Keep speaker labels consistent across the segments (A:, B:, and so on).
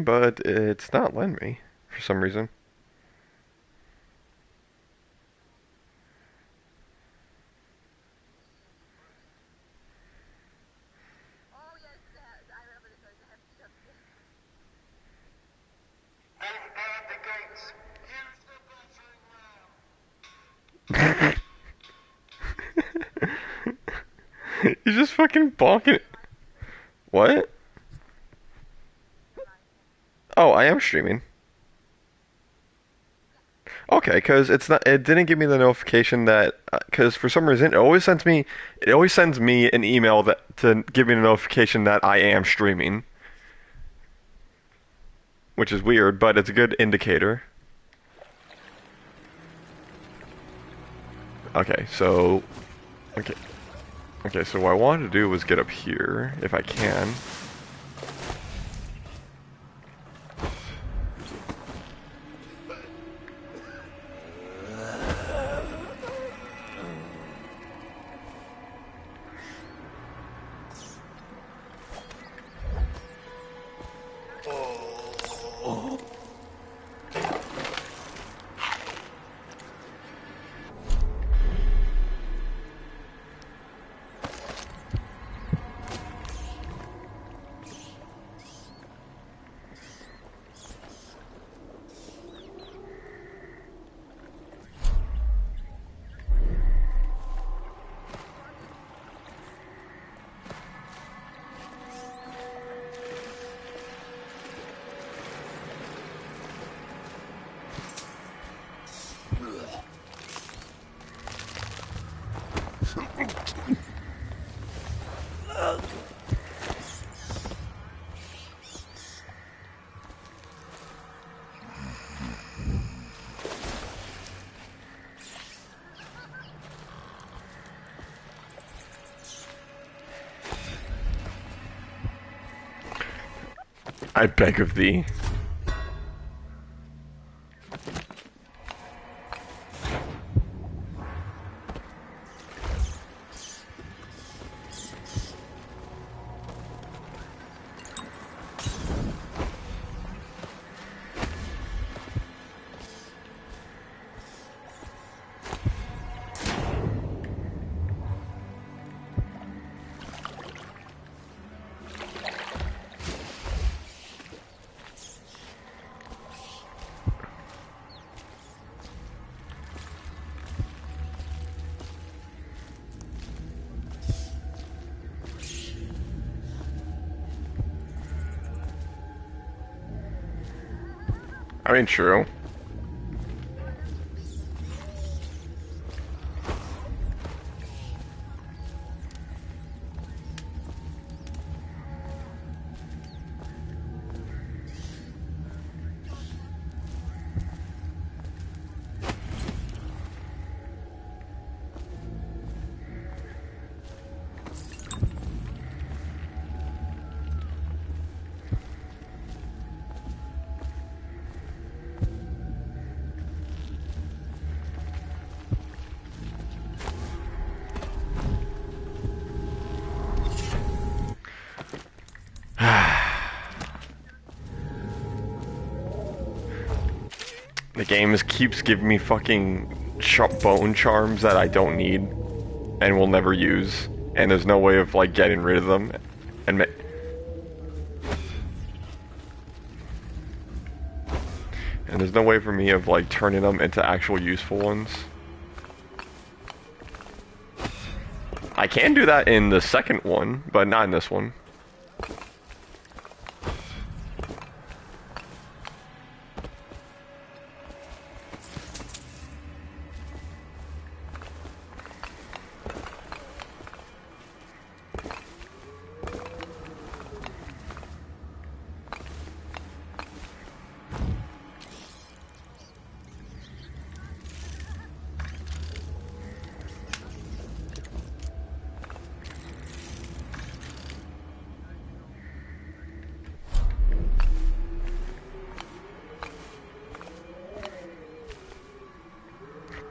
A: but it's not letting me for some reason. He's just fucking bonking it. What? Oh, I am streaming. Okay, because it's not. It didn't give me the notification that. Because for some reason, it always sends me. It always sends me an email that to give me the notification that I am streaming, which is weird, but it's a good indicator. Okay, so. Okay. Okay, so what I wanted to do was get up here, if I can. I beg of thee. I mean, true. The game keeps giving me fucking bone charms that I don't need and will never use, and there's no way of like getting rid of them. And and there's no way for me of like turning them into actual useful ones. I can do that in the second one, but not in this one.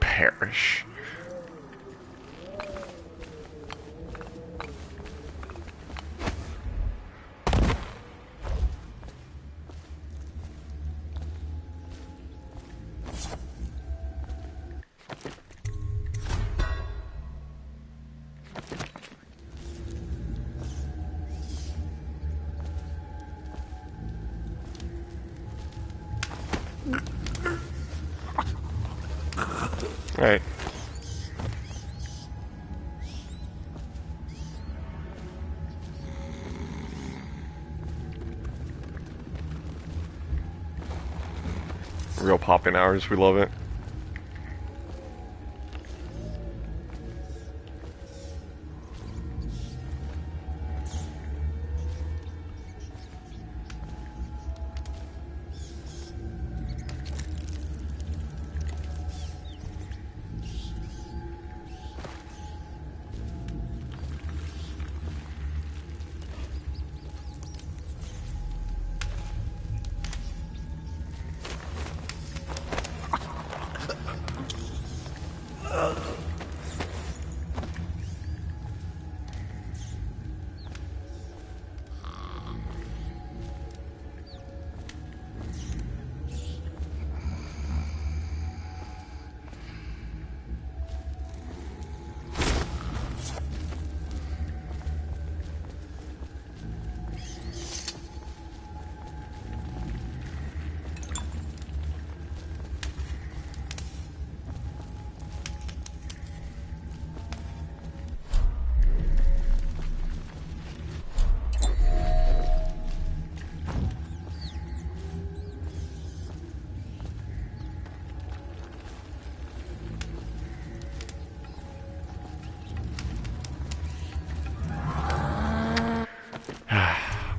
A: Perish. Alright. Real popping hours, we love it.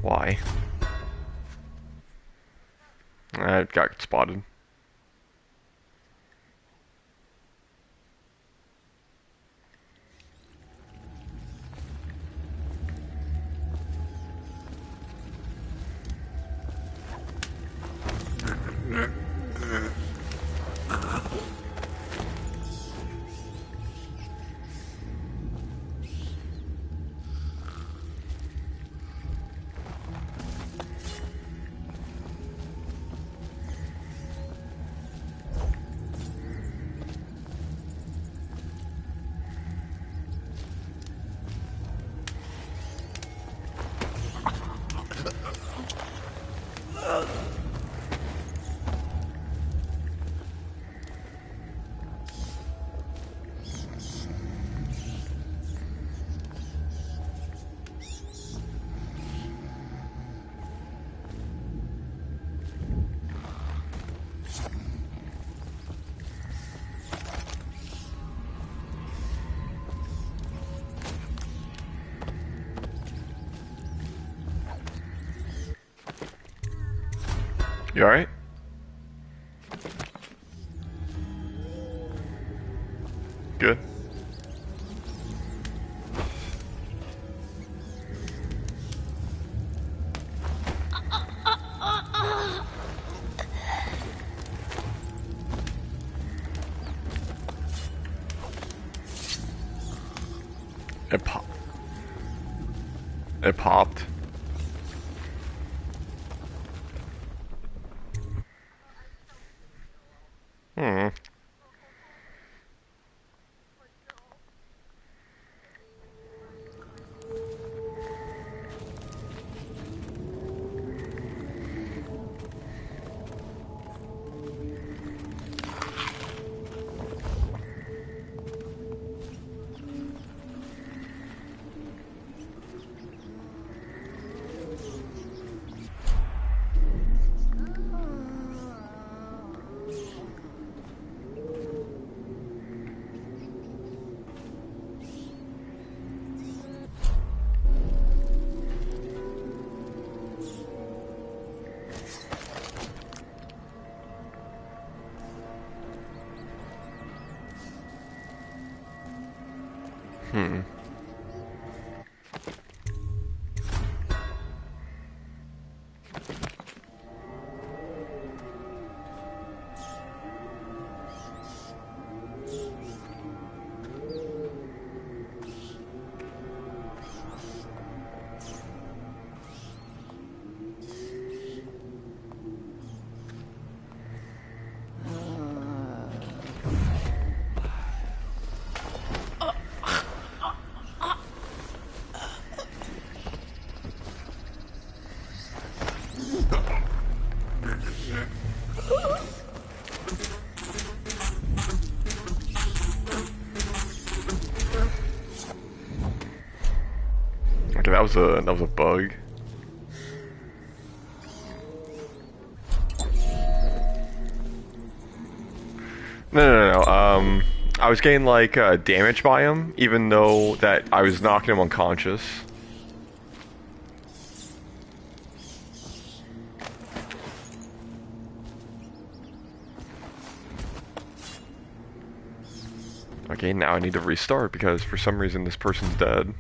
A: Why? I got spotted. You alright? Good. It popped. It popped. Hmm. Hmm. that was a bug. No. I was getting like damage by him, even though that I was knocking him unconscious. Okay, now I need to restart because for some reason this person's dead.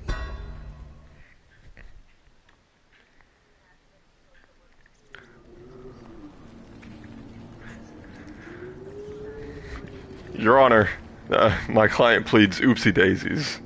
A: Your Honor, my client pleads oopsie daisies.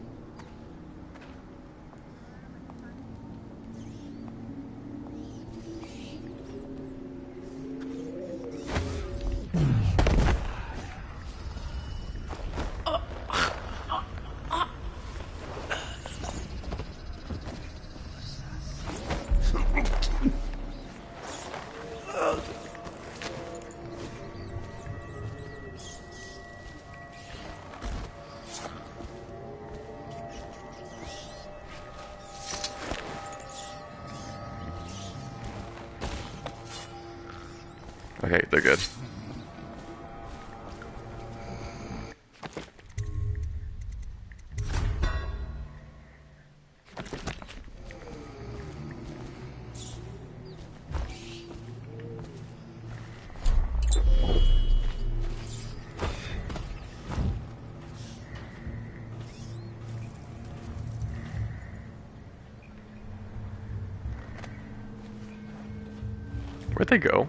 A: Okay, they're good. Where'd they go?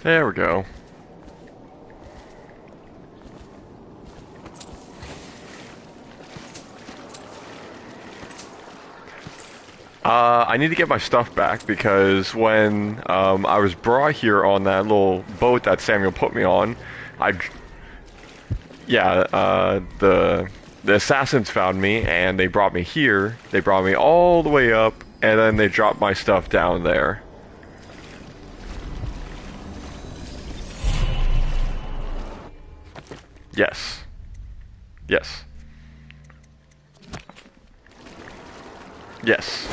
A: There we go. I need to get my stuff back because when I was brought here on that little boat that Samuel put me on, yeah, the assassins found me, and they brought me here. They brought me all the way up, and then they dropped my stuff down there. Yes. Yes. Yes.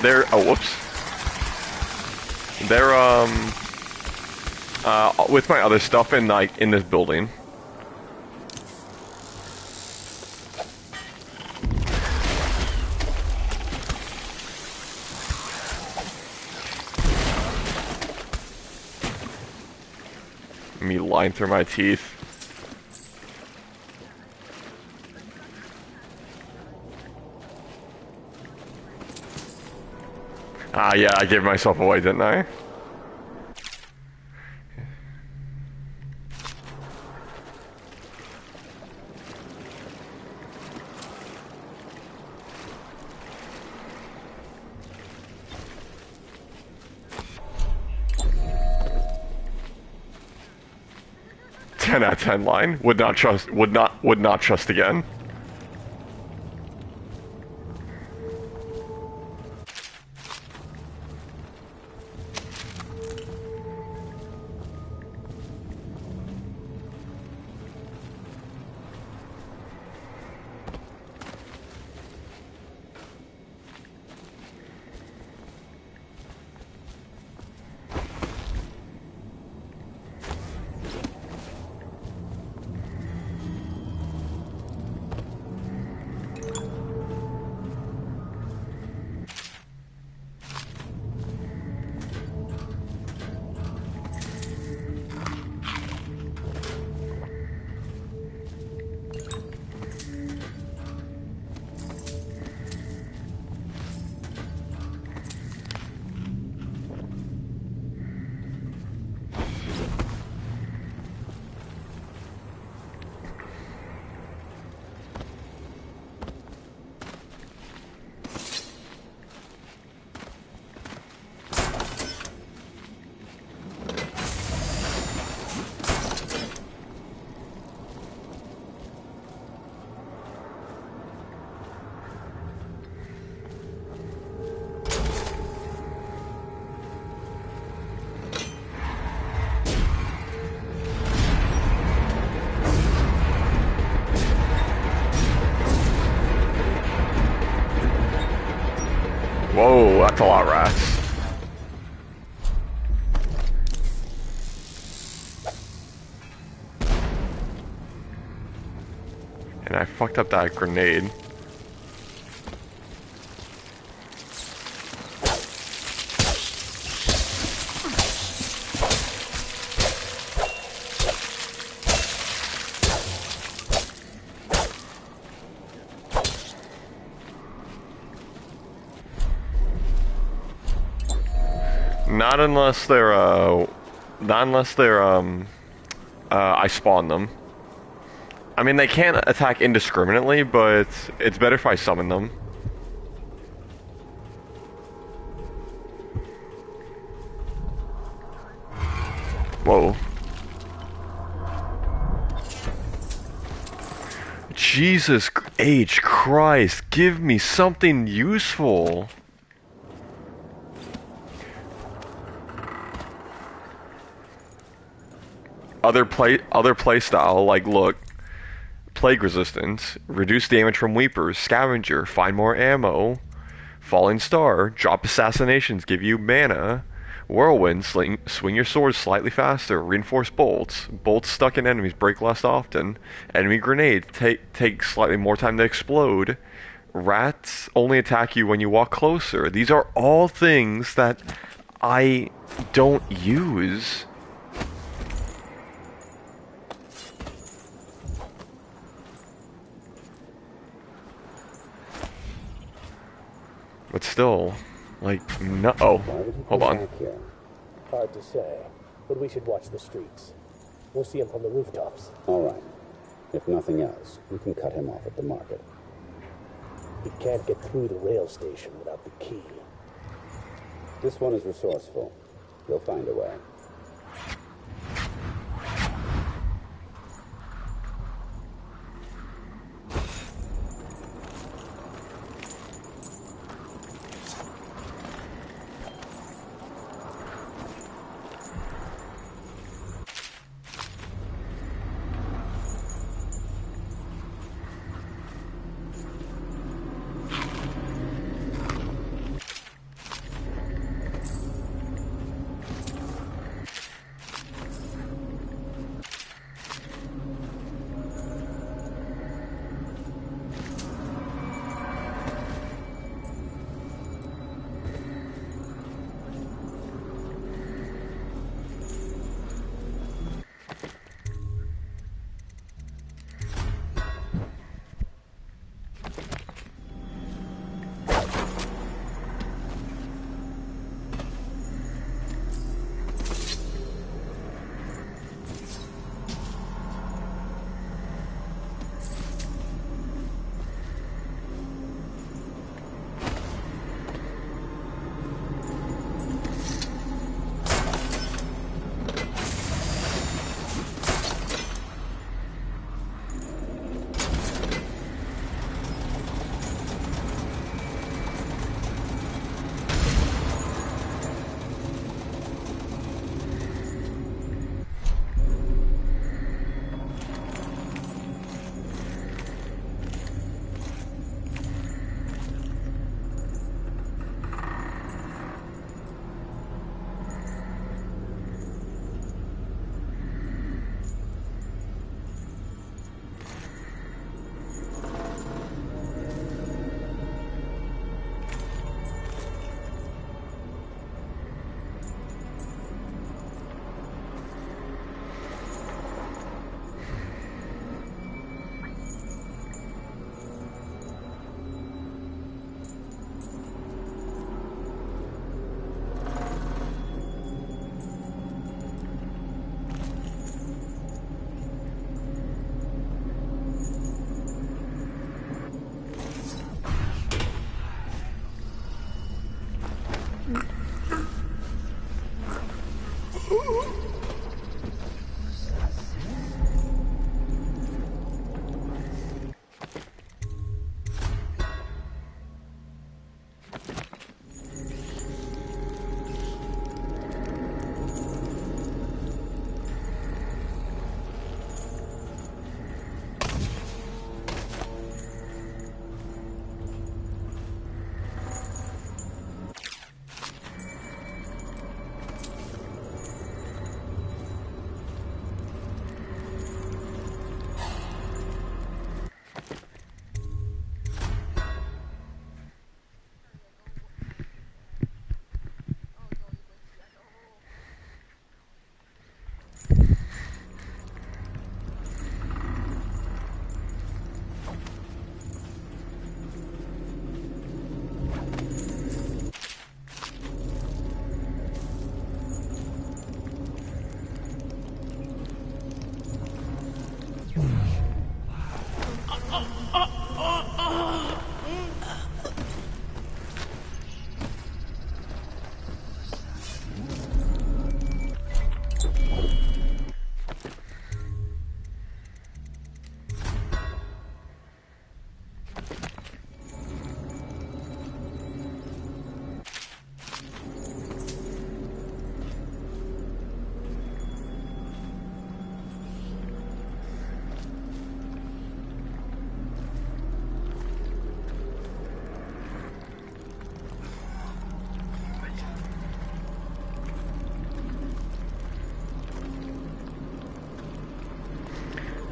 A: They're, oh, whoops. They're, with my other stuff in, like, in this building. Me lying through my teeth. Ah, yeah, I gave myself away, didn't I? Ten out of 10 line. Would not trust again. Whoa, that's a lot of rats. And I fucked up that grenade. Not unless they're, I spawn them. I mean, they can't attack indiscriminately, but it's better if I summon them. Whoa. Jesus H. Christ, give me something useful. Other play style, like, look. Plague resistance, reduce damage from Weepers, Scavenger, find more ammo, Falling Star, drop assassinations, give you mana, Whirlwind, swing your sword slightly faster, reinforced bolts, bolts stuck in enemies break less often, enemy grenades take slightly more time to explode, rats only attack you when you walk closer. These are all things that I don't use. But still, like, no. Oh, hold on.
B: Hard to say, but we should watch the streets. We'll see him from the rooftops.
C: All right. If nothing else, we can cut him off at the market.
B: We can't get through the rail station without the key.
C: This one is resourceful. He'll find a way.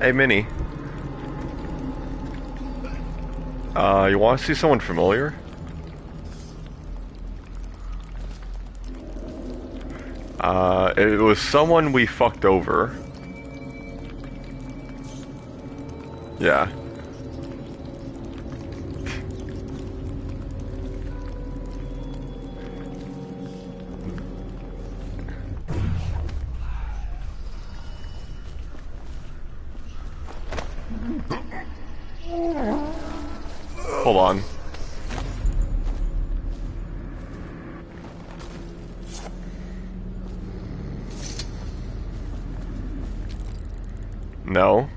A: Hey, Minnie. You want to see someone familiar? It was someone we fucked over. Yeah. Hold on. No.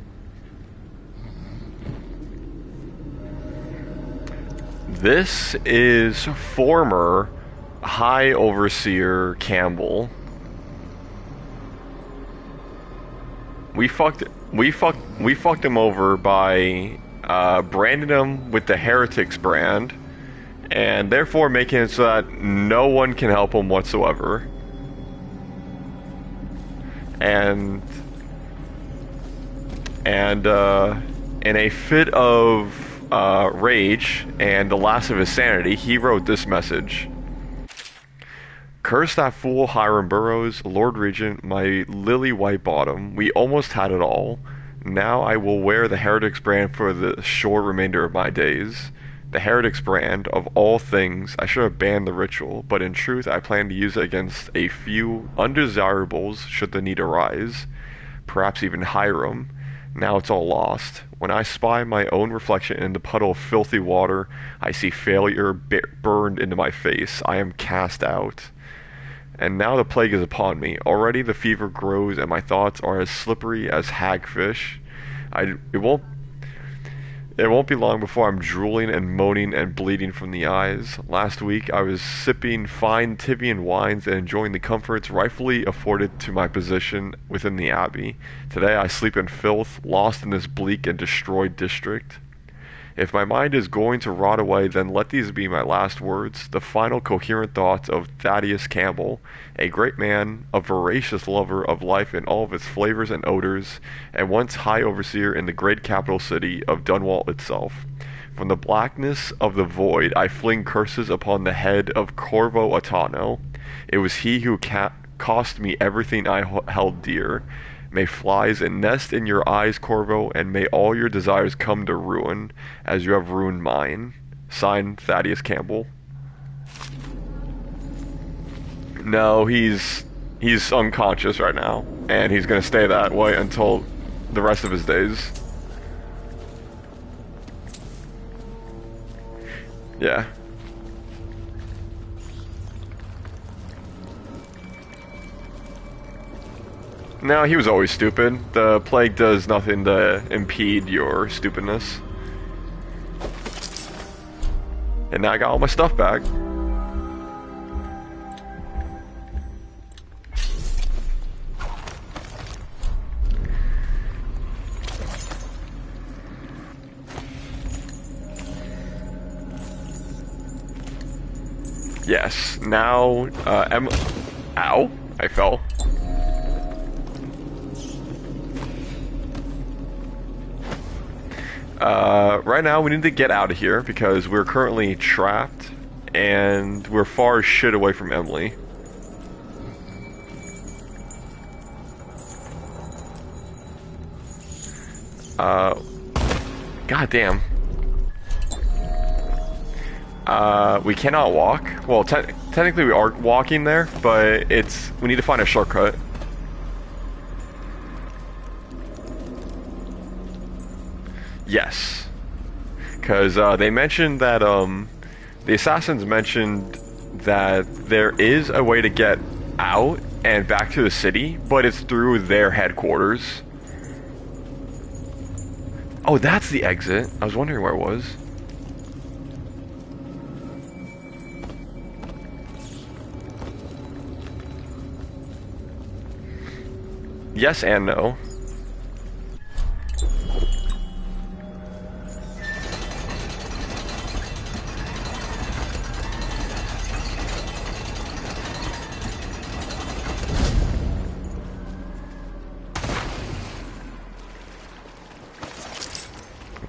A: This is former High Overseer Campbell. We fucked him over by branding him with the Heretics brand, and therefore making it so that no one can help him whatsoever. And in a fit of rage and the last of his sanity, he wrote this message. Curse that fool Hiram Burrows, Lord Regent, my lily white bottom. We almost had it all. Now I will wear the Heretics brand for the short remainder of my days. The Heretics brand, of all things, I should have banned the ritual, but in truth I plan to use it against a few undesirables should the need arise. Perhaps even Hiram. Now it's all lost. When I spy my own reflection in the puddle of filthy water, I see failure burned into my face. I am cast out. And now the plague is upon me. Already the fever grows, and my thoughts are as slippery as hagfish. It won't be long before I'm drooling and moaning and bleeding from the eyes. Last week I was sipping fine Tibian wines and enjoying the comforts rightfully afforded to my position within the abbey. Today I sleep in filth, lost in this bleak and destroyed district. If my mind is going to rot away, then let these be my last words, the final coherent thoughts of Thaddeus Campbell, a great man, a voracious lover of life in all of its flavors and odors, and once High Overseer in the great capital city of Dunwall itself. From the blackness of the void I fling curses upon the head of Corvo Attano. It was he who cost me everything I held dear. May flies nest in your eyes, Corvo, and may all your desires come to ruin, as you have ruined mine. Signed, Thaddeus Campbell. No, he's unconscious right now, and he's gonna stay that way until the rest of his days. Yeah. No, he was always stupid. The plague does nothing to impede your stupidness. And now I got all my stuff back. Yes, now, ow, I fell. Right now we need to get out of here because we're currently trapped and we're far as shit away from Emily. God damn. We cannot walk. Well, technically we are walking there, but we need to find a shortcut. Yes. Because they mentioned that, the assassins mentioned that there is a way to get out and back to the city, but it's through their headquarters. Oh, that's the exit. I was wondering where it was. Yes and no.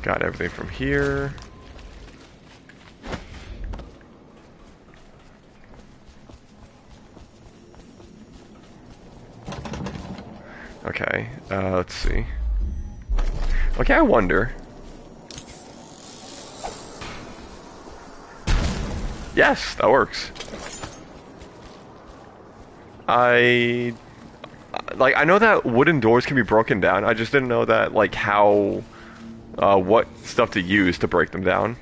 A: Got everything from here. Okay, let's see. Okay, I wonder. Yes, that works. I know that wooden doors can be broken down. I just didn't know that, like, how, what stuff to use to break them down.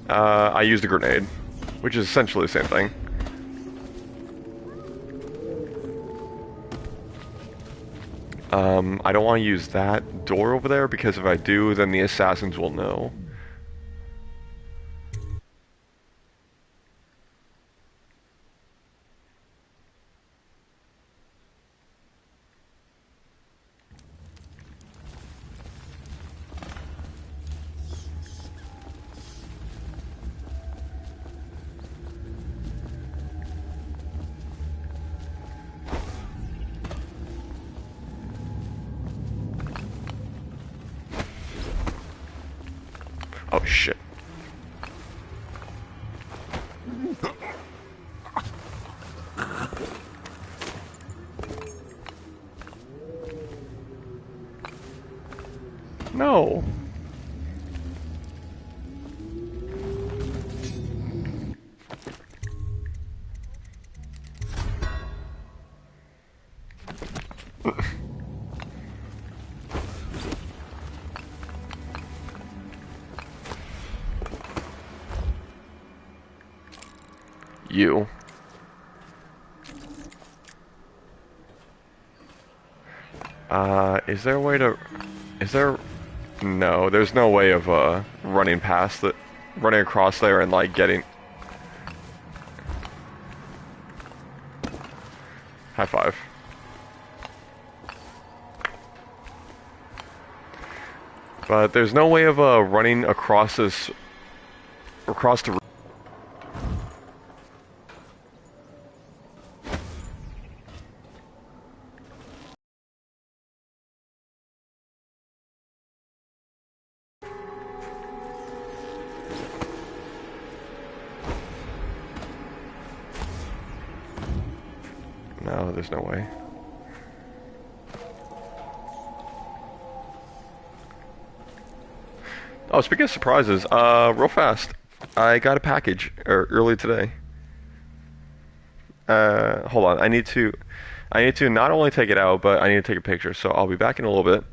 A: I used a grenade, which is essentially the same thing. I don't want to use that door over there because if I do, then the assassins will know. Oh shit. No. You. Is there a way to... Is there... No, there's no way of, running past it. Running across there and, like, getting... High five. But there's no way of, running across this... Across the... No, there's no way. Oh, speaking of surprises, real fast. I got a package early today. Hold on. I need to not only take it out, but I need to take a picture. So I'll be back in a little bit.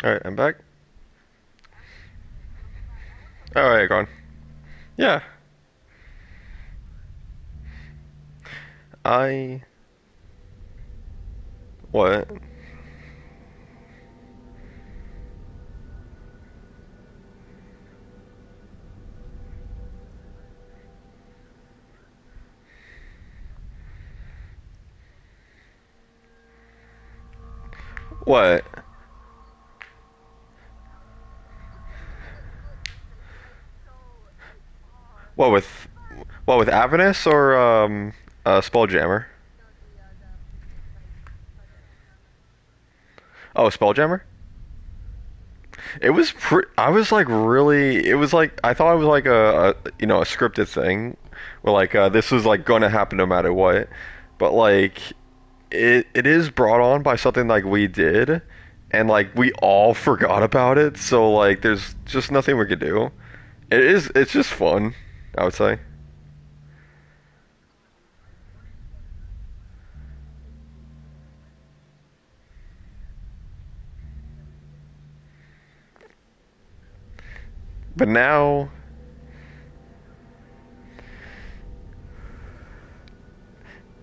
A: Alright, I'm back. Alright, gone. Yeah. I... What? What? What with... What with Avernus or, Spelljammer? Oh, Spelljammer? It was I was like really. It was like I thought it was like a scripted thing, where like this was like gonna happen no matter what. But like it is brought on by something like we did, and like we all forgot about it. So like there's just nothing we could do. It's just fun, I would say. But now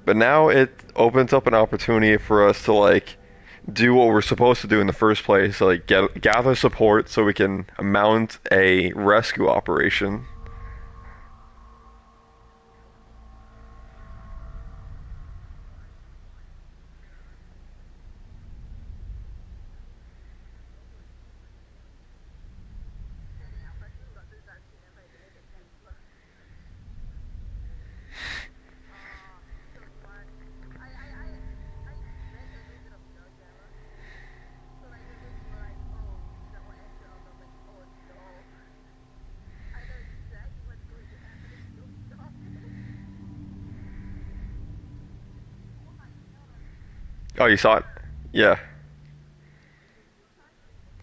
A: but now it opens up an opportunity for us to like do what we're supposed to do in the first place, like gather support so we can mount a rescue operation. Oh, you saw it? Yeah.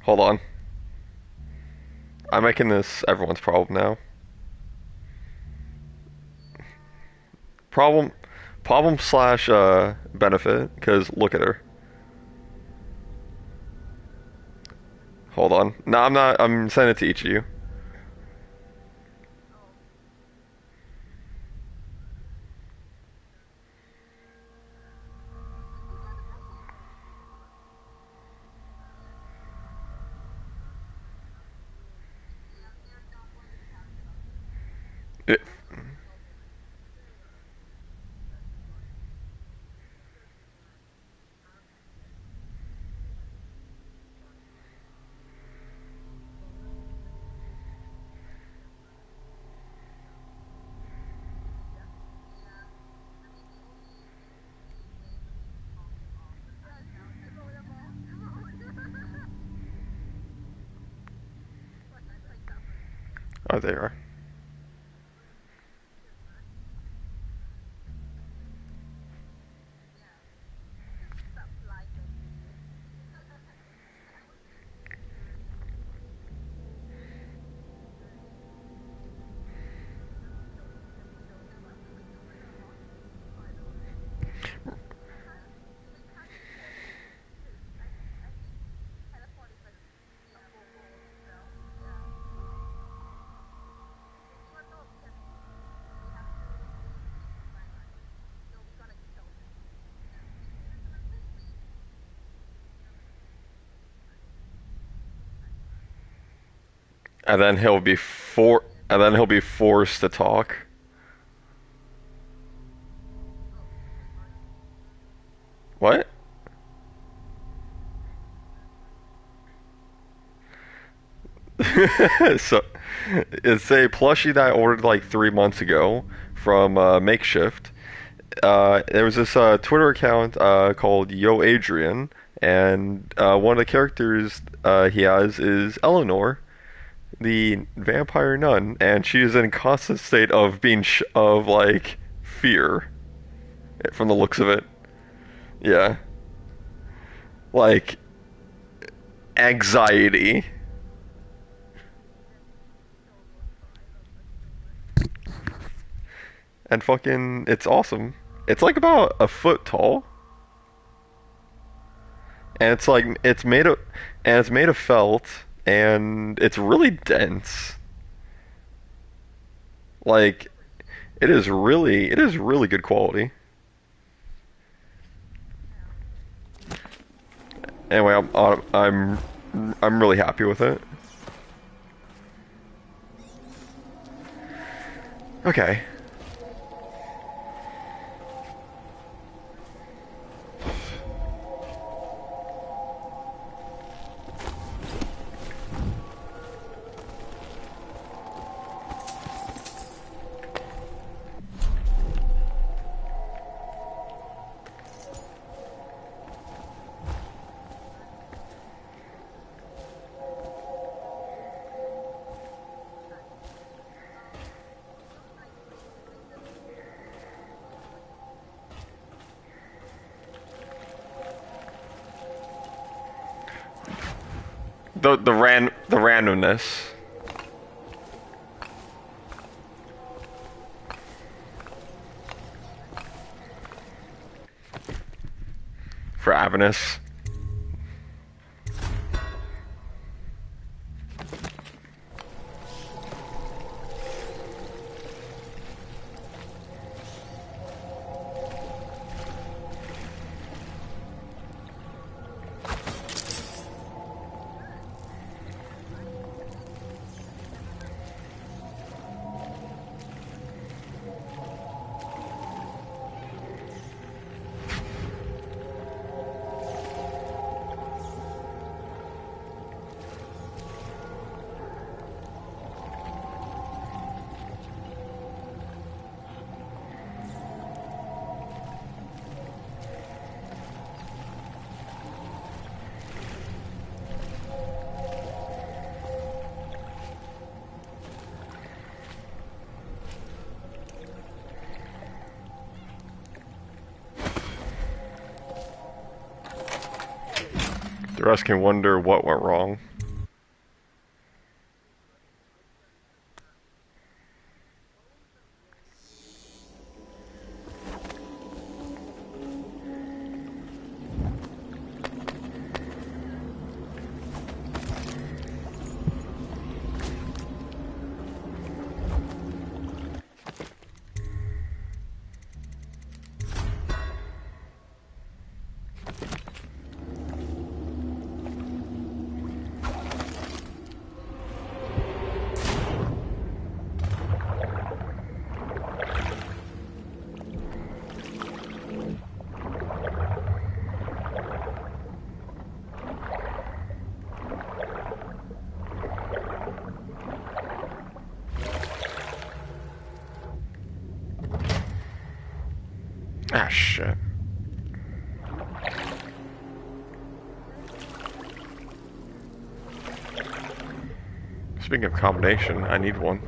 A: Hold on. I'm making this everyone's problem now. Problem, problem slash benefit. Because look at her. Hold on. No, I'm not. I'm sending it to each of you. It, oh, there you are. And then And then he'll be forced to talk. What? So, it's a plushie that I ordered like 3 months ago from Makeshift. There was this Twitter account called Yo Adrian, and one of the characters he has is Eleanor, the vampire nun, and she is in a constant state of being of like fear from the looks of it. Yeah, like anxiety. And fucking, it's awesome. It's like about a foot tall, and it's like it's made of felt, and it's really dense. Like it is really good quality. Anyway, I'm really happy with it. Okay. The randomness. For Avernus. The rest can wonder what went wrong. Ah, shit. Speaking of combination, I need one.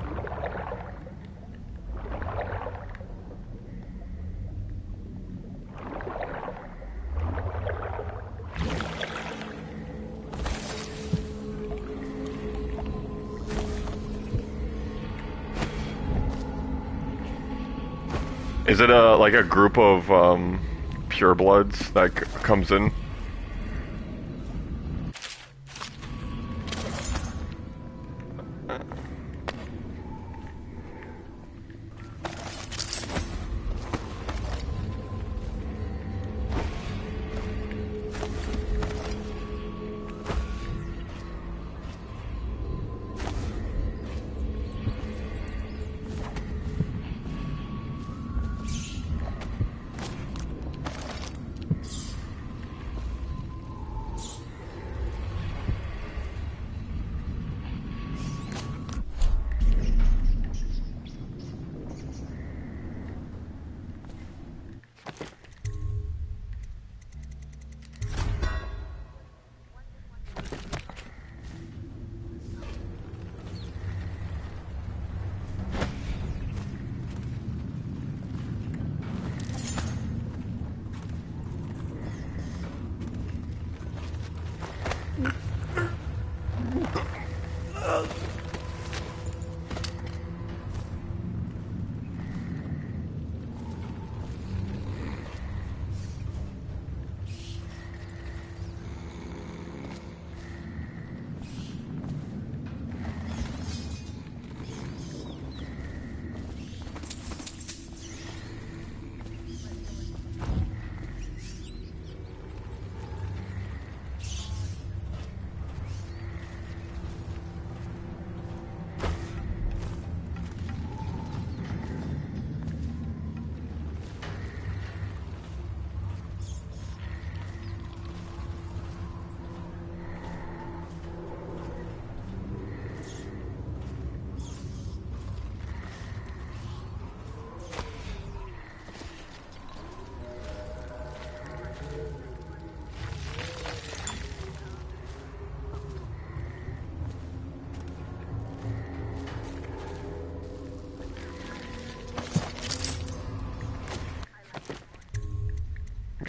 A: Is it like a group of purebloods that comes in?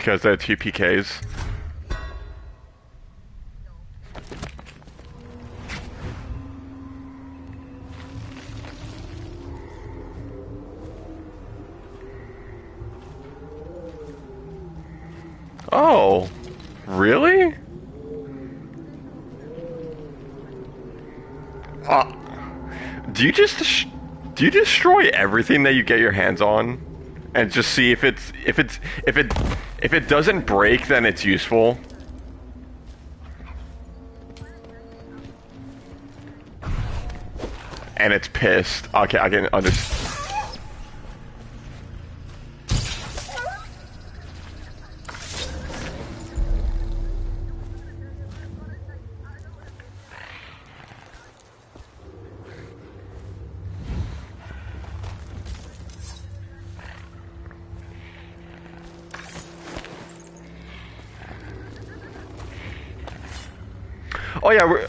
A: because they're two PKs. Oh, really? Uh, do you just do you destroy everything that you get your hands on, and just see if it doesn't break, then it's useful? And it's pissed. Okay, I can understand. Oh yeah,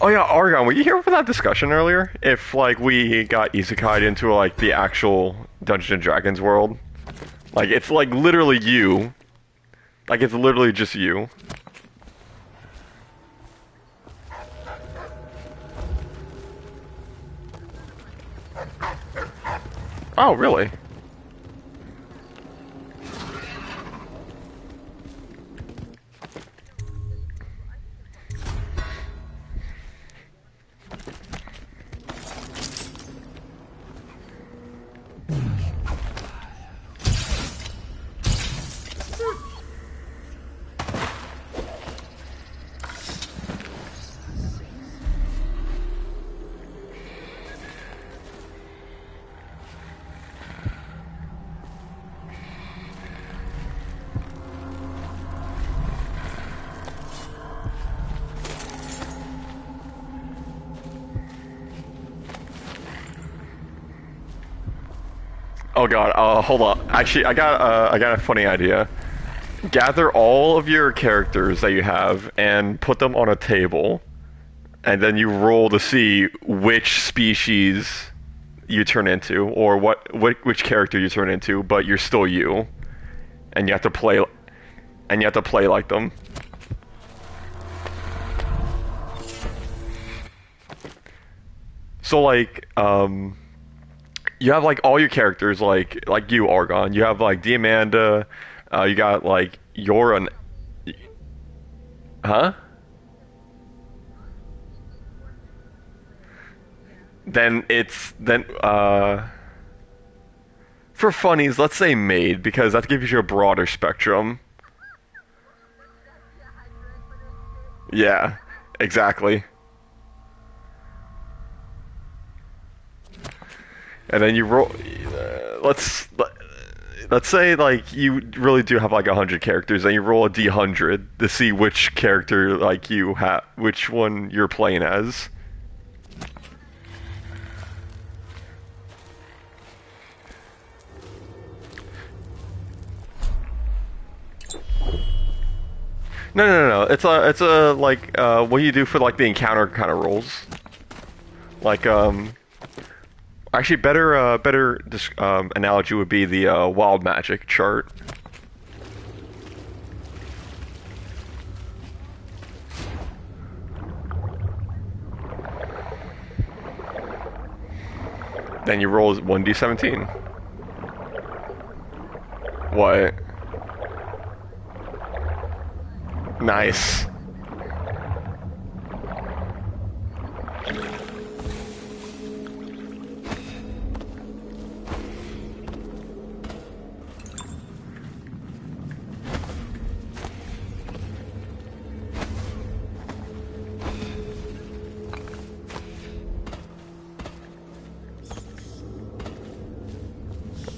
A: oh yeah, Argon. Were you here for that discussion earlier? If like we got isekai'd into like the actual Dungeons and Dragons world, like it's like literally you, like it's literally just you. Oh really? Oh god. Hold on. Actually, I got a funny idea. Gather all of your characters that you have and put them on a table, and then you roll to see which species you turn into, or which character you turn into, but you're still you, and you have to play, like them. So like, you have like all your characters, like you, Argon. You have like Diamanda, you got like Yoran, huh? Then for funnies, let's say maid, because that gives you a broader spectrum. Yeah, exactly. And then you roll. Let's say like you really do have like 100 characters, and you roll a d100 to see which character like you have, which one you're playing as. No. It's a like what you do for like the encounter kind of rolls. Like actually better analogy would be the wild magic chart. Then you roll 1d17. What? Nice.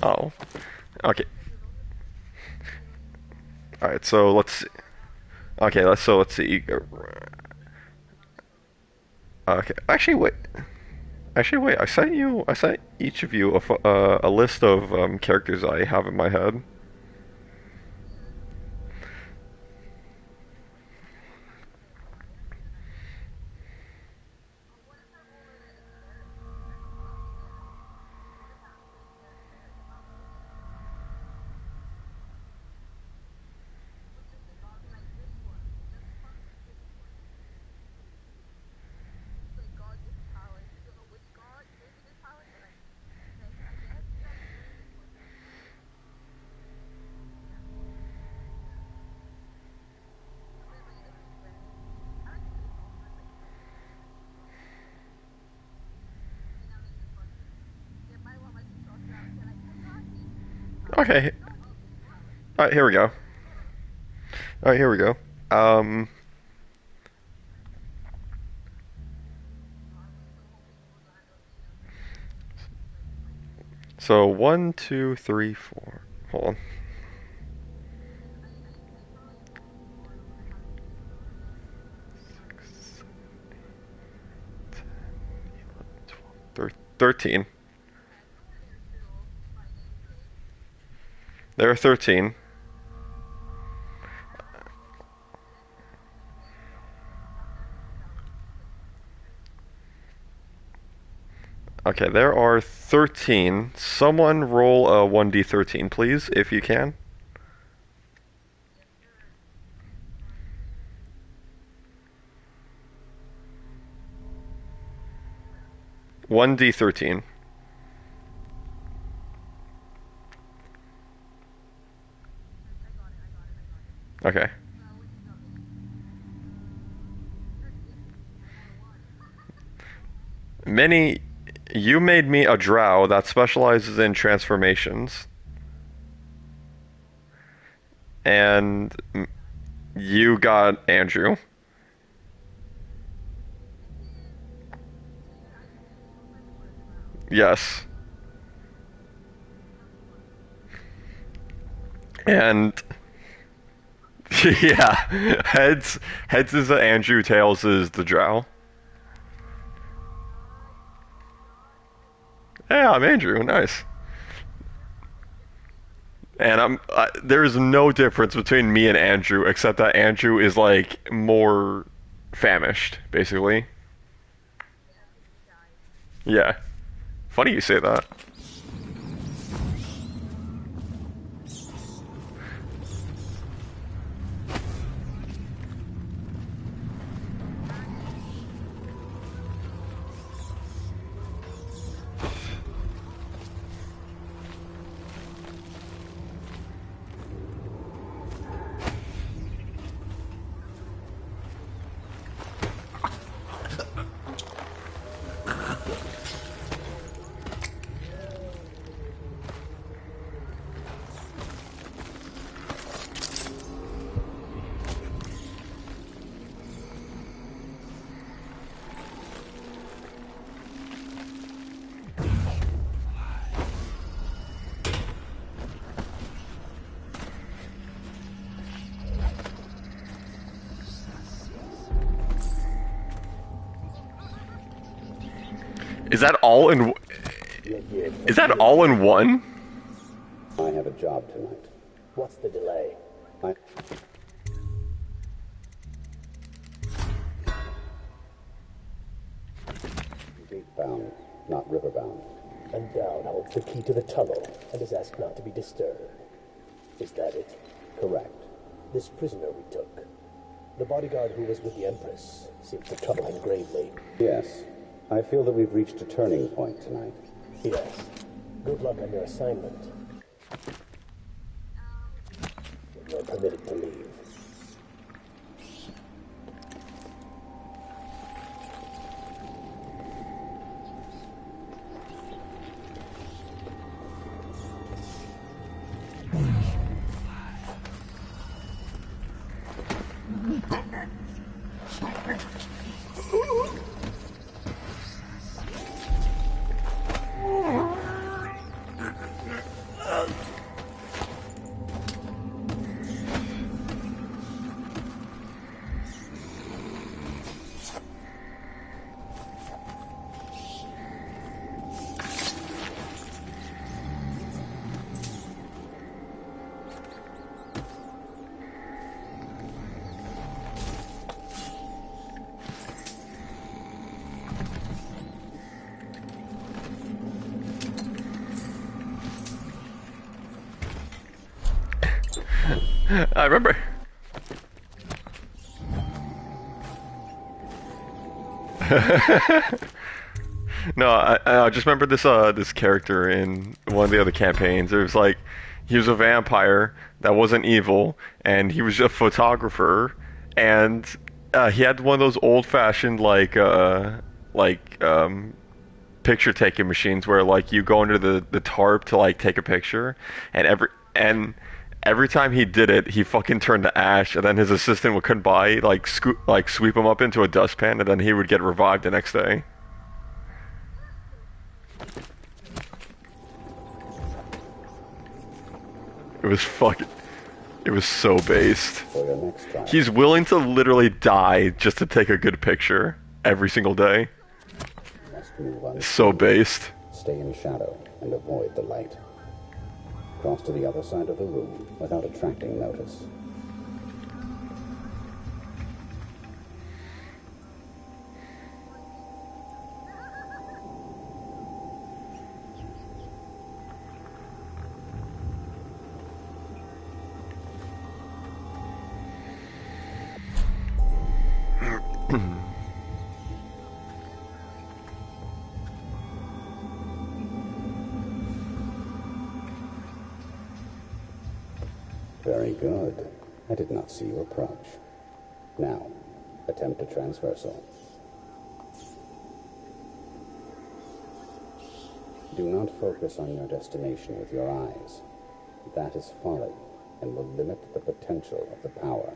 A: Oh. Okay. All right. So let's see. Okay. Let's see. Okay. Actually, wait. I sent each of you a list of characters I have in my head. Okay. All right, here we go. All right, here we go. Um, so 1, 2, 3, 4. Hold on. 13. There are 13. Okay, there are 13. Someone roll a 1d13, please, if you can. 1d13. Okay. Minnie, you made me a drow that specializes in transformations. And you got Andrew. Yes. And yeah, heads is Andrew, tails is the drow. Yeah, I'm Andrew. Nice. And there's no difference between me and Andrew except that Andrew is like more famished, basically. Yeah. Funny you say that. Is that all in? Is that all in one?
C: I have a job tonight.
B: What's the delay?
C: I... Gate-bound, not river-bound.
B: And Brown holds the key to the tunnel and is asked not to be disturbed. Is that it?
C: Correct.
B: This prisoner we took, the bodyguard who was with the Empress, seems to trouble him gravely.
C: Yes. I feel that we've reached a turning point tonight.
B: Yes. Good luck on your assignment. You're permitted to leave.
A: I remember. No, I just remember this character in one of the other campaigns. It was like he was a vampire that wasn't evil, and he was a photographer, and he had one of those old-fashioned like picture taking machines where like you go under the tarp to like take a picture, and every time he did it, he fucking turned to ash, and then his assistant would come by, like sweep him up into a dustpan, and then he would get revived the next day. It was fucking. It was so based.
C: For your next trial,
A: He's willing to literally die just to take a good picture every single day.
C: you must move on.
A: So based.
C: Stay in shadow and avoid the light. Cross to the other side of the room without attracting notice. Very good. I did not see you approach. Now, attempt a transversal. Do not focus on your destination with your eyes. That is folly and will limit the potential of the power.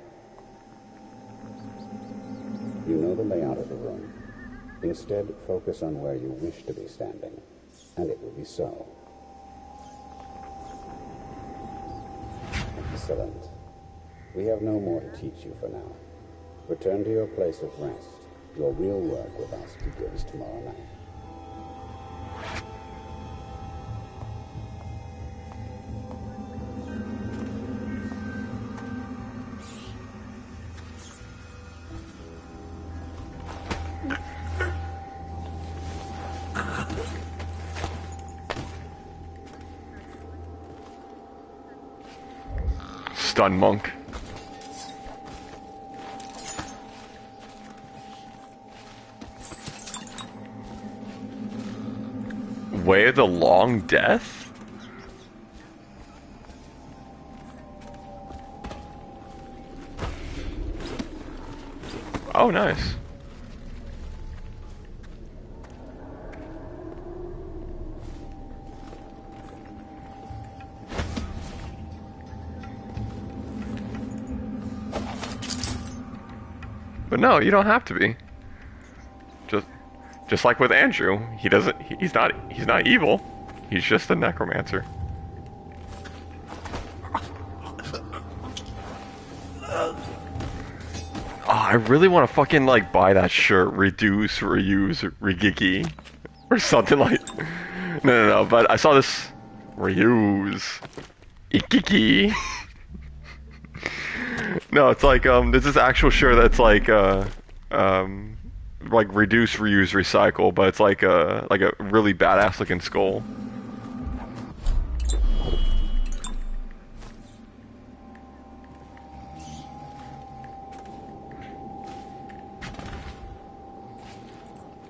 C: You know the layout of the room. Instead, focus on where you wish to be standing, and it will be so. Excellent. We have no more to teach you for now. Return to your place of rest. Your real work with us begins tomorrow night.
A: Stun monk. Way of the Long Death? Oh, nice. But no, you don't have to be. Just like with Andrew, he's not evil. He's just a necromancer. Oh, I really want to fucking like buy that shirt, reduce, reuse, regiki, or something like. No. But I saw this reuse, ikiki. No, it's like there's this actual shirt that's like reduce, reuse, recycle, but it's like a really badass looking skull.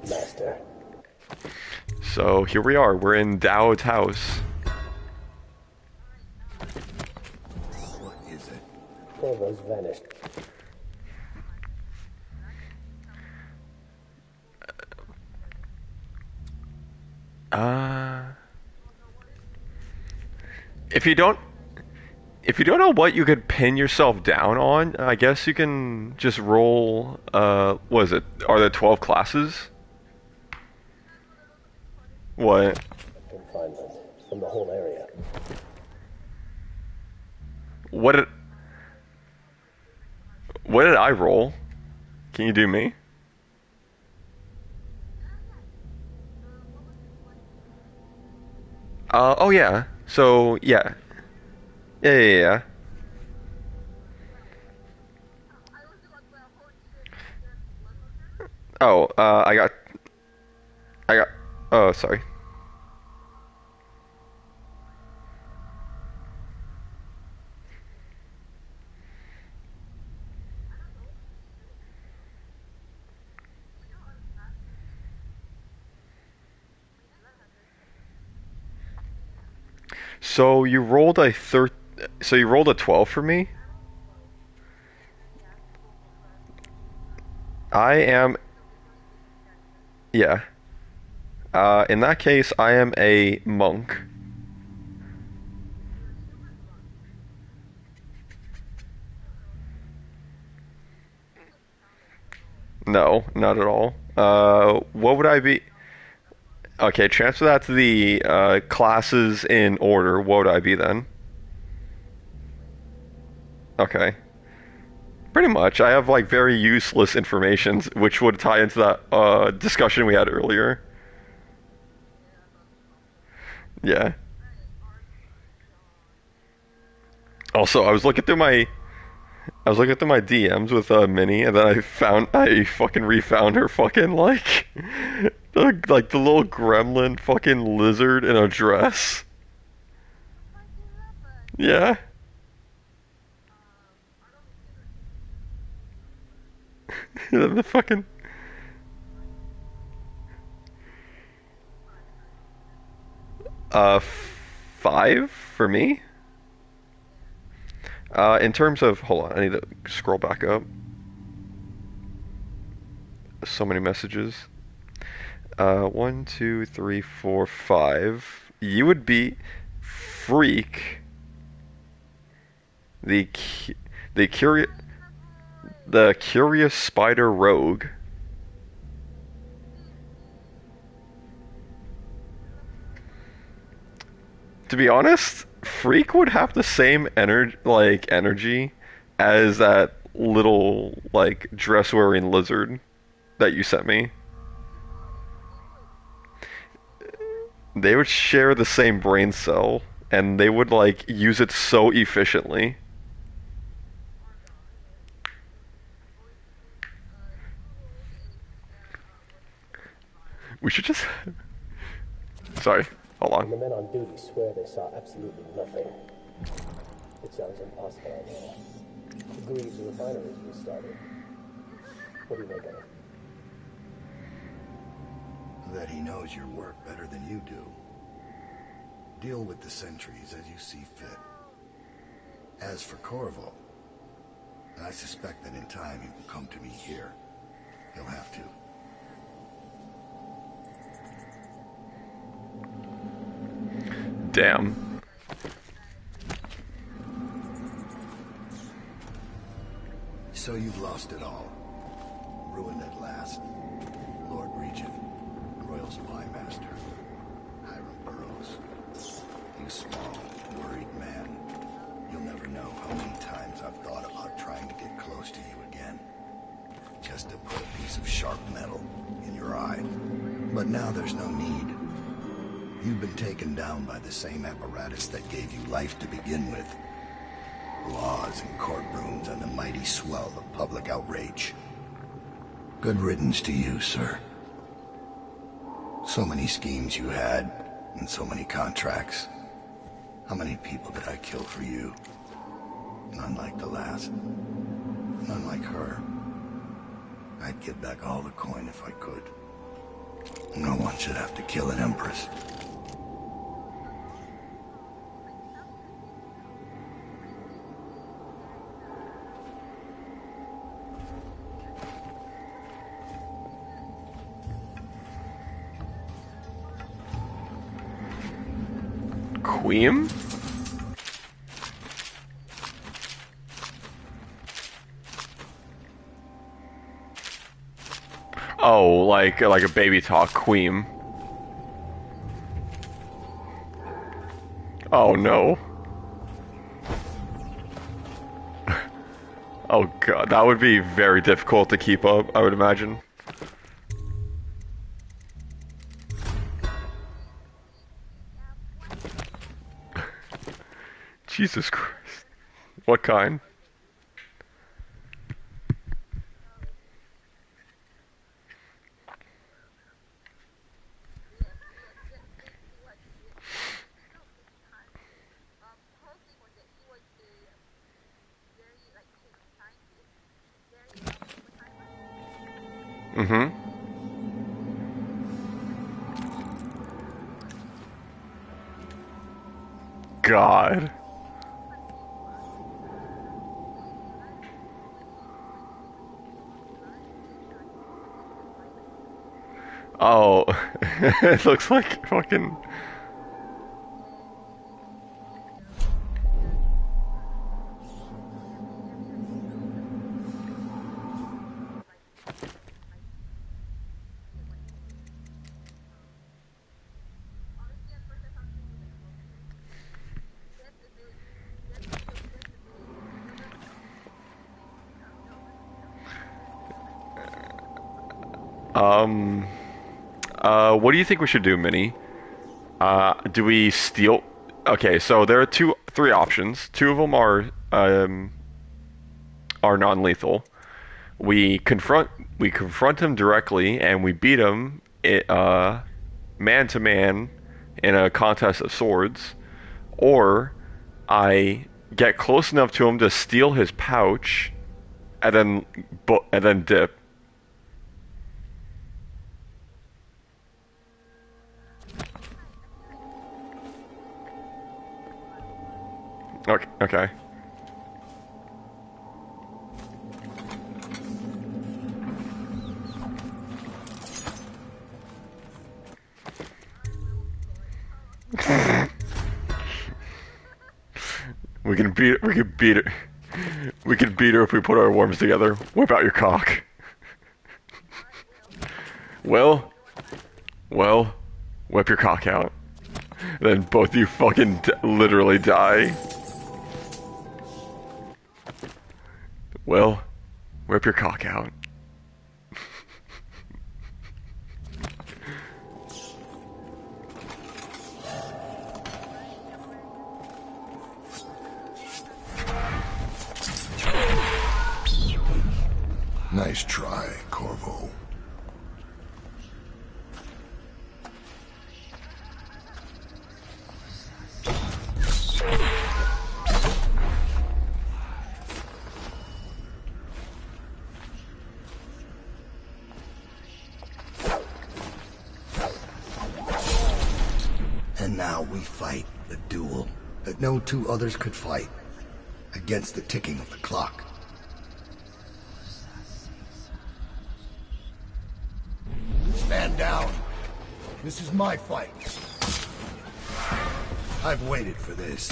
B: Master.
A: So here we are. We're in Dao's house.
D: What is it?
B: Corvo's vanished.
A: If you don't know what you could pin yourself down on, I guess you can just roll. What is it? Are there 12 classes? What?
B: Confinement from the whole area.
A: What did I roll? Can you do me? Oh yeah. So yeah. Yeah. Oh, I got, oh, sorry. So you rolled so you rolled a 12 for me? I am, yeah. In that case, I am a monk. No, not at all. What would I be? Okay, transfer that to the classes in order. What would I be then? Okay. Pretty much. I have like very useless information, which would tie into that discussion we had earlier. Yeah. Also, I was looking through my DMs with Minnie, and then I fucking refound her fucking like the little gremlin fucking lizard in a dress. Yeah. The fucking 5 for me. In terms of, hold on, I need to scroll back up. So many messages. 1, 2, 3, 4, 5. You would be Freak, the the curious spider rogue. To be honest, Freak would have the same energy as that little like dress wearing lizard that you sent me. They would share the same brain cell, and they would like use it so efficiently. We should just. Sorry, hold
B: And
A: on.
B: the men on duty swear they saw absolutely nothing. It sounds impossible, I know. The Greaves refineries restarted. What do you make of it?
D: That he knows your work better than you do. Deal with the sentries as you see fit. As for Corvo, I suspect that in time he will come to me here. He'll have to.
A: Damn.
D: So you've lost it all. Ruined at last. Lord Regent, Royal Spy Master, Hiram Burroughs. You small, worried man. You'll never know how many times I've thought about trying to get close to you again. Just to put a piece of sharp metal in your eye. But now there's no need. You've been taken down by the same apparatus that gave you life to begin with. Laws and courtrooms and the mighty swell of public outrage. Good riddance to you, sir. So many schemes you had, and so many contracts. How many people did I kill for you? None like the last. None like her. I'd give back all the coin if I could. No one should have to kill an empress.
A: Queen? Oh, like a baby talk queen. Oh no. Oh god, that would be very difficult to keep up, I would imagine. Jesus Christ. What kind? Mm-hmm. God. Oh, it looks like fucking. Um. What do you think we should do, Minnie? Do we steal? Okay, so there are three options. Two of them are non-lethal. We confront we confront him directly, and we beat him man to man in a contest of swords, or I get close enough to him to steal his pouch, and then dip. Okay. Okay. We can beat it. We can beat it. We can beat her if we put our worms together. Whip out your cock. Well, well, whip your cock out. Then both you fucking literally die. Well, whip your cock out.
D: Nice try, Corvo. And now we fight the duel that no two others could fight against the ticking of the clock. Stand down. This is my fight. I've waited for this.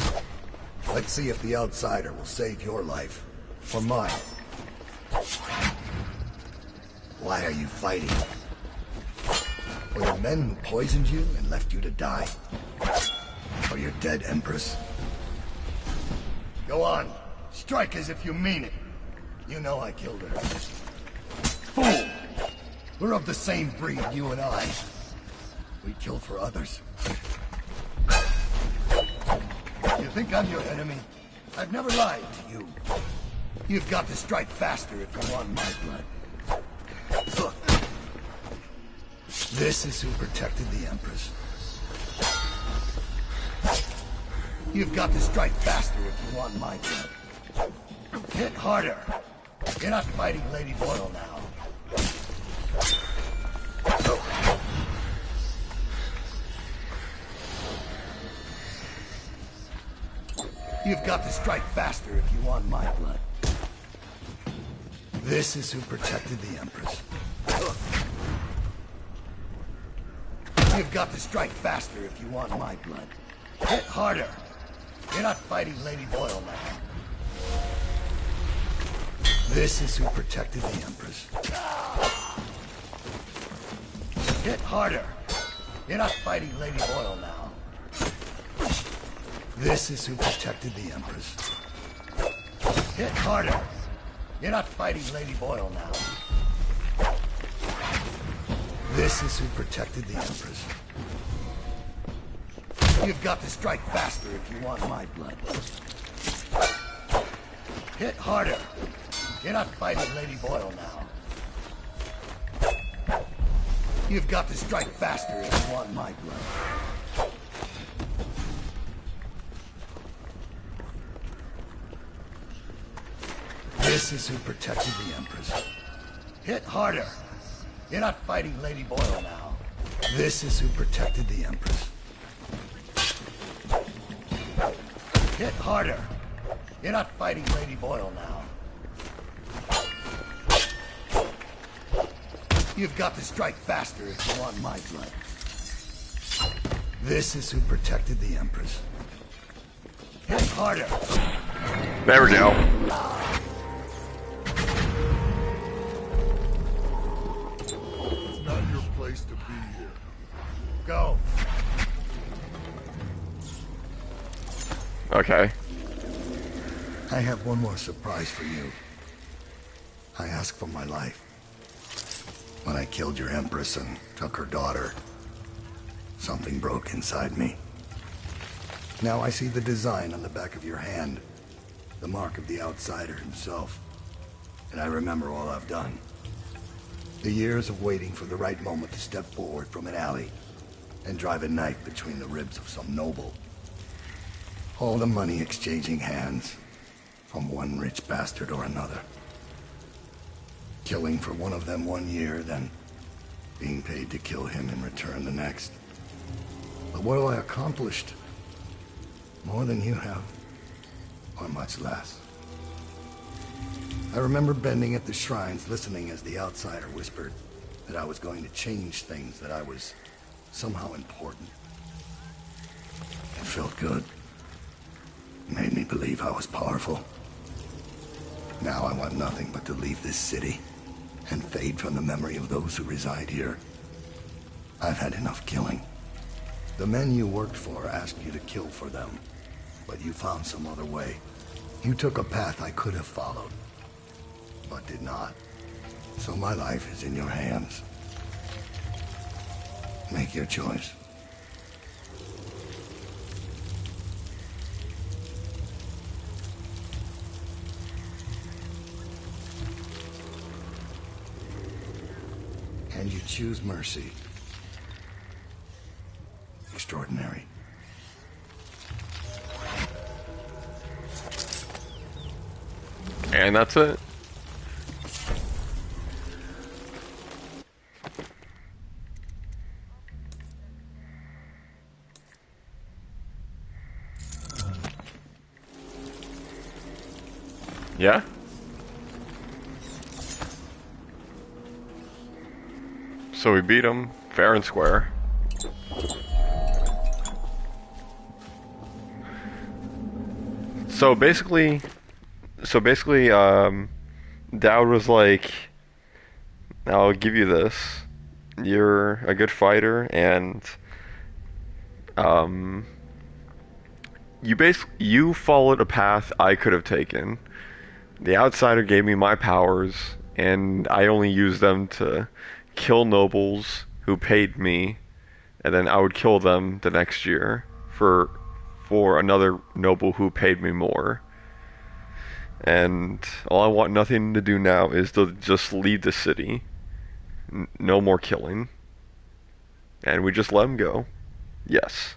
D: Let's see if the outsider will save your life or mine. Why are you fighting? For the men who poisoned you and left you to die? Or your dead Empress? Go on. Strike as if you mean it. You know I killed her. Fool! We're of the same breed, you and I. We kill for others. You think I'm your enemy? I've never lied to you. You've got to strike faster if you want my blood. This is who protected the Empress. You've got to strike faster if you want my blood. Hit harder. You're not fighting Lady Boyle now. You've got to strike faster if you want my blood. This is who protected the Empress. You've got to strike faster if you want my blood. Hit harder. You're not fighting Lady Boyle now. This is who protected the Empress. Hit harder. You're not fighting Lady Boyle now. This is who protected the Empress. Hit harder. You're not fighting Lady Boyle now. This is who protected the Empress. You've got to strike faster if you want my blood. Hit harder. You're not fighting Lady Boyle now. You've got to strike faster if you want my blood. This is who protected the Empress. Hit harder. You're not fighting Lady Boyle now. This is who protected the Empress. Hit harder. You're not fighting Lady Boyle now. You've got to strike faster if you want my blood. This is who protected the Empress. Hit harder.
A: There we go.
D: It's not your place to be here. Go.
A: Okay.
D: I have one more surprise for you. I asked for my life. When I killed your Empress and took her daughter, something broke inside me. Now I see the design on the back of your hand, the mark of the outsider himself. And I remember all I've done. The years of waiting for the right moment to step forward from an alley and drive a knife between the ribs of some noble. All the money exchanging hands from one rich bastard or another. Killing for one of them 1 year, then being paid to kill him in return the next. But what have I accomplished? More than you have, or much less. I remember bending at the shrines, listening as the outsider whispered that I was going to change things, that I was somehow important. It felt good. It made me believe I was powerful. Now I want nothing but to leave this city and fade from the memory of those who reside here. I've had enough killing. The men you worked for asked you to kill for them, but you found some other way. You took a path I could have followed, but did not. So my life is in your hands. Make your choice. And you choose mercy. Extraordinary.
A: And that's it. Yeah? So we beat him fair and square. So basically, Dowd was like, I'll give you this. You're a good fighter, and you followed a path I could have taken. The outsider gave me my powers, and I only used them to kill nobles who paid me, and then I would kill them the next year for another noble who paid me more. And all I want nothing to do now is to just leave the city. No more killing. And we just let him go. Yes.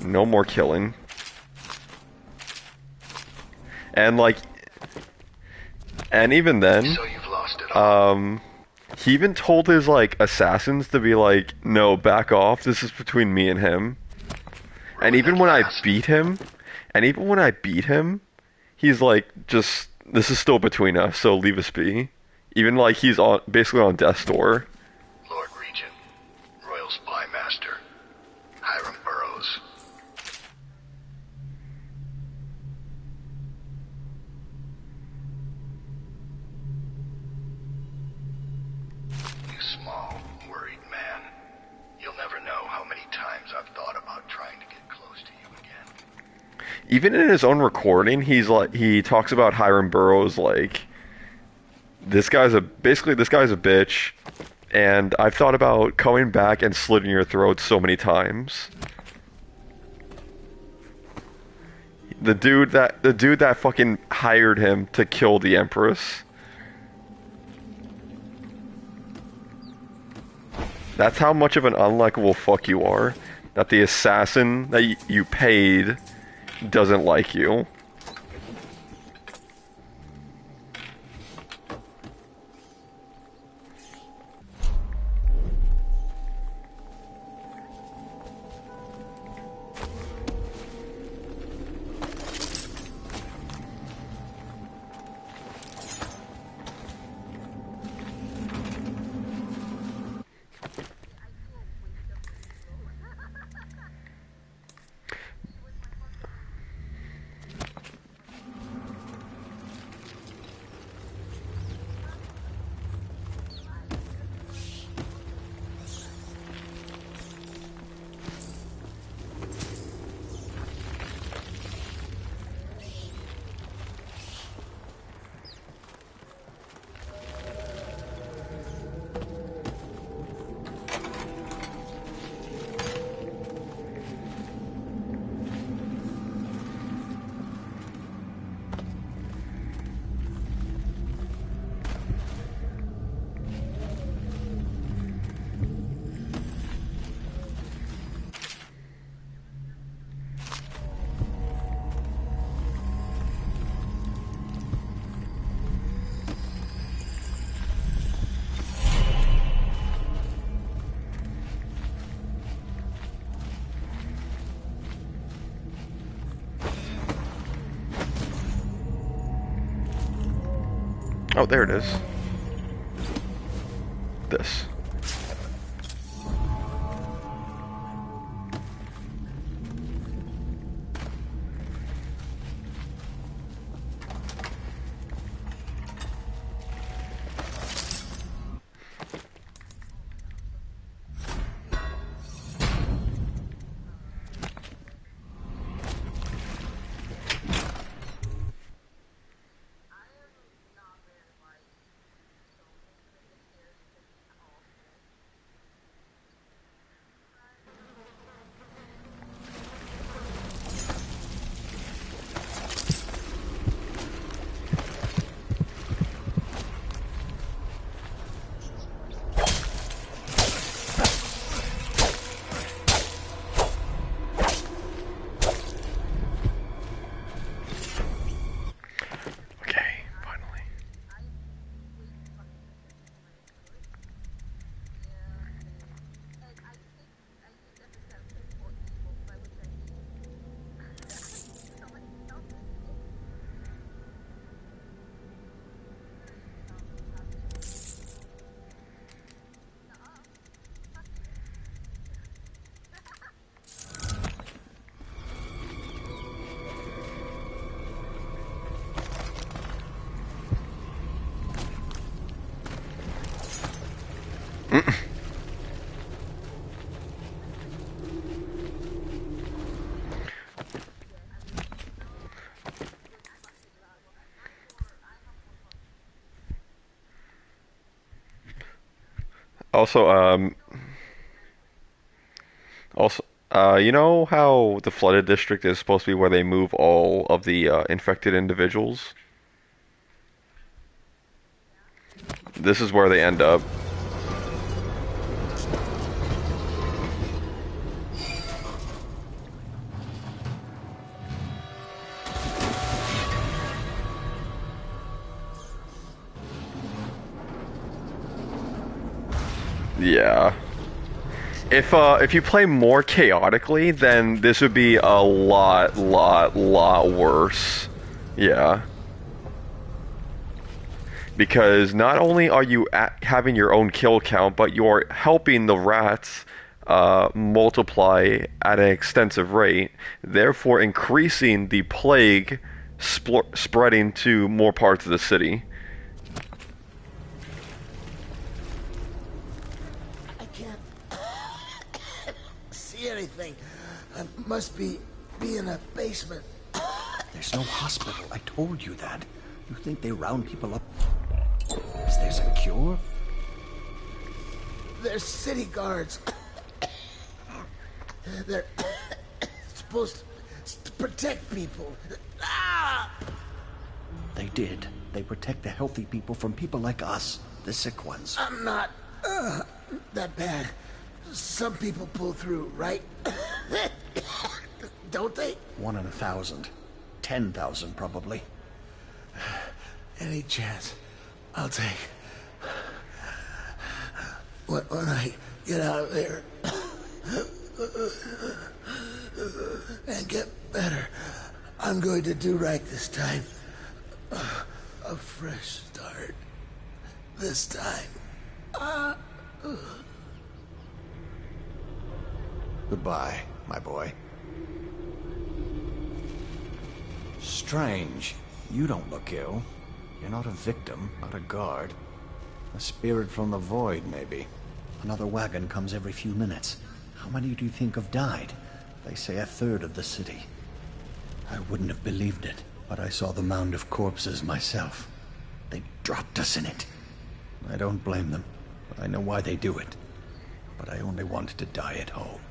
A: No more killing. And even then,
D: So you've lost it all.
A: he even told his assassins to be like, no, back off. This is between me and him. And even when I beat him, he's like, just, this is still between us, so leave us be. Even he's basically on death's door.
D: Lord Regent, Royal Spy Master, Hiram Burrows. You small, worried man. You'll never know how many times I've thought about trying to get close to you again.
A: Even in his own recording, he talks about Hiram Burrows this guy's a bitch, and I've thought about coming back and slitting your throat so many times. The dude that fucking hired him to kill the Empress. That's how much of an unlikable fuck you are. That the assassin that you paid doesn't like you. Oh, there it is. This. Okay, finally. Also, also, you know how the flooded district is supposed to be where they move all of the infected individuals? This is where they end up. Yeah. If you play more chaotically, then this would be a lot worse. Yeah. Because not only are you having your own kill count, but you're helping the rats multiply at an extensive rate, therefore increasing the plague spreading to more parts of the city.
D: I can't see anything. I must be in a basement.
E: There's no hospital. I told you that. You think they round people up? Is there a cure?
D: They're city guards. They're supposed to protect people. Ah!
E: They did. They protect the healthy people from people like us, the sick ones.
D: I'm not that bad. Some people pull through, right? Don't they?
E: 1 in 1,000. 10,000 probably.
D: Any chance I'll take. When I get out of there and get better, I'm going to do right this time. A fresh start. This time.
E: Goodbye, my boy. Strange. You don't look ill. You're not a victim, not a guard. A spirit from the void, maybe. Another wagon comes every few minutes. How many do you think have died? They say 1/3 of the city. I wouldn't have believed it, but I saw the mound of corpses myself. They dropped us in it. I don't blame them. I know why they do it. But I only wanted to die at home.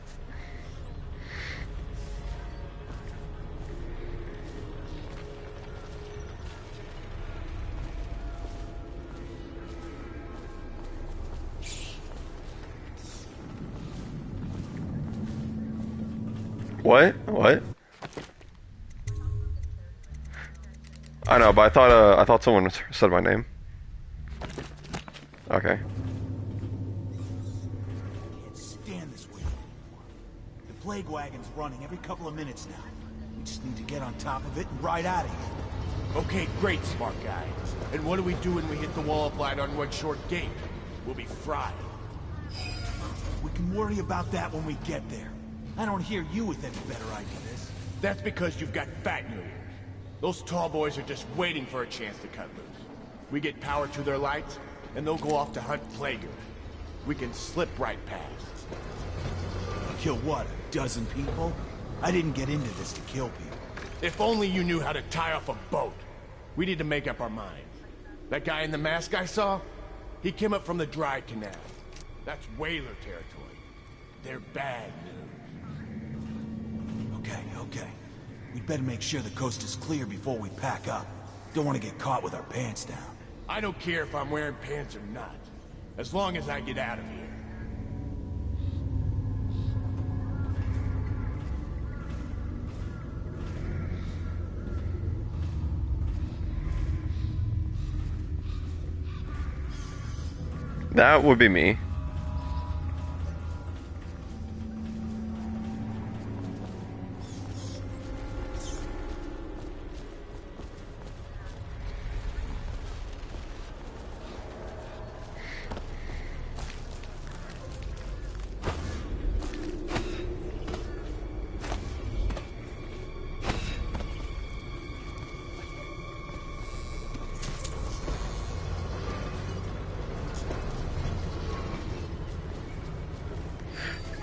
A: What? What? I know, but I thought someone said my name. Okay.
F: Can't stand this way anymore. The plague wagon's running every couple of minutes now. We just need to get on top of it and ride out of here. Okay, great, smart guy. And what do we do when we hit the wall of light on one short gate? We'll be fried.
G: We can worry about that when we get there. I don't hear you with any better ideas.
F: That's because you've got fat in your ears. Those tall boys are just waiting for a chance to cut loose. We get power to their lights, and they'll go off to hunt Plagueis. We can slip right past.
G: Kill what, a dozen people? I didn't get into this to kill people.
F: If only you knew how to tie off a boat. We need to make up our minds. That guy in the mask I saw, he came up from the Dry Canal. That's whaler territory. They're bad news.
G: Okay. We'd better make sure the coast is clear before we pack up. Don't want to get caught with our pants down.
F: I don't care if I'm wearing pants or not, as long as I get out of here.
A: That would be me.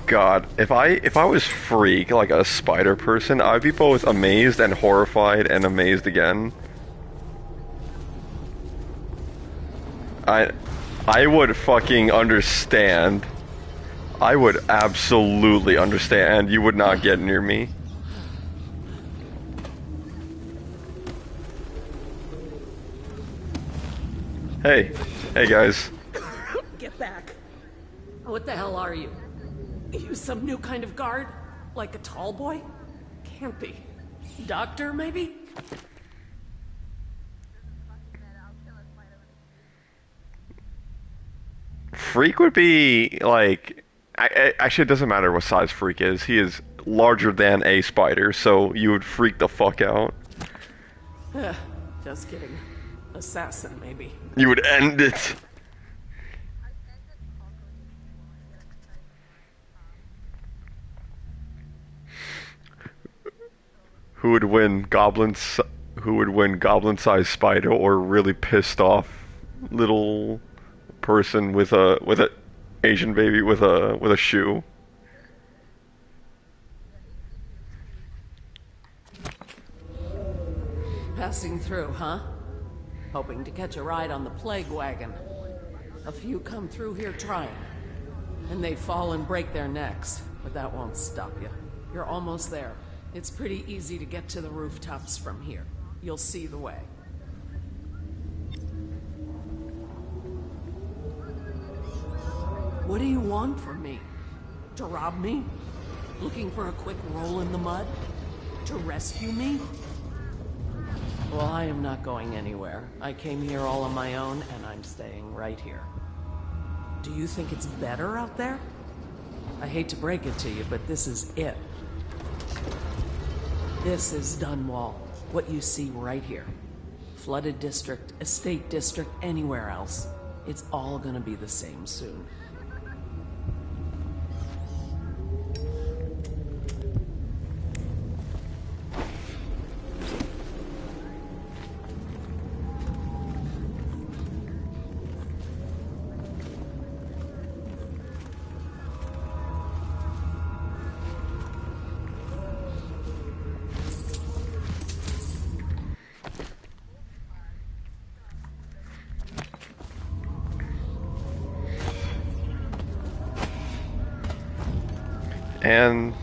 A: God, if I was Freak, like a spider person, I'd be both amazed and horrified and amazed again. I would fucking understand. I would absolutely understand. You would not get near me. Hey guys.
H: Get back. What the hell are you? You some new kind of guard? Like a tall boy? Can't be. Doctor, maybe?
A: Freak would be like... actually, it doesn't matter what size Freak is. He is larger than a spider, so you would freak the fuck out.
H: Just kidding. Assassin, maybe.
A: You would end it. Who would win, goblin-sized spider or really pissed off little person with a Asian baby with a shoe?
H: Passing through, huh? Hoping to catch a ride on the plague wagon. A few come through here trying, and they fall and break their necks, but that won't stop you. You're almost there. It's pretty easy to get to the rooftops from here. You'll see the way. What do you want from me? To rob me? Looking for a quick roll in the mud? To rescue me? Well, I am not going anywhere. I came here all on my own, and I'm staying right here. Do you think it's better out there? I hate to break it to you, but this is it. This is Dunwall, what you see right here. Flooded district, estate district, anywhere else. It's all gonna be the same soon.
A: And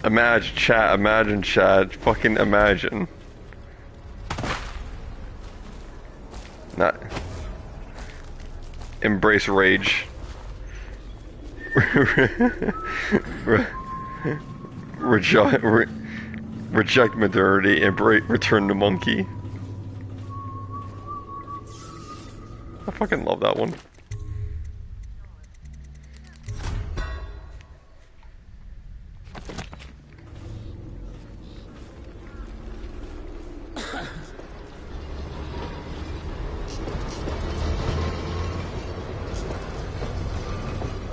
A: Imagine, chat. Fucking imagine. Not. Embrace rage. Reject modernity, embrace return to monkey. I fucking love that one.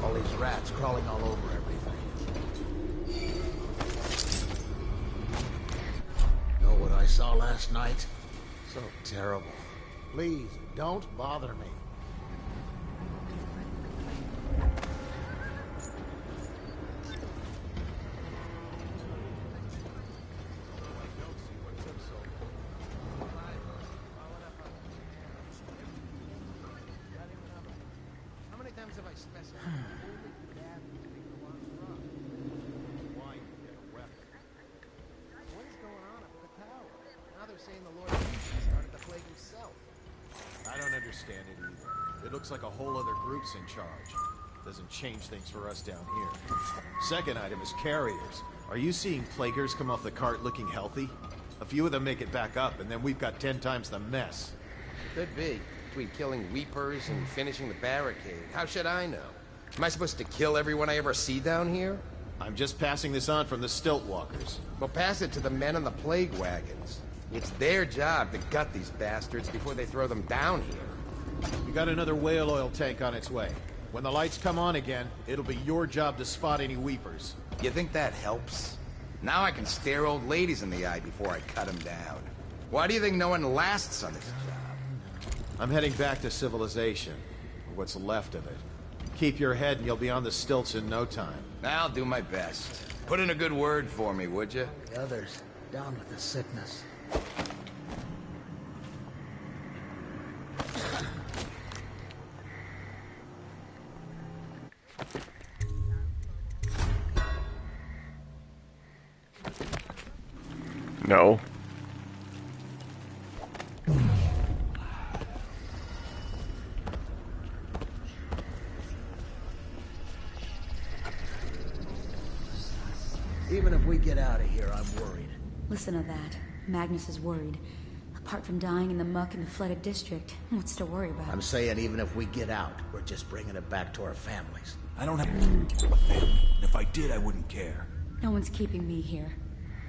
G: All these rats crawling all over everything. Know what I saw last night? So terrible. Please, don't bother me.
I: I don't understand it either. It looks like a whole other group's in charge. Doesn't change things for us down here. Second item is carriers. Are you seeing plaguers come off the cart looking healthy? A few of them make it back up, and then we've got 10 times the mess.
J: Could be. Between killing Weepers and finishing the barricade. How should I know? Am I supposed to kill everyone I ever see down here?
I: I'm just passing this on from the stilt walkers.
J: Well, pass it to the men on the plague wagons. It's their job to gut these bastards before they throw them down here.
I: We got another whale oil tank on its way. When the lights come on again, it'll be your job to spot any Weepers.
J: You think that helps? Now I can stare old ladies in the eye before I cut them down. Why do you think no one lasts on this job?
I: I'm heading back to civilization, or what's left of it. Keep your head and you'll be on the stilts in no time.
J: I'll do my best. Put in a good word for me, would you?
G: The others, down with the sickness.
A: No.
G: Even if we get out of here, I'm worried.
K: Listen to that. Magnus is worried. Apart from dying in the muck in the flooded district, what's to worry about?
G: I'm saying even if we get out, we're just bringing it back to our families.
L: I don't have a family. And if I did, I wouldn't care.
K: No one's keeping me here.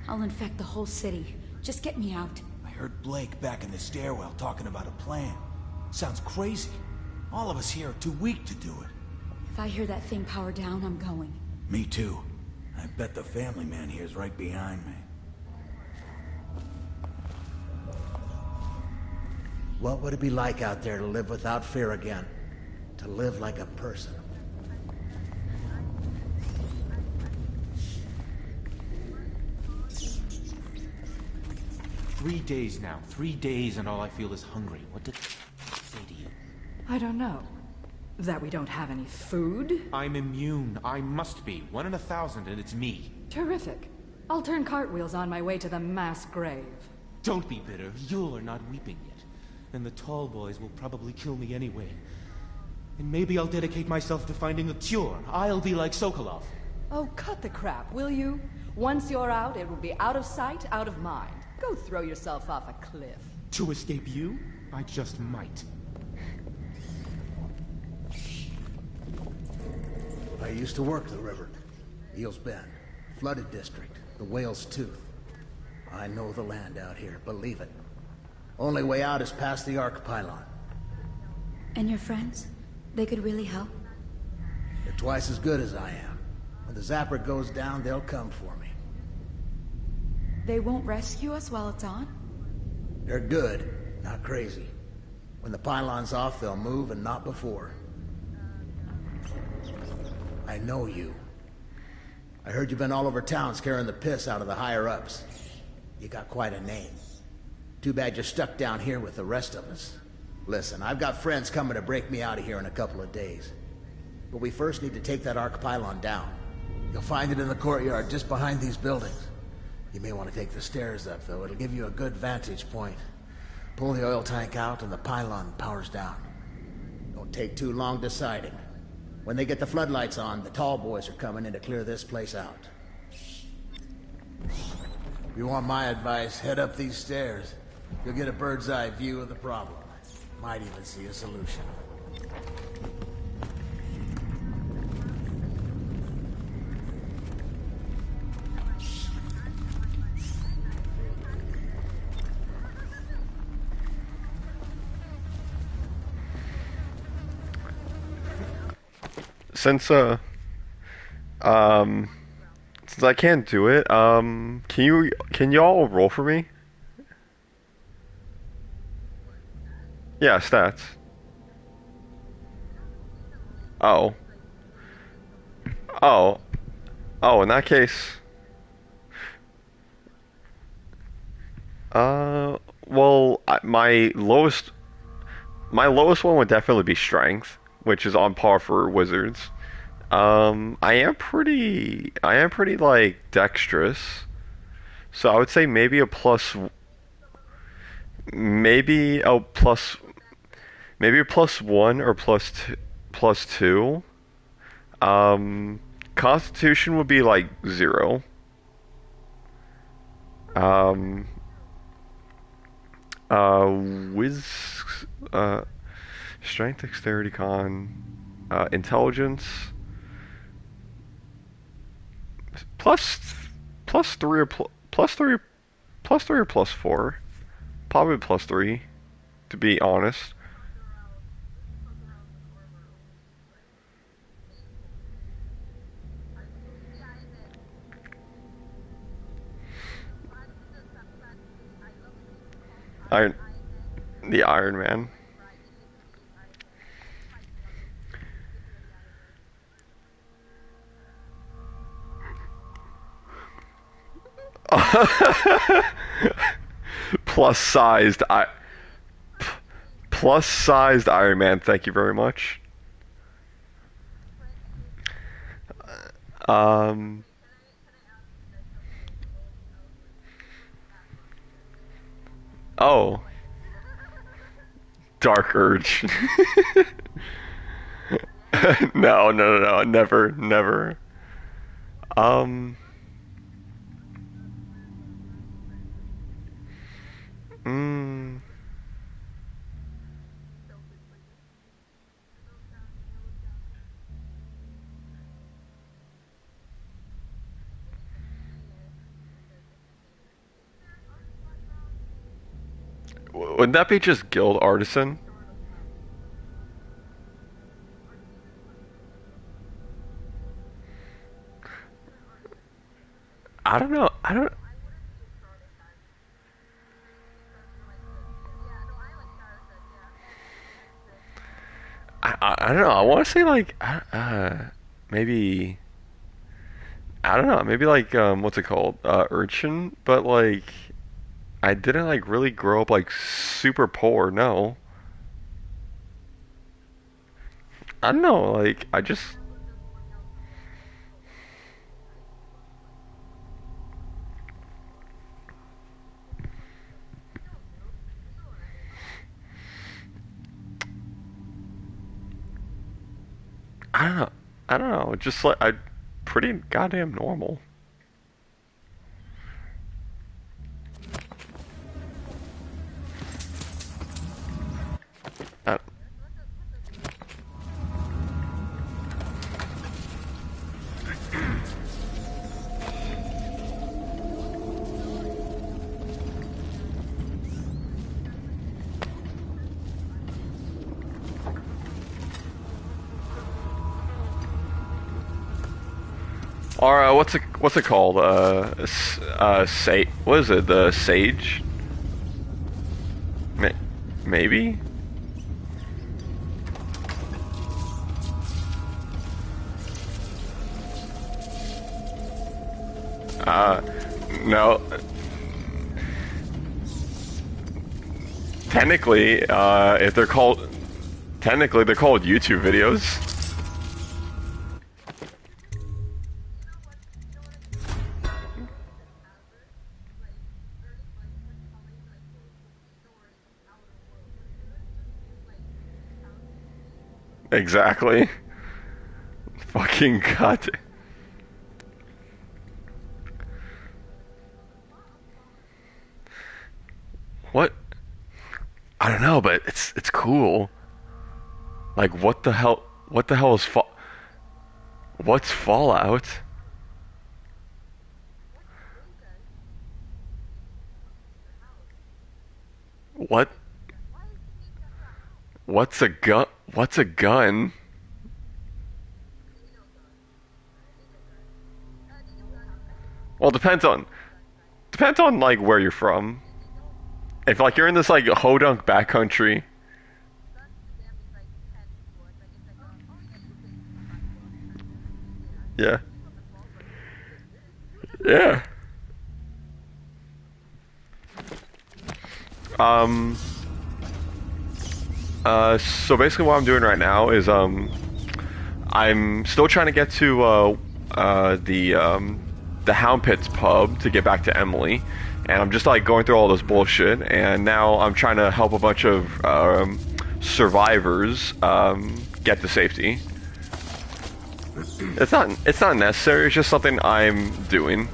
K: I'll infect the whole city. Just get me out.
L: I heard Blake back in the stairwell talking about a plan. Sounds crazy. All of us here are too weak to do it.
K: If I hear that thing power down, I'm going.
L: Me too. I bet the family man here is right behind me.
G: What would it be like out there to live without fear again? To live like a person?
M: Three days now. 3 days and all I feel is hungry. What did I say to you?
N: I don't know. That we don't have any food?
M: I'm immune. I must be. 1 in 1,000 and it's me.
N: Terrific. I'll turn cartwheels on my way to the mass grave.
M: Don't be bitter. You're not weeping yet. And the tall boys will probably kill me anyway. And maybe I'll dedicate myself to finding a cure. I'll be like Sokolov.
N: Oh, cut the crap, will you? Once you're out, it will be out of sight, out of mind. Go throw yourself off a cliff.
M: To escape you? I just might.
G: I used to work the river. Eel's Bend. Flooded district. The Whale's Tooth. I know the land out here, believe it. Only way out is past the Arc Pylon.
K: And your friends? They could really help?
G: They're twice as good as I am. When the Zapper goes down, they'll come for me.
K: They won't rescue us while it's on?
G: They're good, not crazy. When the pylon's off, they'll move and not before. I know you. I heard you've been all over town scaring the piss out of the higher-ups. You got quite a name. Too bad you're stuck down here with the rest of us. Listen, I've got friends coming to break me out of here in a couple of days. But we first need to take that Arc Pylon down. You'll find it in the courtyard just behind these buildings. You may want to take the stairs up, though. It'll give you a good vantage point. Pull the oil tank out and the pylon powers down. Don't take too long deciding. When they get the floodlights on, the tall boys are coming in to clear this place out. If you want my advice, head up these stairs. You'll get a bird's eye view of the problem. Might even see a solution.
A: Since I can't do it, can you all roll for me? Yeah, stats. Oh. Oh. Oh, in that case. Well, my lowest one would definitely be strength, which is on par for wizards. I am pretty like dexterous, so I would say maybe a plus one or plus two. Constitution would be like 0. Strength, dexterity, intelligence. Plus 3 or plus 3 or plus 4. Probably plus 3, to be honest. The Iron Man. Plus-sized Iron Man, thank you very much. Oh. Dark Urge. No, never. Wouldn't that be just Guild Artisan? I don't know. I don't know. I want to say like maybe I don't know. Maybe like what's it called? Urchin, but like I didn't like really grow up like super poor. No. I don't know. Like I just. I don't know. Just like I, pretty goddamn normal. Or what's it called? Say what is it? The Sage? Maybe. No. Technically, if they're called YouTube videos. Exactly. Fucking god. What? I don't know, but it's cool. Like, what the hell? What the hell is What's Fallout? What? What's a gun? What's a gun? Well, depends on like where you're from. If like you're in this like hodunk backcountry, yeah, yeah. Um. So basically, what I'm doing right now is I'm still trying to get to the Hound Pits pub to get back to Emily, and I'm just like going through all this bullshit, and now I'm trying to help a bunch of survivors get to safety. It's not necessary. It's just something I'm doing.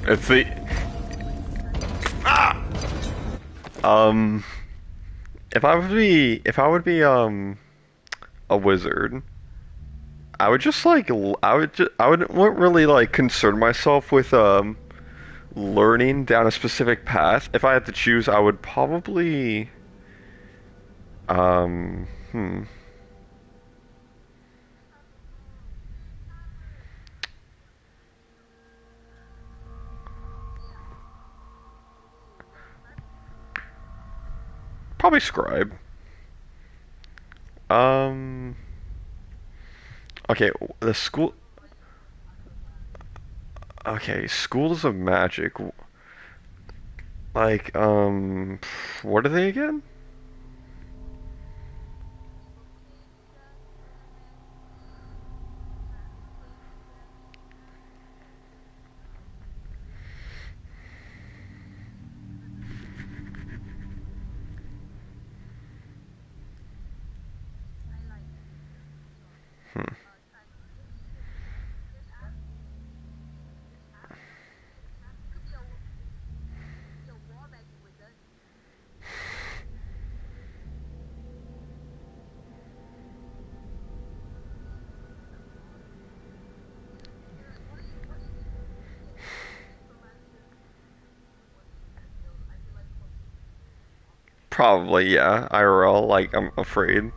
A: It's the if I would be a wizard, I would just like I wouldn't really like concern myself with learning down a specific path. If I had to choose, I would probably um hmm probably scribe. Um okay, the school okay, schools of magic. Like what are they again? Hmm. Probably, yeah. IRL, like, I'm afraid.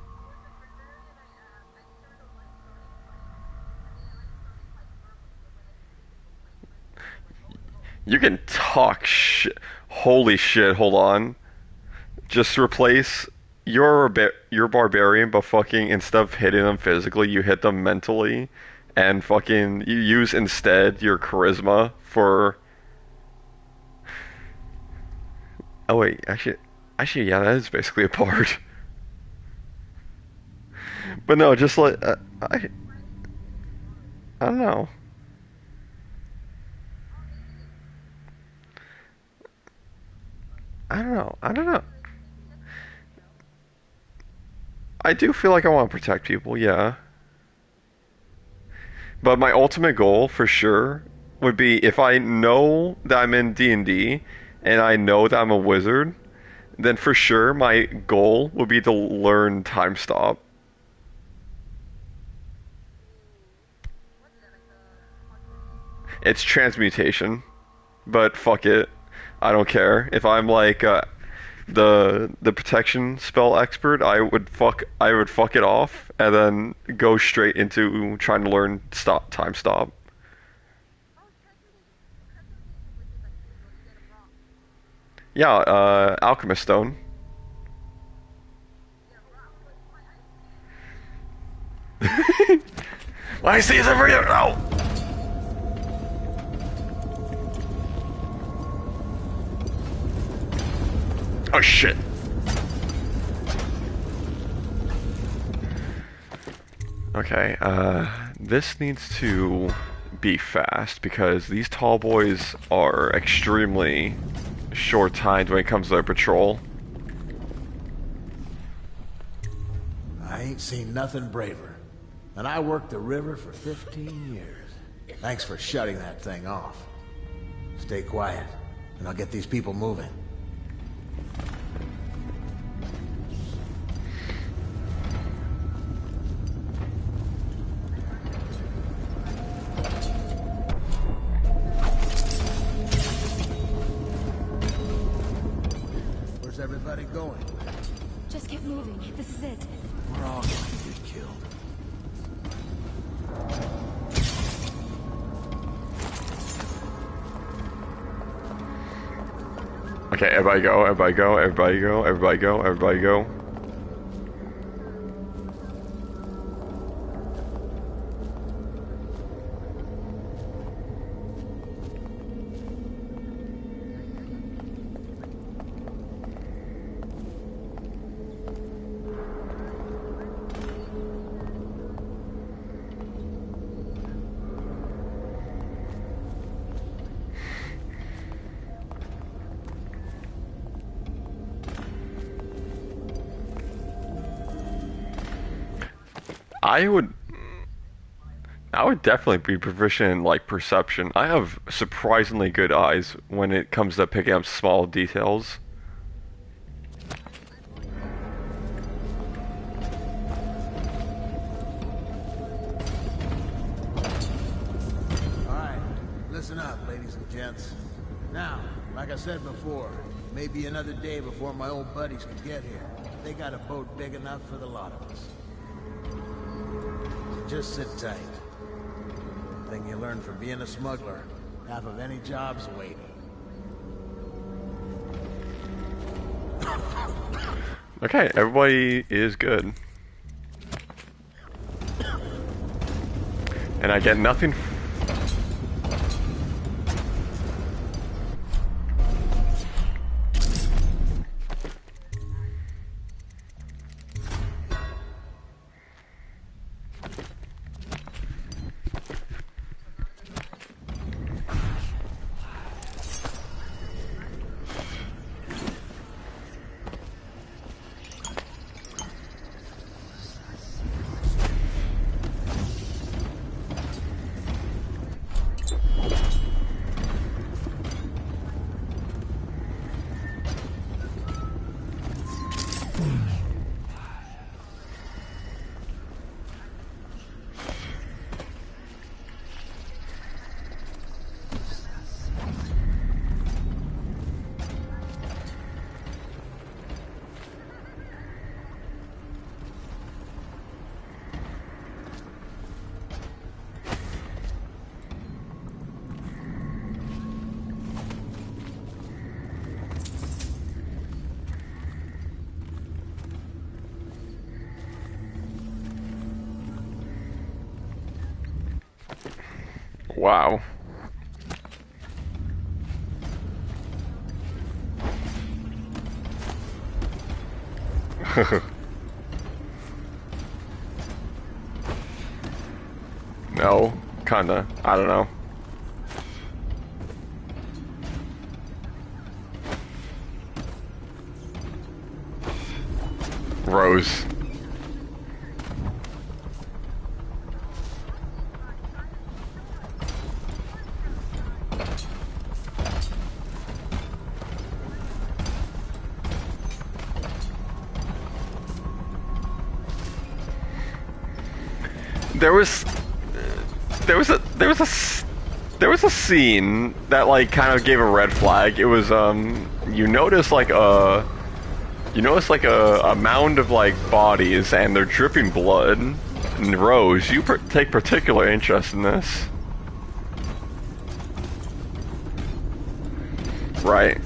A: You can talk shit. Holy shit, hold on. Just replace your barbarian, but fucking instead of hitting them physically, you hit them mentally, and fucking you use instead your charisma for. Oh wait, actually, yeah, that is basically a part. But no, just like I don't know. I don't know. I don't know. I do feel like I want to protect people, yeah. But my ultimate goal, for sure, would be if I know that I'm in D&D and I know that I'm a wizard, then for sure my goal would be to learn time stop. It's transmutation, but fuck it. I don't care. If I'm like the protection spell expert, I would fuck it off and then go straight into trying to learn time stop. Yeah, alchemist stone. I see it over here. No. Oh shit. Okay, this needs to be fast because these tall boys are extremely short-timed when it comes to their patrol.
G: I ain't seen nothing braver. And I worked the river for 15 years. Thanks for shutting that thing off. Stay quiet, and I'll get these people moving. Where's everybody going?
K: Just keep moving. This is it.
L: We're all going to get killed.
A: Okay, everybody go, everybody go, everybody go, everybody go, everybody go. I would definitely be proficient in like perception. I have surprisingly good eyes when it comes to picking up small details.
G: Alright, listen up, ladies and gents. Now, like I said before, maybe another day before my old buddies can get here. They got a boat big enough for the lot of us. Just sit tight. The thing you learn from being a smuggler, half of any job's waiting.
A: Okay, everybody is good. And I get nothing. Wow. No, kinda. I don't know. Rose. There was a scene that like kind of gave a red flag. It was you notice like a mound of like bodies and they're dripping blood. And Rose, you take particular interest in this. Right.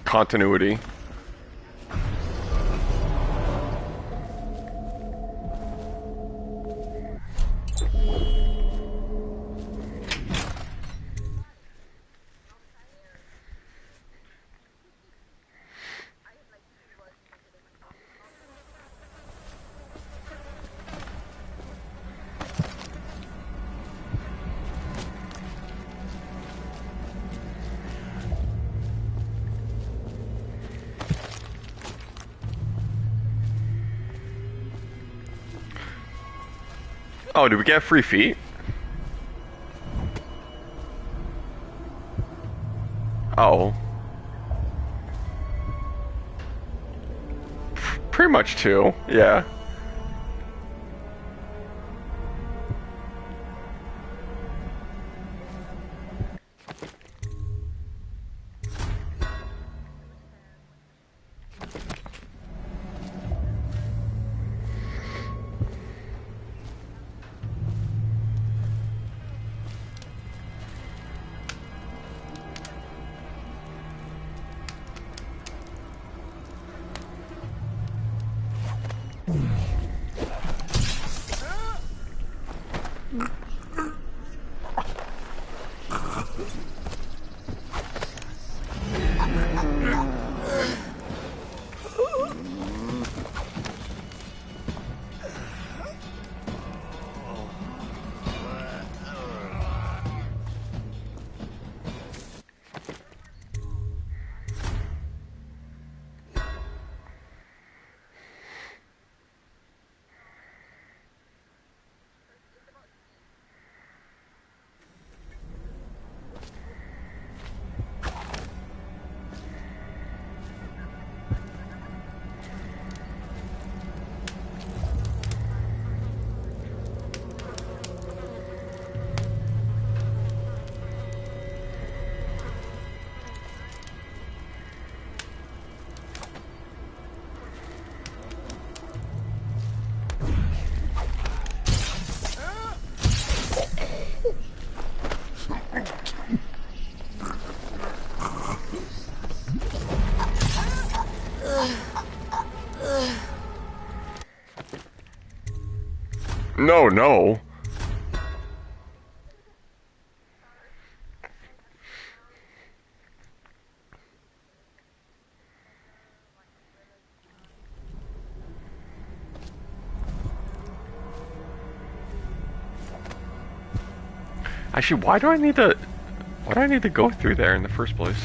A: Continuity. Oh, did we get free feet? Oh. Pretty much two, yeah. No, no. Actually, why do I need to go through there in the first place?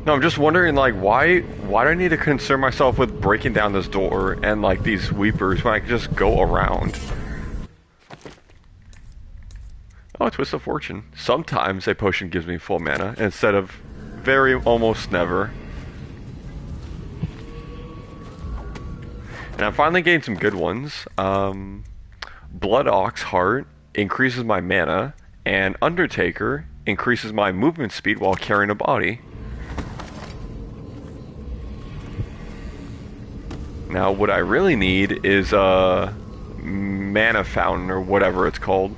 A: No, I'm just wondering, like, why do I need to concern myself with breaking down this door and, like, these weepers when I can just go around? Oh, Twist of Fortune. Sometimes a potion gives me full mana, instead of almost never. And I'm finally getting some good ones. Blood Ox Heart increases my mana, and Undertaker increases my movement speed while carrying a body. Now, what I really need is a mana fountain or whatever it's called.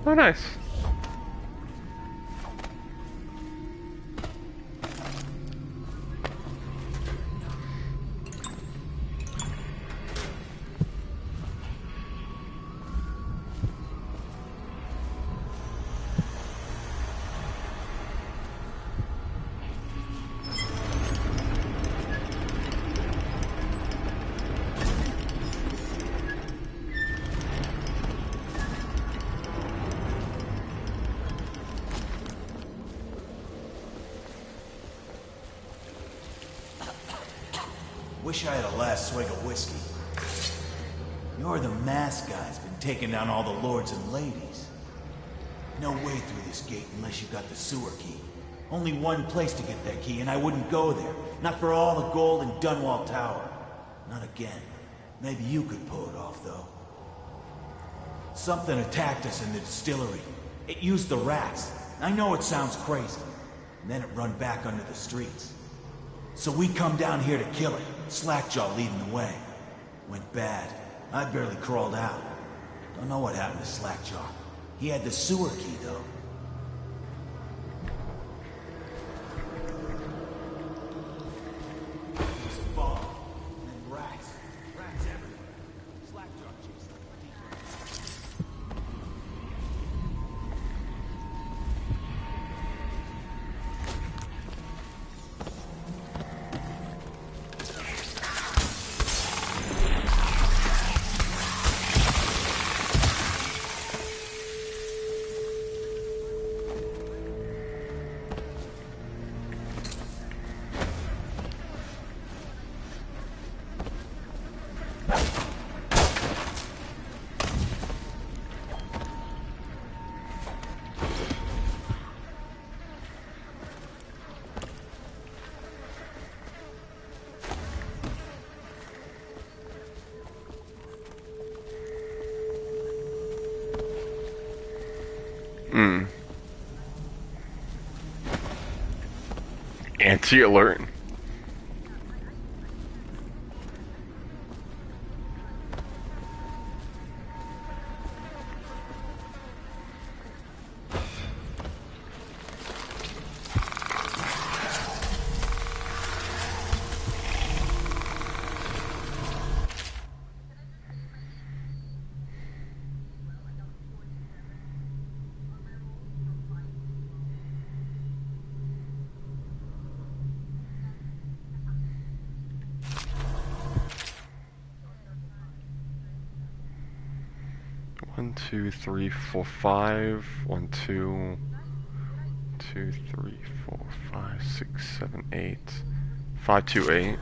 A: Oh, nice.
L: Wish I had a last swig of whiskey. You're the masked guy's been taking down all the lords and ladies. No way through this gate unless you got the sewer key. Only one place to get that key, and I wouldn't go there. Not for all the gold in Dunwall Tower. Not again. Maybe you could pull it off, though. Something attacked us in the distillery. It used the rats. I know it sounds crazy. And then it run back under the streets. So we come down here to kill it, Slackjaw leading the way. Went bad. I barely crawled out. Don't know what happened to Slackjaw. He had the sewer key, though. There's a fog, and rats. Rats everywhere. Slackjaw chased them.
A: Anti-alert. One, two, three, four, five. 1, 2, 2, 3, 4, 5, 6, 7, 8. 5, 2, 8.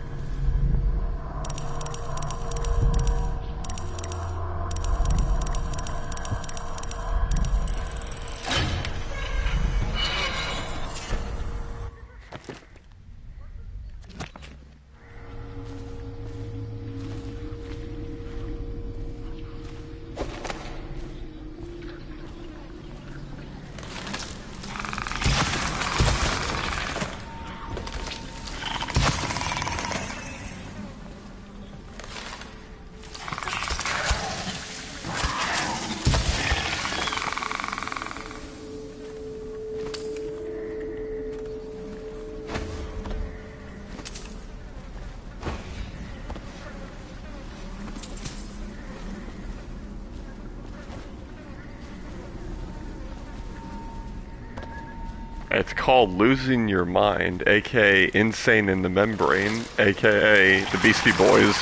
A: It's called Losing Your Mind, aka Insane in the Membrane, aka the Beastie Boys.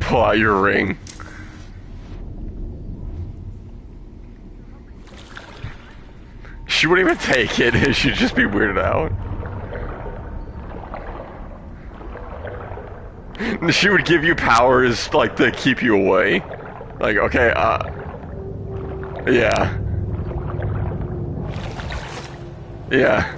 A: pull out your ring. She wouldn't even take it. She'd just be weirded out. She would give you powers, like, to keep you away. Like, okay, yeah. Yeah.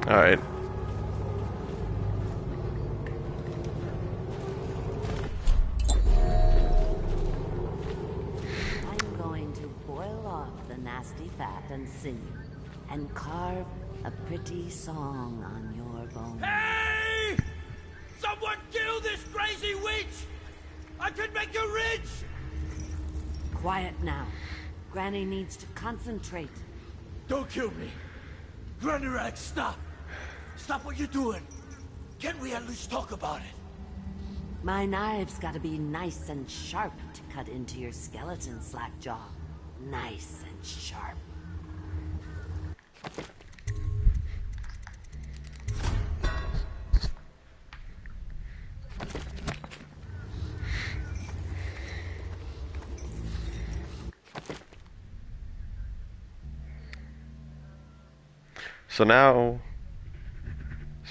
A: Alright.
O: I'm going to boil off the nasty fat and sinew, and carve a pretty song on your bones.
P: Hey! Someone kill this crazy witch! I could make you rich!
O: Quiet now. Granny needs to concentrate.
P: Don't kill me. Granny Rag, stop. Stop what you're doing. Can't we at least talk about it?
O: My knives gotta be nice and sharp to cut into your skeleton, Slackjaw. Nice and sharp.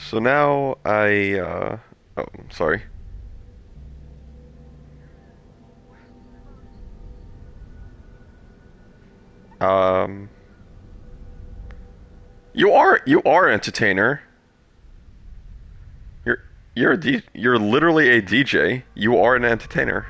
A: So now I, oh, sorry. You are an entertainer. You're literally a DJ. You are an entertainer.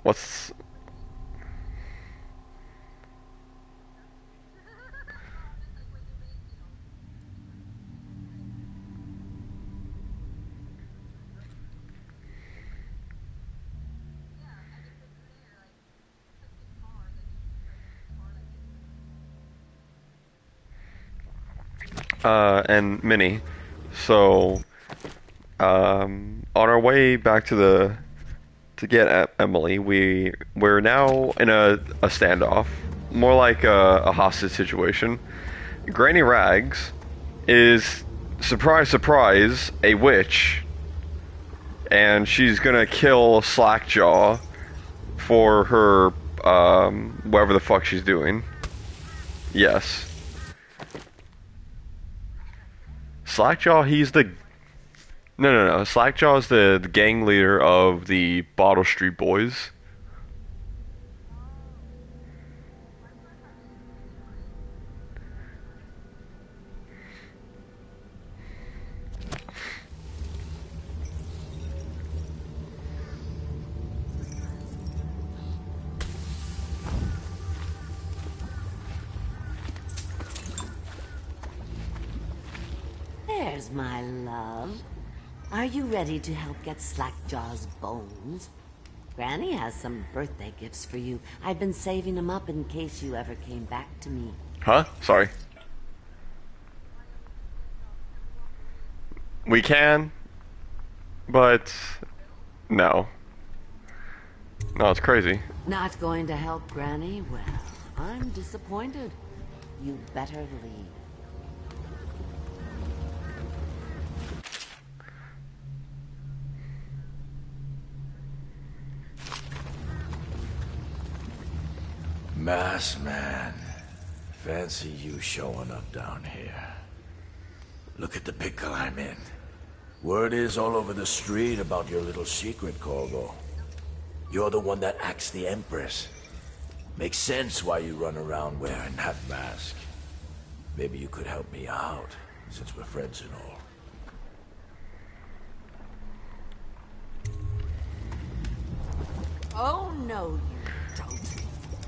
A: What's... and Minnie. So, on our way back to get Emily, we're now in a standoff, more like a hostage situation. Granny Rags is, surprise, surprise, a witch, and she's gonna kill Slackjaw for her whatever the fuck she's doing. Yes. Slackjaw, he's the... No. Slackjaw is the gang leader of the Bottle Street Boys.
O: There's my love. Are you ready to help get Slackjaw's bones? Granny has some birthday gifts for you. I've been saving them up in case you ever came back to me.
A: Huh? Sorry. We can, but no. No, it's crazy.
O: Not going to help Granny? Well, I'm disappointed. You better leave.
Q: Masked Man, fancy you showing up down here. Look at the pickle I'm in. Word is all over the street about your little secret, Corvo. You're the one that acts the Empress. Makes sense why you run around wearing that mask. Maybe you could help me out, since we're friends and all.
O: Oh, no, you don't.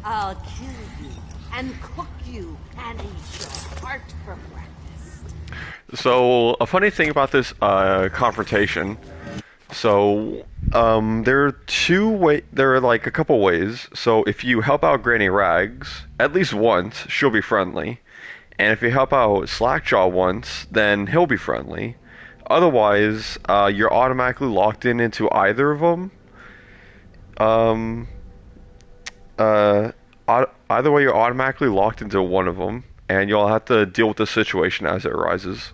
O: I'll kill you and cook you and eat your heart for breakfast.
A: So, a funny thing about this confrontation. So, there are there are like a couple ways. So, if you help out Granny Rags at least once, she'll be friendly. And if you help out Slackjaw once, then he'll be friendly. Otherwise, you're automatically locked into either of them. Either way, you're automatically locked into one of them, and you'll have to deal with the situation as it arises.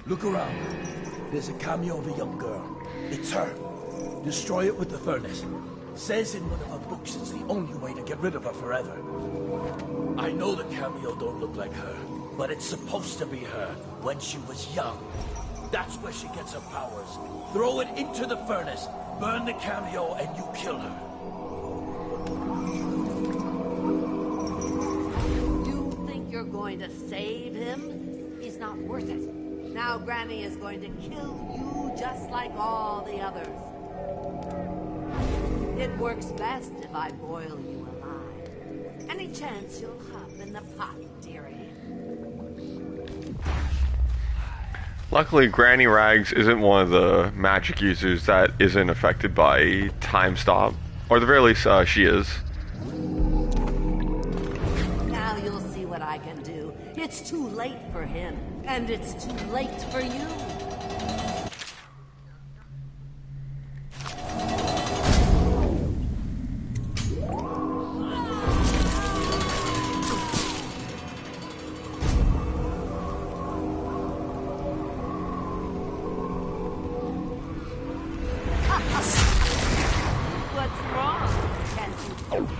P: Look around. There's a cameo of a young girl. It's her. Destroy it with the furnace. Says in one of her books it's the only way to get rid of her forever. I know the cameo don't look like her, but it's supposed to be her when she was young. That's where she gets her powers. Throw it into the furnace, burn the cameo, and you kill her.
O: You think you're going to save him? He's not worth it. Now Granny is going to kill you just like all the others. It works best if I boil you alive. Any chance you'll hop in the pot, dearie?
A: Luckily, Granny Rags isn't one of the magic users that isn't affected by time stop. Or at the very least, she is.
O: Now you'll see what I can do. It's too late for him, and it's too late for you. What's wrong? Can't you?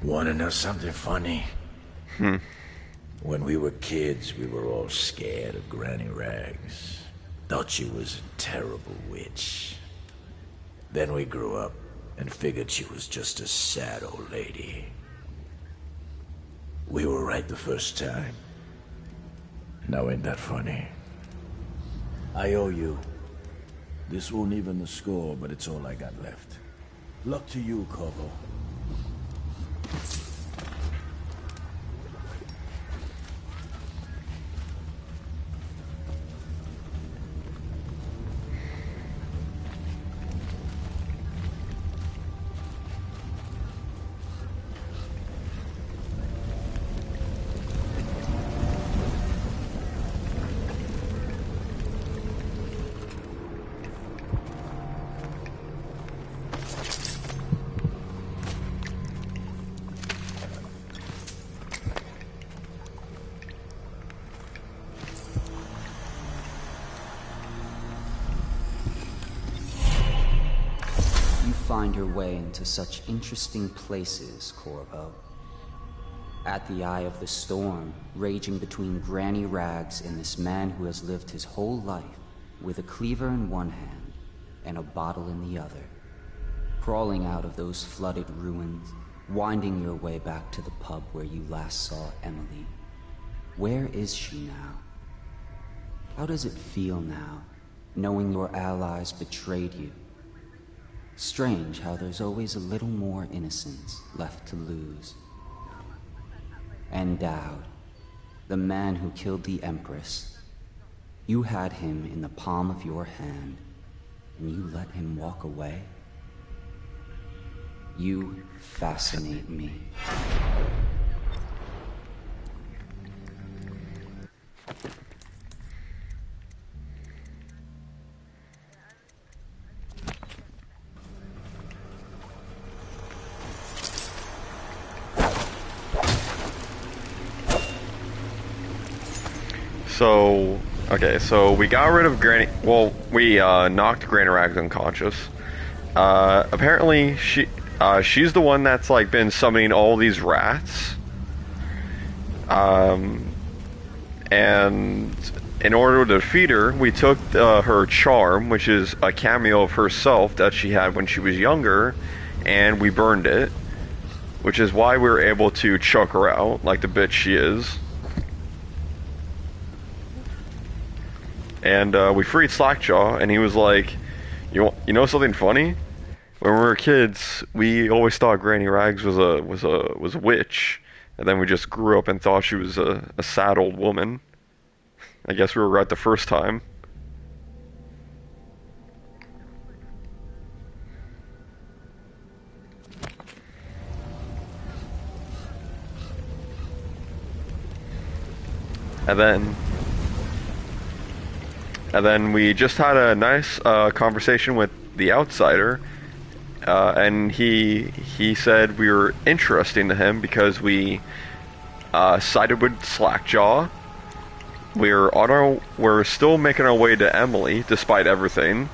Q: Want to know something funny? When we were kids, we were all scared of Granny Rags. Thought she was a terrible witch. Then we grew up and figured she was just a sad old lady. We were right the first time. Now ain't that funny?
P: I owe you. This won't even the score, but it's all I got left. Luck to you, Corvo.
R: find your way into such interesting places, Corvo? At the eye of the storm, raging between Granny Rags and this man who has lived his whole life with a cleaver in one hand and a bottle in the other. Crawling out of those flooded ruins, winding your way back to the pub where you last saw Emily. Where is she now? How does it feel now, knowing your allies betrayed you? Strange how there's always a little more innocence left to lose. And Daud, the man who killed the Empress. You had him in the palm of your hand, and you let him walk away? You fascinate me.
A: So, okay, so we got rid of Granny, well, we knocked Granny Rags unconscious. Apparently she's the one that's like been summoning all these rats. And in order to defeat her, we took her charm, which is a cameo of herself that she had when she was younger, and we burned it, which is why we were able to choke her out like the bitch she is. And we freed Slackjaw, and he was like, "You know something funny? When we were kids, we always thought Granny Rags was a witch, and then we just grew up and thought she was a sad old woman. I guess we were right the first time." And then we just had a nice conversation with the Outsider, and he said we were interesting to him because we sided with Slackjaw. We're still making our way to Emily despite everything,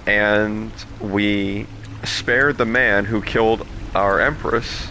A: and we spared the man who killed our Empress.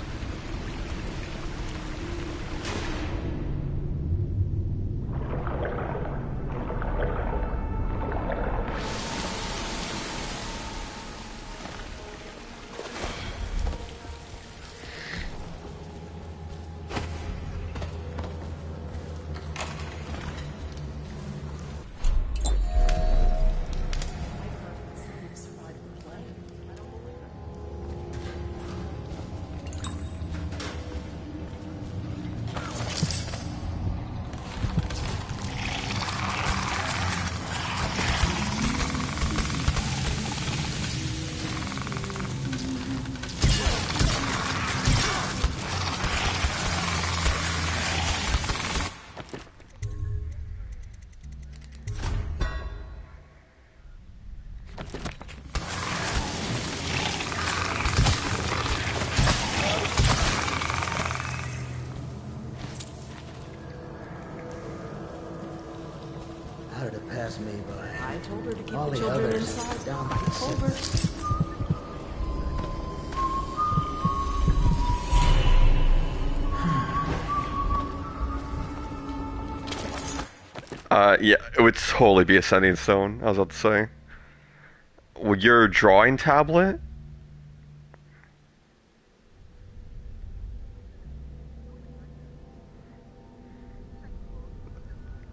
G: Me by.
H: I told her to keep
G: all
H: the children
G: others
H: inside.
G: down by the
H: Told her.
A: Yeah, it would totally be a sending stone, I was about to say. With your drawing tablet?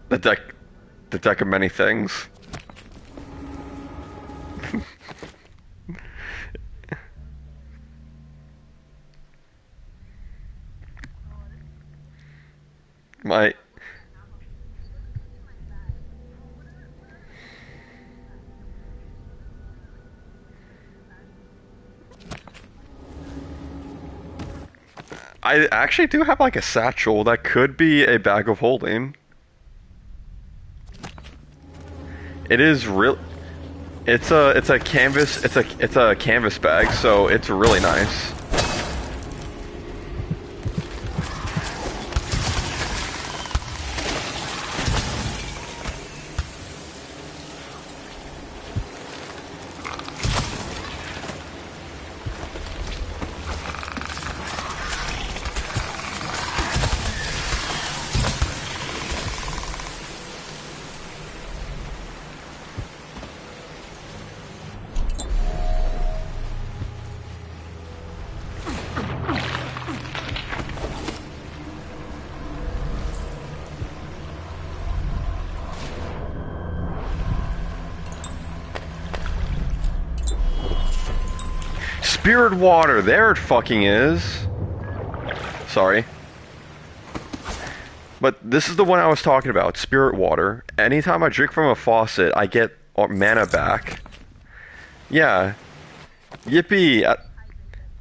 A: The deck of many things. I actually do have like a satchel that could be a bag of holding. It is real. It's a canvas. It's a canvas bag, so it's really nice. Spirit water, there it fucking is. Sorry. But this is the one I was talking about, spirit water. Anytime I drink from a faucet, I get mana back. Yeah. Yippee!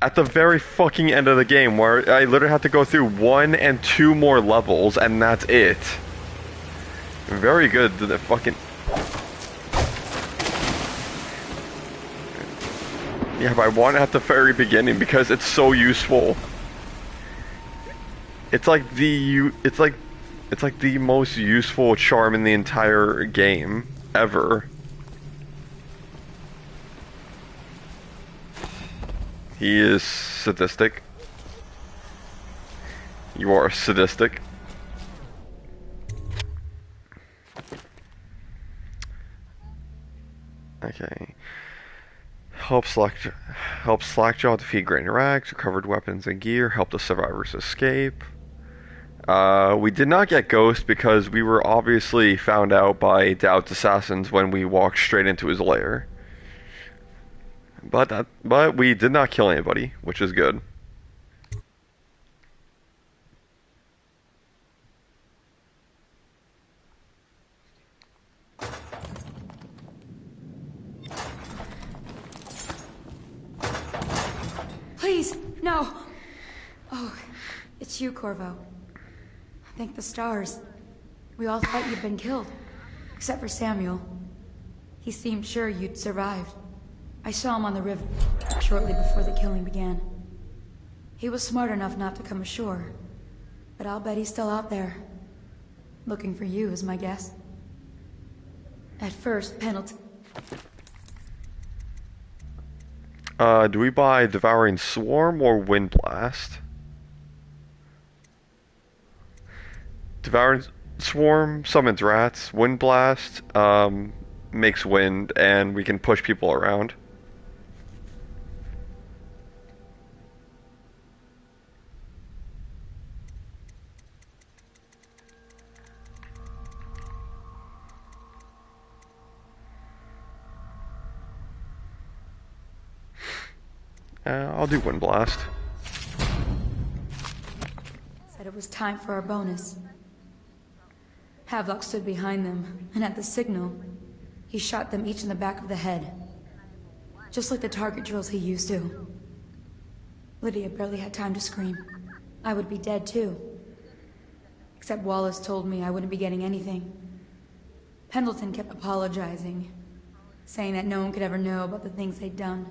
A: At the very fucking end of the game, where I literally have to go through 1 and 2 more levels, and that's it. Very good, the fucking... Yeah, but I want it at the very beginning because it's so useful. It's like the most useful charm in the entire game ever. He is sadistic. You are sadistic. Okay. Help Slackjaw defeat Granny Rags, recovered weapons and gear, help the survivors escape. We did not get Ghost because we were obviously found out by Dowd's assassins when we walked straight into his lair. But we did not kill anybody, which is good.
K: Please, no! Oh, it's you, Corvo. Thank the stars. We all thought you'd been killed. Except for Samuel. He seemed sure you'd survived. I saw him on the river shortly before the killing began. He was smart enough not to come ashore. But I'll bet he's still out there. Looking for you is my guess. At first, Pendleton...
A: Do we buy Devouring Swarm or Wind Blast? Devouring Swarm summons rats. Wind Blast makes wind, and we can push people around. I'll do Wind Blast.
K: Said it was time for our bonus. Havelock stood behind them, and at the signal, he shot them each in the back of the head. Just like the target drills he used to. Lydia barely had time to scream. I would be dead too. Except Wallace told me I wouldn't be getting anything. Pendleton kept apologizing, saying that no one could ever know about the things they'd done.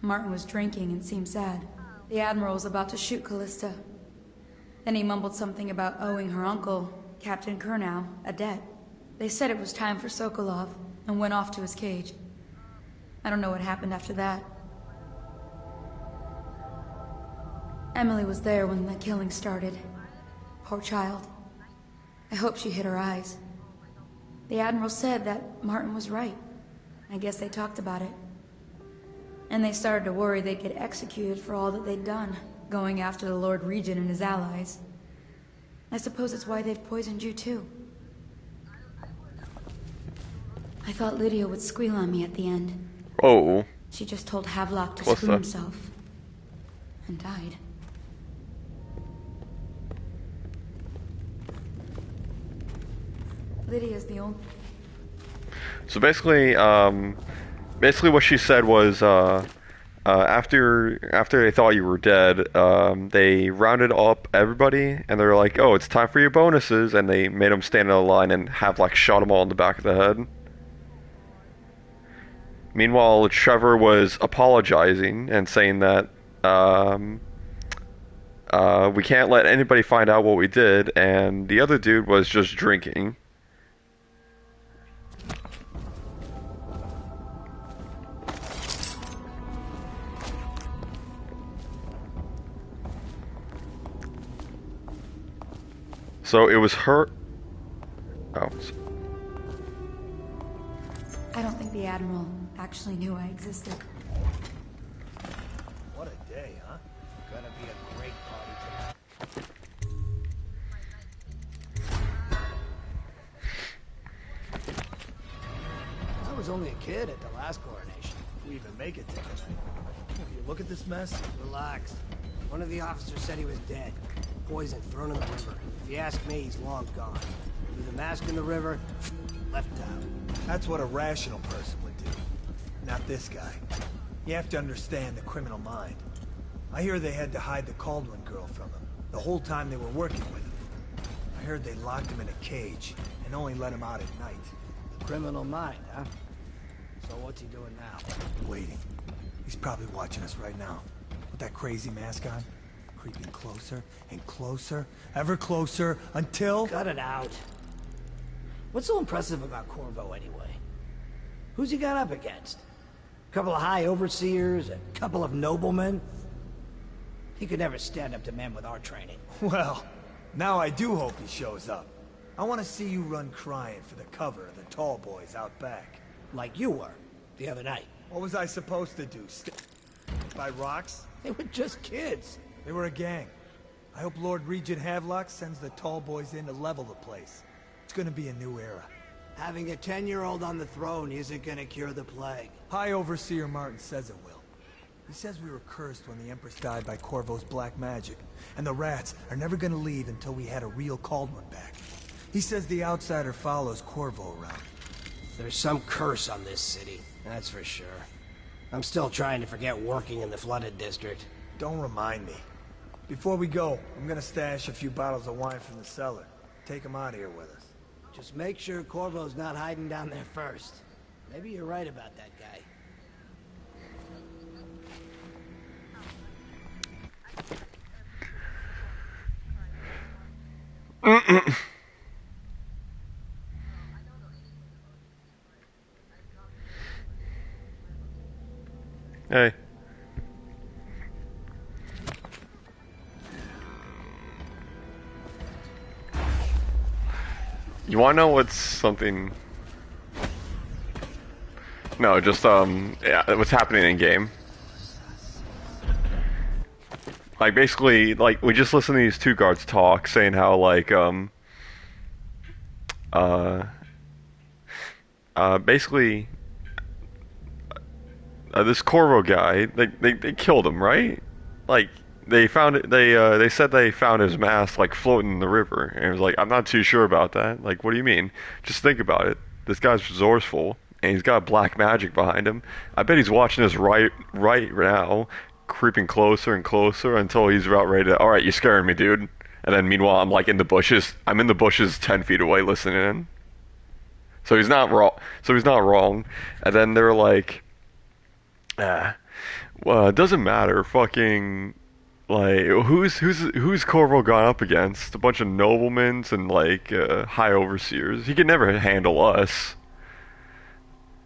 K: Martin was drinking and seemed sad. The Admiral was about to shoot Callista. Then he mumbled something about owing her uncle, Captain Kurnow, a debt. They said it was time for Sokolov, and went off to his cage. I don't know what happened after that. Emily was there when the killing started. Poor child. I hope she hid her eyes. The Admiral said that Martin was right. I guess they talked about it. And they started to worry they'd get executed for all that they'd done, going after the Lord Regent and his allies. I suppose it's why they've poisoned you too. I thought Lydia would squeal on me at the end.
A: Oh.
K: She just told Havelock to
A: What's
K: screw
A: that?
K: himself. And died. Lydia's the only...
A: So basically, what she said was, after they thought you were dead, they rounded up everybody, and they were like, "Oh, it's time for your bonuses," and they made them stand in a line and Havelock shot them all in the back of the head. Meanwhile, Trevor was apologizing and saying that we can't let anybody find out what we did, and the other dude was just drinking. So it was her... Oh.
K: I don't think the Admiral actually knew I existed.
G: What a day, huh? Gonna be a great party tonight. I was only a kid at the last coronation.
P: If we even make it there. If you look at this mess,
B: Relax. One of the officers said he was dead. Poison thrown in the river. If you ask me, he's long gone. Threw the mask in the river, left out.
P: that's what a rational person would do. Not this guy. You have to understand the criminal mind. I hear they had to hide the Caldwell girl from him, the whole time they were working with him. I heard they locked him in a cage, and only let him out at night.
B: Criminal mind, huh? So what's he doing now?
P: Waiting. He's probably watching us right now. With that crazy mask on. Creeping closer and closer, ever closer, until...
B: Cut it out. What's so impressive about Corvo, anyway? Who's he got up against? A couple of high overseers, a couple of noblemen? He could never stand up to men with our training.
P: Well, now I do hope he shows up. I want to see you run crying for the cover of the tall boys out back.
B: Like you were, the other night.
P: What was I supposed to do? By rocks?
B: They were just kids.
P: They were a gang. I hope Lord Regent Havelock sends the tall boys in to level the place. It's gonna be a new era.
B: Having a 10-year-old on the throne isn't gonna cure the plague.
P: High Overseer Martin says it will. He says we were cursed when the Empress died by Corvo's black magic, and the rats are never gonna leave until we had a real Caldwell back. He says the outsider follows Corvo around.
B: There's some curse on this city, that's for sure. I'm still trying to forget working in the flooded district.
P: Don't remind me. Before we go, I'm gonna stash a few bottles of wine from the cellar. Take them out of here with us.
B: Just make sure Corvo's not hiding down there first. Maybe you're right about that guy.
A: Hey. You wanna know what's something? No, just yeah, what's happening in game. Like basically, like we just listened to these two guards talk, saying how like basically this Corvo guy, they killed him, right? Like they found it. They said they found his mask like floating in the river, and it was like, I'm not too sure about that. Like, what do you mean? Just think about it. This guy's resourceful, and he's got black magic behind him. I bet he's watching us right now, creeping closer and closer until he's about ready to. All right, you're scaring me, dude. And then meanwhile, I'm like in the bushes. I'm in the bushes 10 feet away, listening in. So he's not wrong. And then they're like, well, it doesn't matter. Fucking. Like, who's Corvo gone up against? A bunch of noblemen and, like, high overseers. He could never handle us.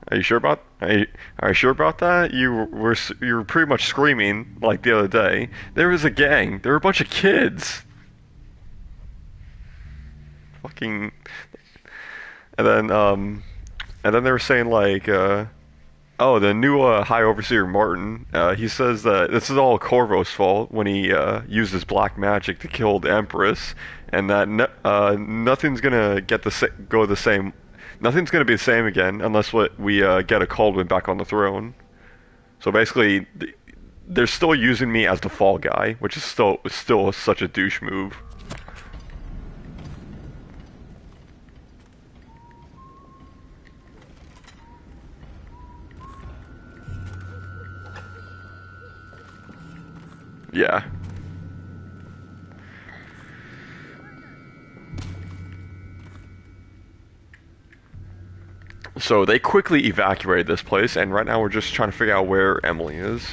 A: Are you sure about that? You were pretty much screaming, like, the other day. There was a gang. There were a bunch of kids. Fucking... And then they were saying, like, oh, the new High Overseer Martin, he says that this is all Corvo's fault when he used his black magic to kill the Empress, and that nothing's gonna nothing's gonna be the same again unless we get a Caldwell back on the throne. So basically, they're still using me as the fall guy, which is still such a douche move. Yeah. So they quickly evacuated this place, and right now we're just trying to figure out where Emily is.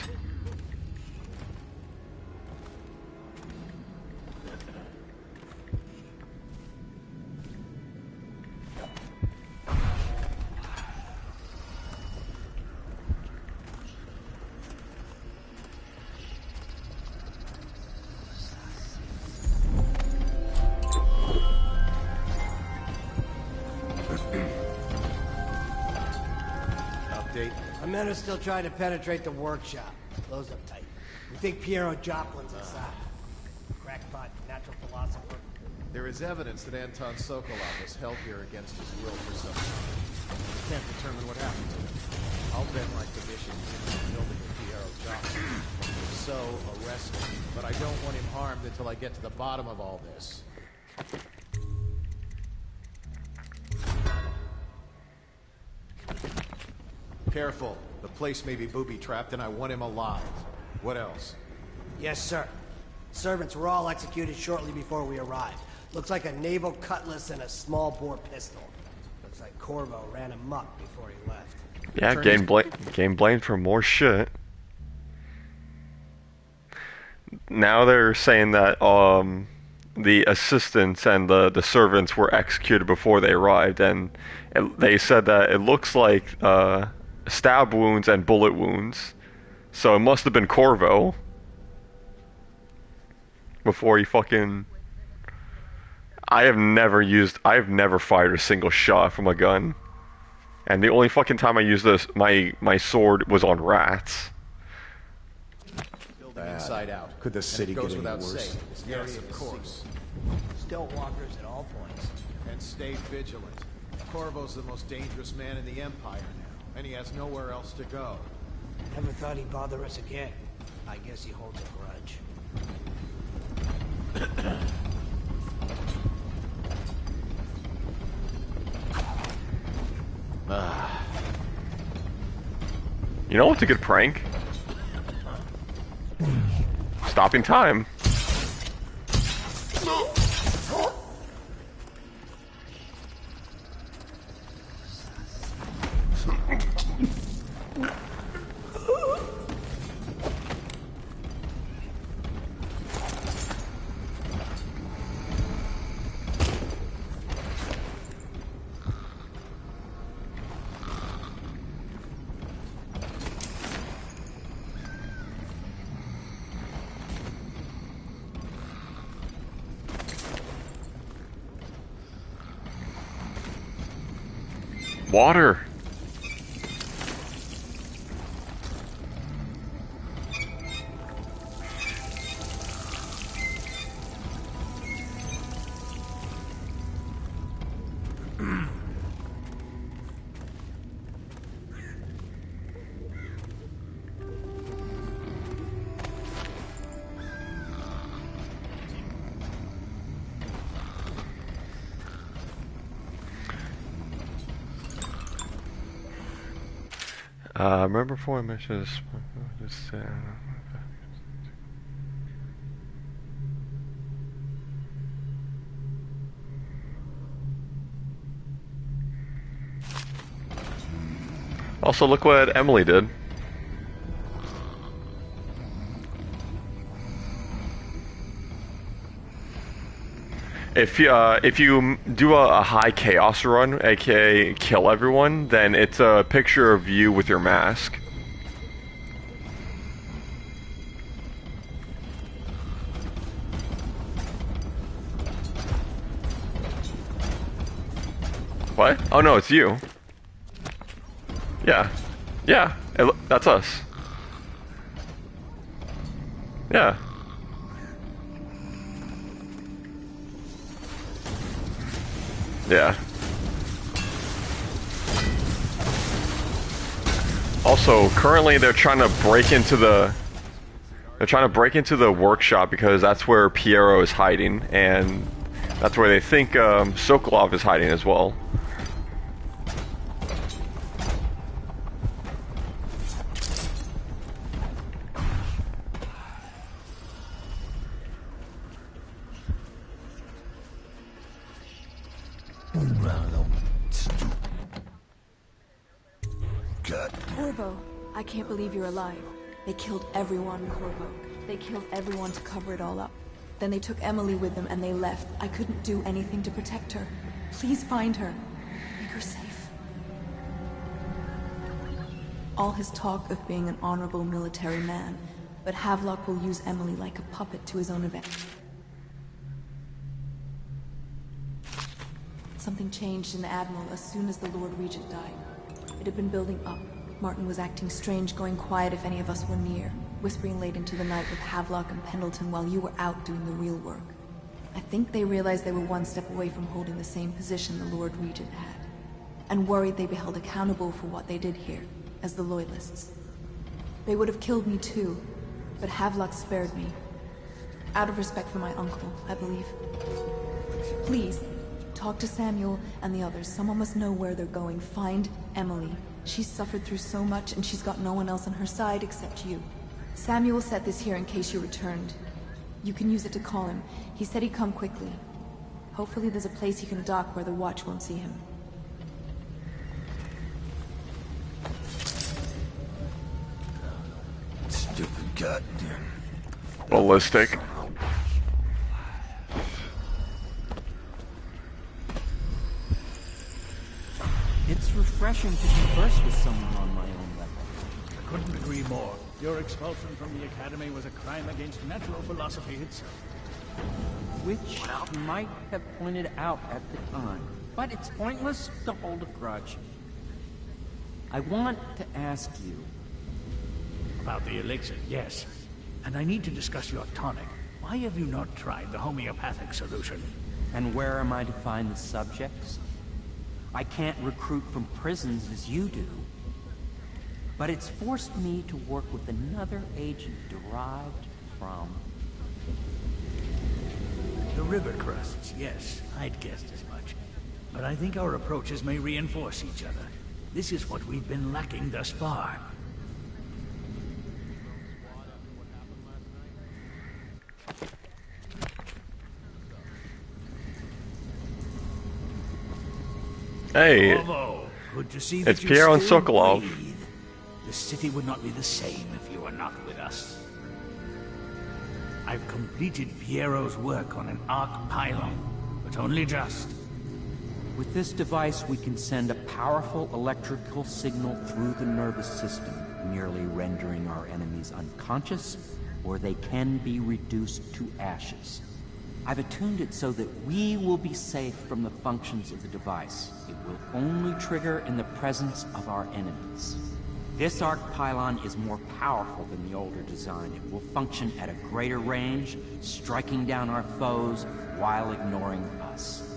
B: Our men are still trying to penetrate the workshop. Close up tight. We think Piero Joplin's inside. Crackpot, natural philosopher.
I: There is evidence that Anton Sokolov was held here against his will for some time. We can't determine what happened to him. I'll bet my commission is in the building with Piero Johnson. If so, arrest him. But I don't want him harmed until I get to the bottom of all this. Careful. The place may be booby-trapped and I want him alive. What else?
B: Yes, sir. Servants were all executed shortly before we arrived. Looks like a naval cutlass and a small-bore pistol. Looks like Corvo ran amok before he left.
A: Yeah, game blamed for more shit. Now they're saying that the assistants and the servants were executed before they arrived, and they said that it looks like stab wounds and bullet wounds. So it must have been Corvo before he fucking... I've never fired a single shot from a gun. And the only fucking time I used my sword was on rats.
I: Building inside out.
E: Could the city get any worse?
I: Yes, of course.
B: Still walkers at all points.
I: And stay vigilant. Corvo's the most dangerous man in the Empire now, and he has nowhere else to go.
B: Never thought he'd bother us again. I guess he holds a grudge.
A: You know what's a good prank? Stopping time. Water. Remember before I mentioned this, also, look what Emily did. If you do a high chaos run, aka kill everyone, then it's a picture of you with your mask. What? Oh no, it's you. Yeah. Yeah, that's us. Yeah. Yeah. Also, currently they're trying to break into the workshop because that's where Piero is hiding, and that's where they think Sokolov is hiding as well.
S: Corvo, I can't believe you're alive. They killed everyone, Corvo. They killed everyone to cover it all up. Then they took Emily with them and they left. I couldn't do anything to protect her. Please find her. Make her safe. All his talk of being an honorable military man, but Havelock will use Emily like a puppet to his own event. Something changed in the Admiral as soon as the Lord Regent died. It had been building up. Martin was acting strange, going quiet if any of us were near, whispering late into the night with Havelock and Pendleton while you were out doing the real work. I think they realized they were one step away from holding the same position the Lord Regent had, and worried they'd be held accountable for what they did here, as the Loyalists. They would have killed me too, but Havelock spared me. Out of respect for my uncle, I believe. Please, talk to Samuel and the others. Someone must know where they're going. Find Emily. She's suffered through so much, and she's got no one else on her side except you. Samuel set this here in case you returned. You can use it to call him. He said he'd come quickly. Hopefully there's a place he can dock where the Watch won't see him.
P: Stupid goddamn...
A: Ballistic.
T: It's refreshing to converse with someone on my own level.
U: I couldn't agree more. Your expulsion from the Academy was a crime against natural philosophy itself.
T: Which you might have pointed out at the time. But it's pointless to hold a grudge. I want to ask you...
U: About the elixir, yes. And I need to discuss your tonic. Why have you not tried the homeopathic solution?
T: And where am I to find the subjects? I can't recruit from prisons as you do. But it's forced me to work with another agent derived from...
U: The river crusts, yes. I'd guessed as much. But I think our approaches may reinforce each other. This is what we've been lacking thus far.
A: Hey,
U: Bravo. Good to see
A: it's
U: that
A: Piero and
U: still
A: Sokolov.
U: breathe. The city would not be the same if you were not with us. I've completed Piero's work on an arc pylon, but only just.
T: With this device, we can send a powerful electrical signal through the nervous system, nearly rendering our enemies unconscious, or they can be reduced to ashes. I've attuned it so that we will be safe from the functions of the device. It will only trigger in the presence of our enemies. This arc pylon is more powerful than the older design. It will function at a greater range, striking down our foes while ignoring us.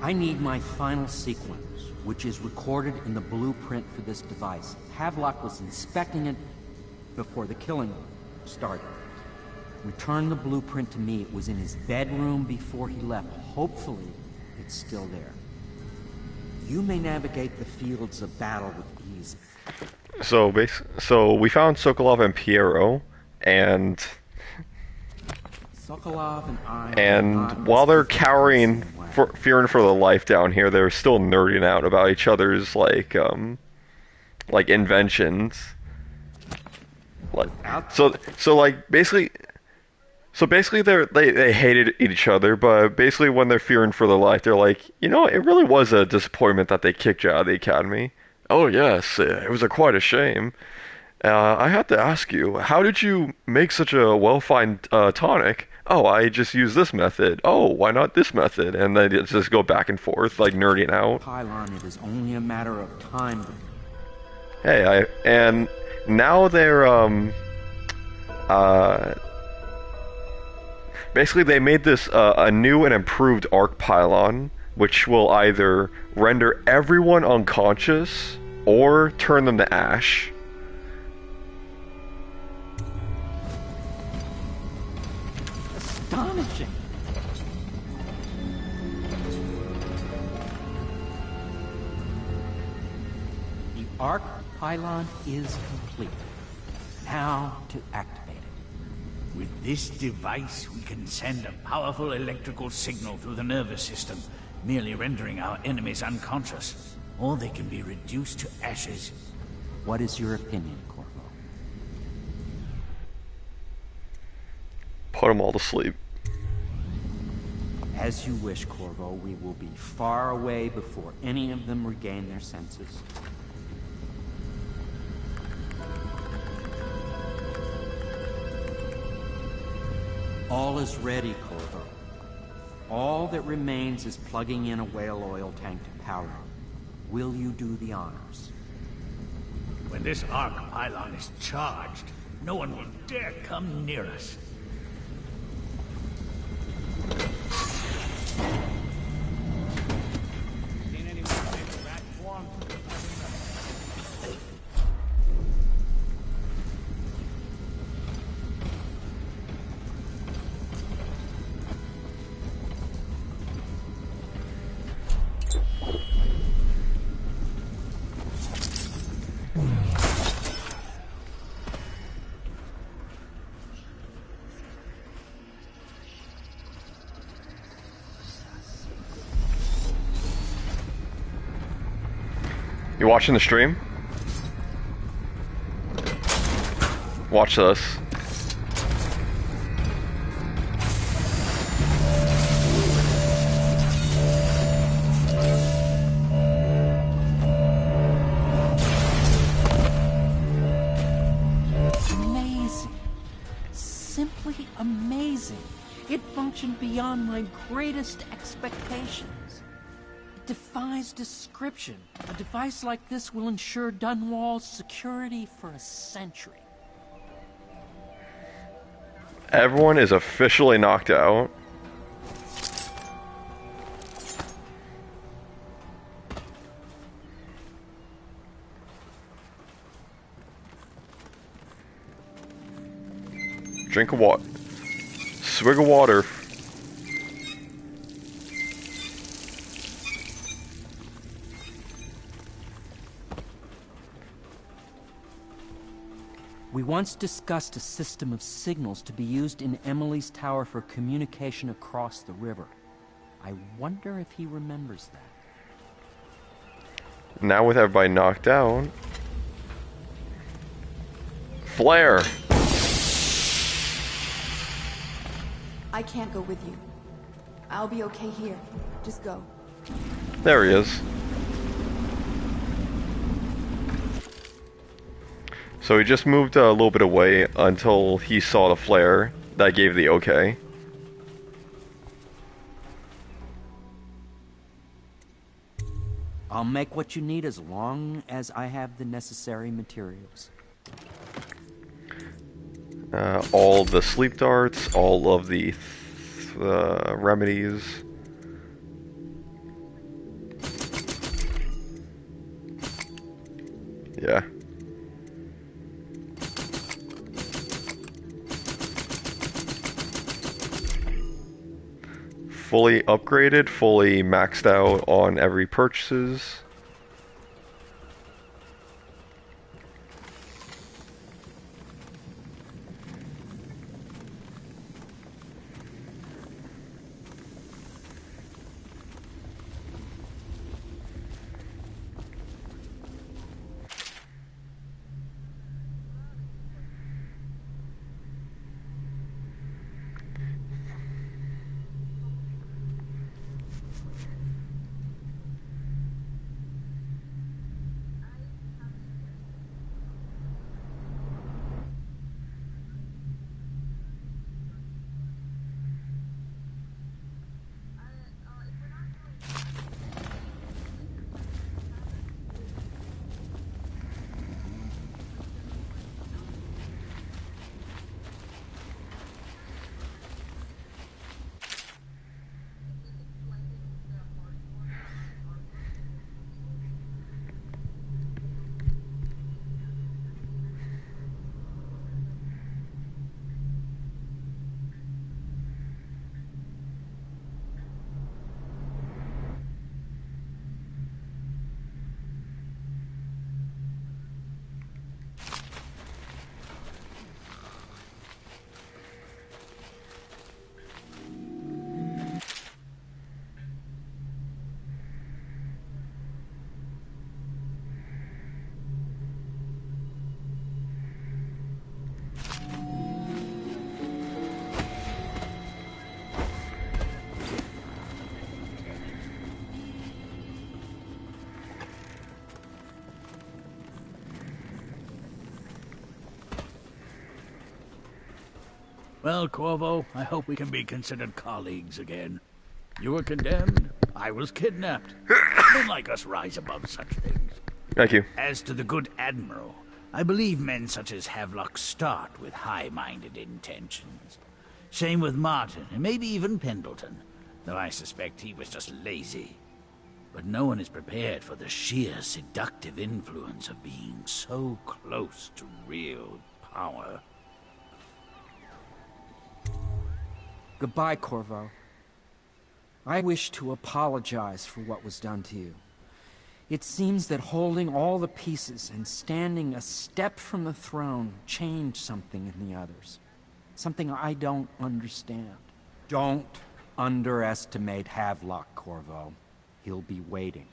T: I need my final sequence, which is recorded in the blueprint for this device. Havelock was inspecting it before the killing started. Return the blueprint to me. It was in his bedroom before he left. Hopefully, it's still there. You may navigate the fields of battle with ease.
A: So we found Sokolov and Piero, and
T: Sokolov and I.
A: And while they're cowering, fearing for their life down here, they're still nerding out about each other's like inventions. So basically they hated each other, but basically when they're fearing for their life, they're like, you know, it really was a disappointment that they kicked you out of the academy. Oh yes, it was quite a shame. I have to ask you, how did you make such a well-refined tonic? Oh, I just use this method. Oh, why not this method? And they just go back and forth, like nerding out.
T: Pylon, it is only a matter of time.
A: Hey, and now they're basically they made this a new and improved arc pylon, which will either render everyone unconscious or turn them to ash.
T: Astonishing. The arc pylon is complete. Now to activate it.
U: With this device, we can send a powerful electrical signal through the nervous system, merely rendering our enemies unconscious, or they can be reduced to ashes.
T: What is your opinion, Corvo?
A: Put them all to sleep.
T: As you wish, Corvo. We will be far away before any of them regain their senses. All is ready, Corvo. All that remains is plugging in a whale oil tank to power it. Will you do the honors?
U: When this arc pylon is charged, no one will dare come near us.
A: You watching the stream? Watch this.
T: Amazing. Simply amazing. It functioned beyond my greatest expectations. It defies description. A device like this will ensure Dunwall's security for a century.
A: Everyone is officially knocked out. Drink of water. Swig of water.
T: We once discussed a system of signals to be used in Emily's tower for communication across the river. I wonder if he remembers that.
A: Now with everybody knocked out. Flare!
S: I can't go with you. I'll be okay here. Just go.
A: There he is. So he just moved a little bit away until he saw the flare that gave the okay.
T: I'll make what you need as long as I have the necessary materials.
A: All the sleep darts, all of the remedies. Yeah. Fully upgraded, fully maxed out on every purchases.
U: Well, Corvo, I hope we can be considered colleagues again. You were condemned, I was kidnapped. Don't like us rise above such things.
A: Thank you.
U: As to the good Admiral, I believe men such as Havelock start with high-minded intentions. Same with Martin, and maybe even Pendleton, though I suspect he was just lazy. But no one is prepared for the sheer seductive influence of being so close to real power.
T: Goodbye, Corvo. I wish to apologize for what was done to you. It seems that holding all the pieces and standing a step from the throne changed something in the others. Something I don't understand. Don't underestimate Havelock, Corvo. He'll be waiting.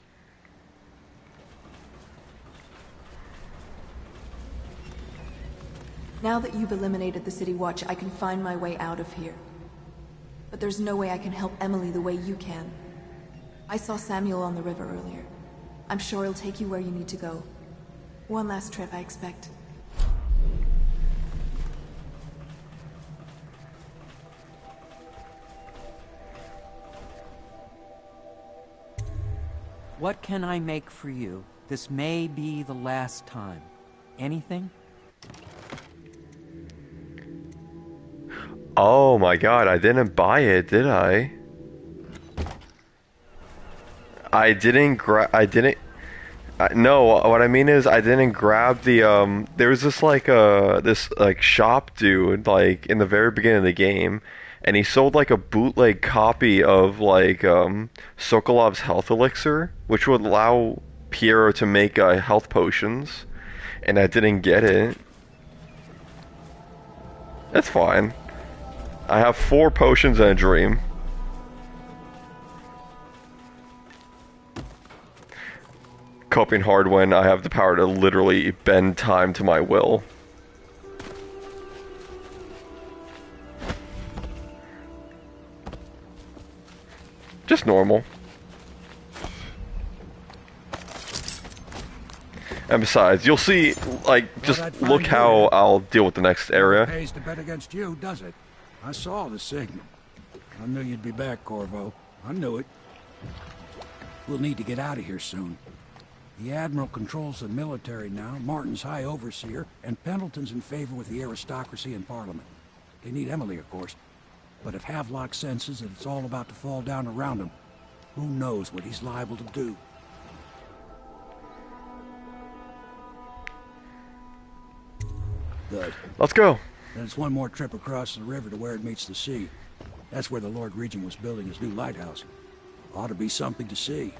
S: Now that you've eliminated the City Watch, I can find my way out of here. But there's no way I can help Emily the way you can. I saw Samuel on the river earlier. I'm sure he'll take you where you need to go. One last trip, I expect.
T: What can I make for you? This may be the last time. Anything?
A: Oh my god, I didn't buy it, did I? No, what I mean is I didn't grab the, there was this shop dude, like, in the very beginning of the game, and he sold, like, a bootleg copy of, like, Sokolov's health elixir, which would allow Piero to make, health potions, and I didn't get it. That's fine. I have 4 potions and a dream. Coping hard when I have the power to literally bend time to my will. Just normal. And besides, you'll see, like, just look how I'll deal with the next area.
C: It pays to bet against you, does it? I saw the signal. I knew you'd be back, Corvo. I knew it. We'll need to get out of here soon. The Admiral controls the military now, Martin's High Overseer, and Pendleton's in favor with the aristocracy and Parliament. They need Emily, of course. But if Havelock senses that it's all about to fall down around him, who knows what he's liable to do? Good.
A: Let's go.
C: Then it's one more trip across the river to where it meets the sea. That's where the Lord Regent was building his new lighthouse. Ought to be something to see.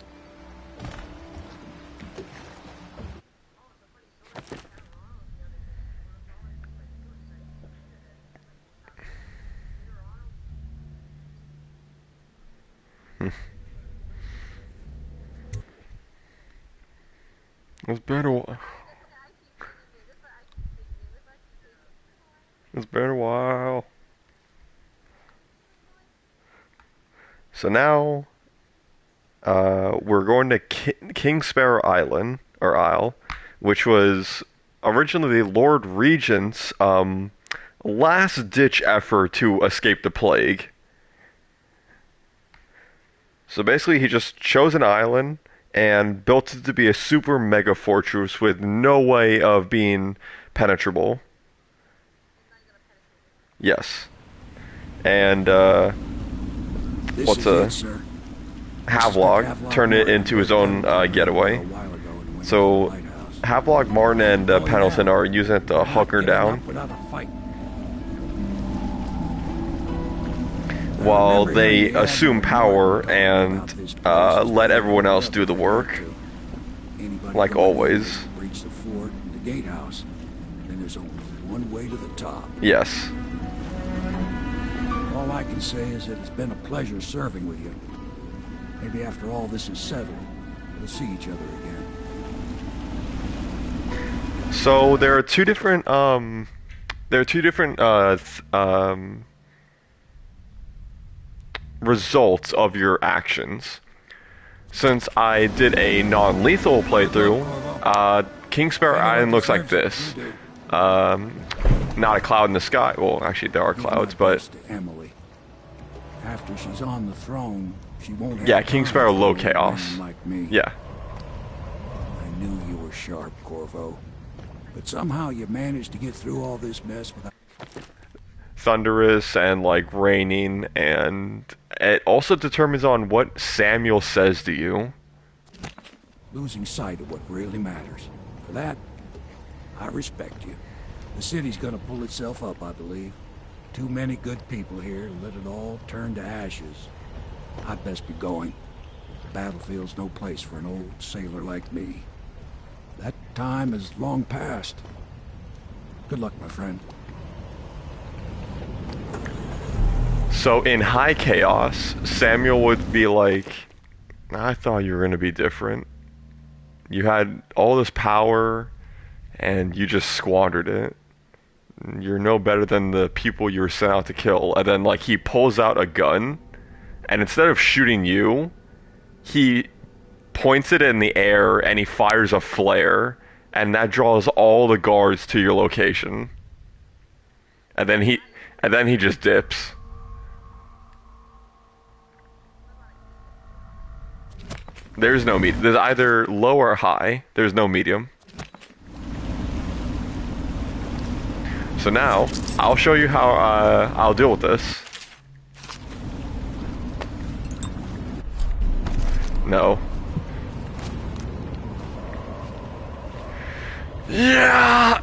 A: It's been a while. It's been a while. So now, we're going to King Sparrow Island, or Isle, which was originally the Lord Regent's last-ditch effort to escape the plague. So basically, he just chose an island and built it to be a super mega fortress with no way of being penetrable. Yes. And, Havelock turned it into his own getaway. So, Havelock, Martin, and Pendleton are using it to hunker down, while they assume power and let everyone else do the work, like always.
C: Reach the fort, the gatehouse, then there's only one way to the top.
A: Yes.
C: All I can say is that it's been a pleasure serving with you. Maybe after all this is settled, we'll see each other again.
A: So there are two different results of your actions. Since I did a non-lethal playthrough, King Sparrow Island looks like this. Not a cloud in the sky. Well, actually there are clouds, but
C: Emily. After she's on the throne, she won't have
A: King Sparrow low chaos.
C: Like me.
A: Yeah.
C: I knew you were sharp, Corvo. But somehow you managed to get through all this mess without...
A: Thunderous and, like, raining, and it also determines on what Samuel says to you.
C: Losing sight of what really matters. For that, I respect you. The city's gonna pull itself up, I believe. Too many good people here to let it all turn to ashes. I'd best be going. The battlefield's no place for an old sailor like me. That time is long past. Good luck, my friend.
A: So in High Chaos, Samuel would be like, I thought you were going to be different. You had all this power, and you just squandered it. You're no better than the people you were sent out to kill. And then, like, he pulls out a gun, and instead of shooting you, he points it in the air, and he fires a flare, and that draws all the guards to your location. And then he just dips. There's no medium. There's either low or high. There's no medium. So now, I'll show you how I'll deal with this. No. Yeah!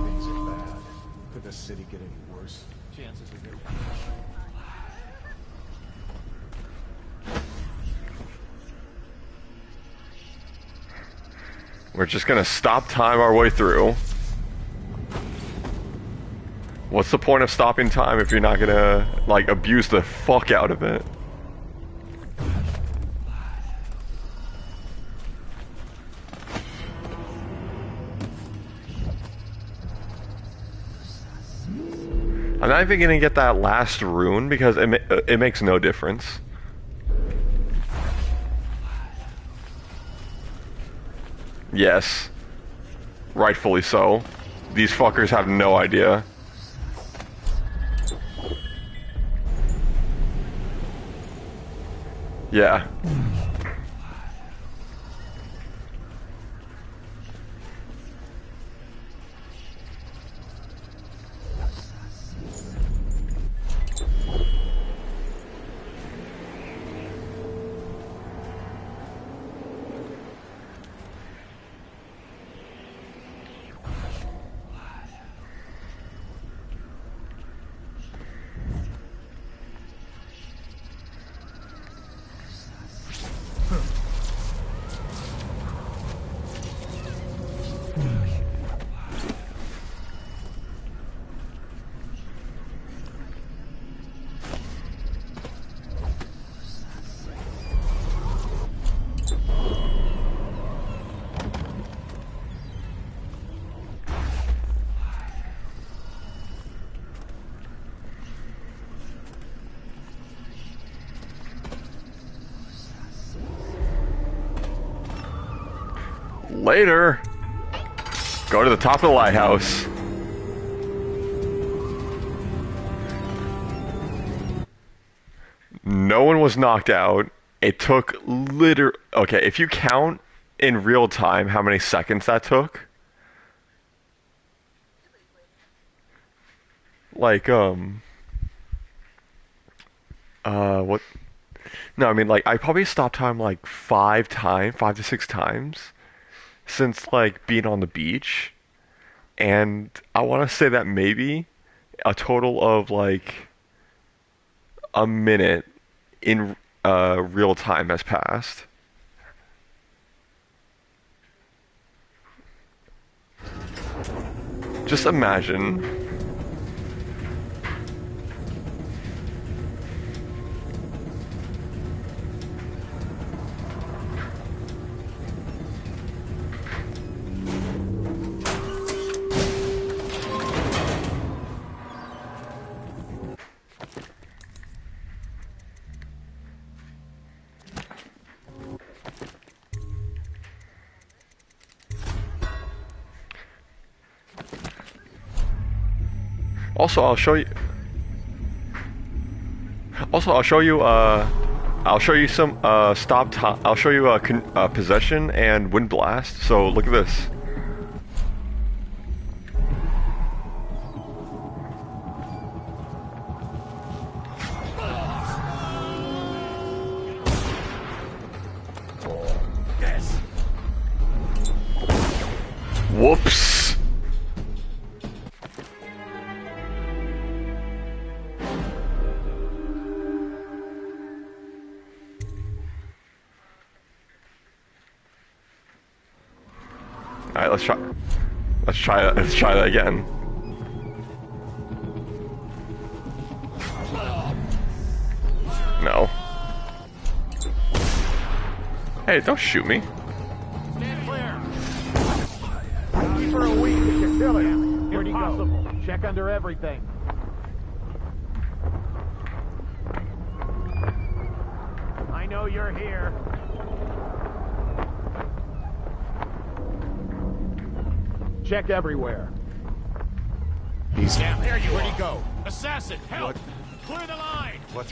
I: Things are bad. Could the city get any worse? Chances are good.
A: We're just gonna stop time our way through. What's the point of stopping time if you're not gonna, like, abuse the fuck out of it? I'm not even gonna get that last rune because it makes no difference. Yes. Rightfully so. These fuckers have no idea. Yeah. Later. Go to the top of the lighthouse. No one was knocked out. It took okay, if you count in real time how many seconds that took. Like, what? No, I mean, like, I probably stopped time like 5 to 6 times since, like, being on the beach. And I want to say that maybe a total of, like, a minute in real time has passed. Just imagine. Also, I'll show you some stop time. I'll show you possession and wind blast. So look at this.
P: Yes.
A: Whoops. Alright, let's try that again. No. Hey, don't shoot me.
F: Stand clear. For a week, if you kill him. Where'd he go? Check under everything. I know you're here. Check everywhere.
I: He's
F: Yeah, there you Where'd he go? Assassin, help! Clear the line!
I: What?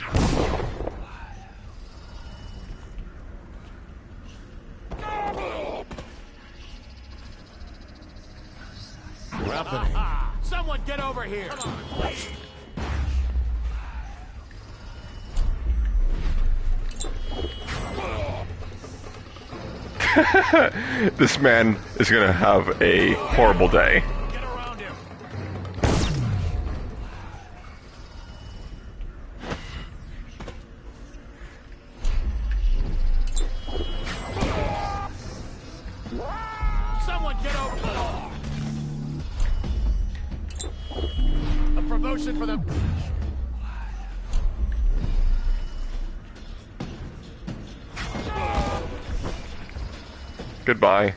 F: Happening. Someone get over here! Come on, please!
A: This man is gonna have a horrible day.
F: Get around him! Someone get over there! A promotion for them.
A: Goodbye.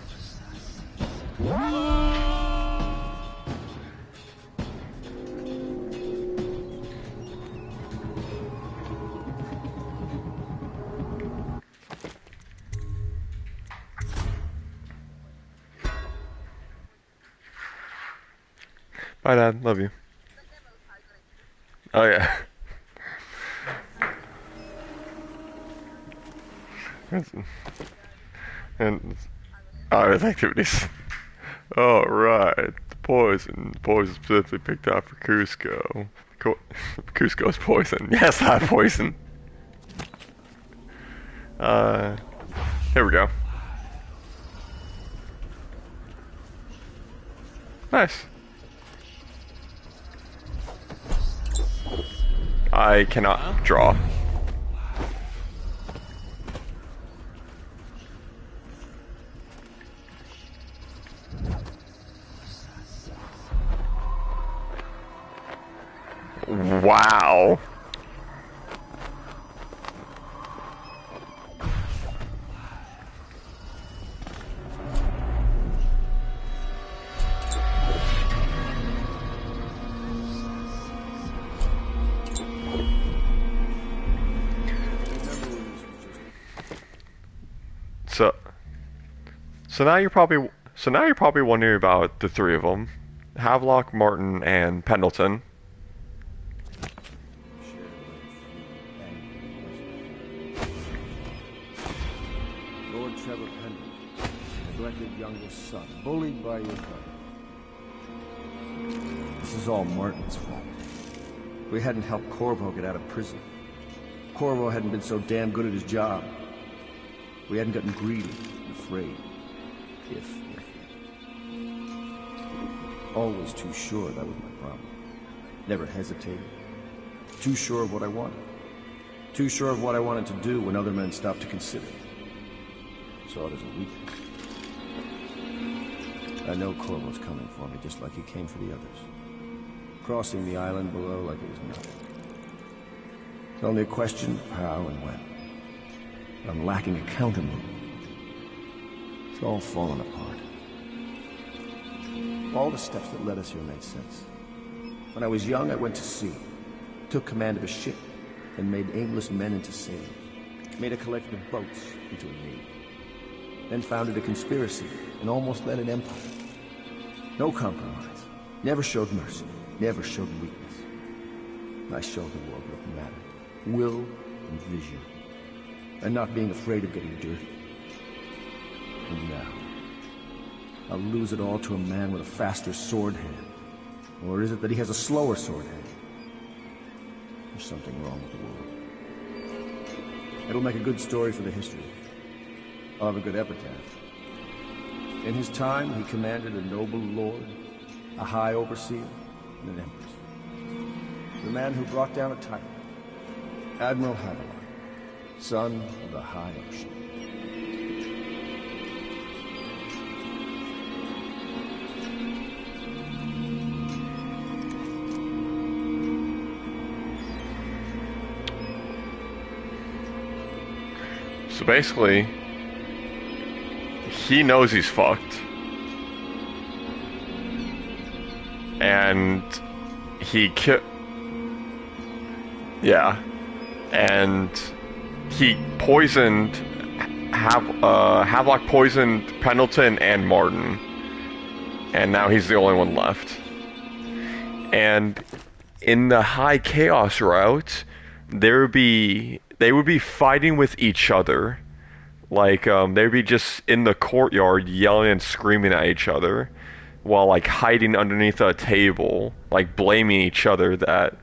A: Bye, Dad. Love you. Oh, yeah. And his activities. Oh, right. The poison. The poison specifically picked out for Cusco. Cusco's poison. Yes, I have poison. Here we go. Nice. I cannot draw. Wow. So now you're probably wondering about the three of them, Havelock, Martin, and Pendleton.
D: Lord Trevor Pendleton, neglected youngest son, bullied by your father. This is all Martin's fault. We hadn't helped Corvo get out of prison. Corvo hadn't been so damn good at his job. We hadn't gotten greedy and afraid. Always too sure, that was my problem. Never hesitated. Too sure of what I wanted. Too sure of what I wanted to do when other men stopped to consider it. Saw it as a weakness. I know Corvo's coming for me, just like he came for the others. Crossing the island below like it was nothing. It's only a question of how and when. I'm lacking a counter move. It's all fallen apart. All the steps that led us here made sense. When I was young, I went to sea, took command of a ship, and made aimless men into sailors. Made a collection of boats into a navy. Then founded a conspiracy and almost led an empire. No compromise. Never showed mercy. Never showed weakness. I showed the world what mattered. Will and vision. And not being afraid of getting dirty. And now, I'll lose it all to a man with a faster sword hand. Or is it that he has a slower sword hand? There's something wrong with the world. It'll make a good story for the history. I'll have a good epitaph. In his time, he commanded a noble lord, a high overseer, and an empress. The man who brought down a tyrant. Admiral Havelock, son of the High Ocean.
A: So basically, he knows he's fucked. And he yeah. And he poisoned Havelock poisoned Pendleton and Martin. And now he's the only one left. And in the High Chaos route, they would be fighting with each other. Like, they'd be just in the courtyard yelling and screaming at each other while, like, hiding underneath a table, like, blaming each other that,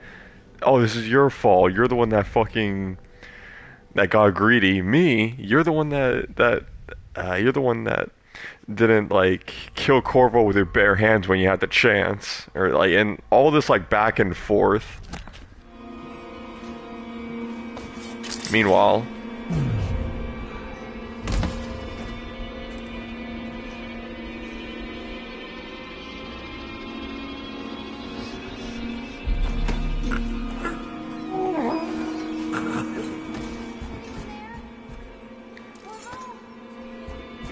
A: oh, this is your fault. You're the one that got greedy. Me, you're the one that didn't, like, kill Corvo with your bare hands when you had the chance. Or, like, and all this, like, back and forth. Meanwhile,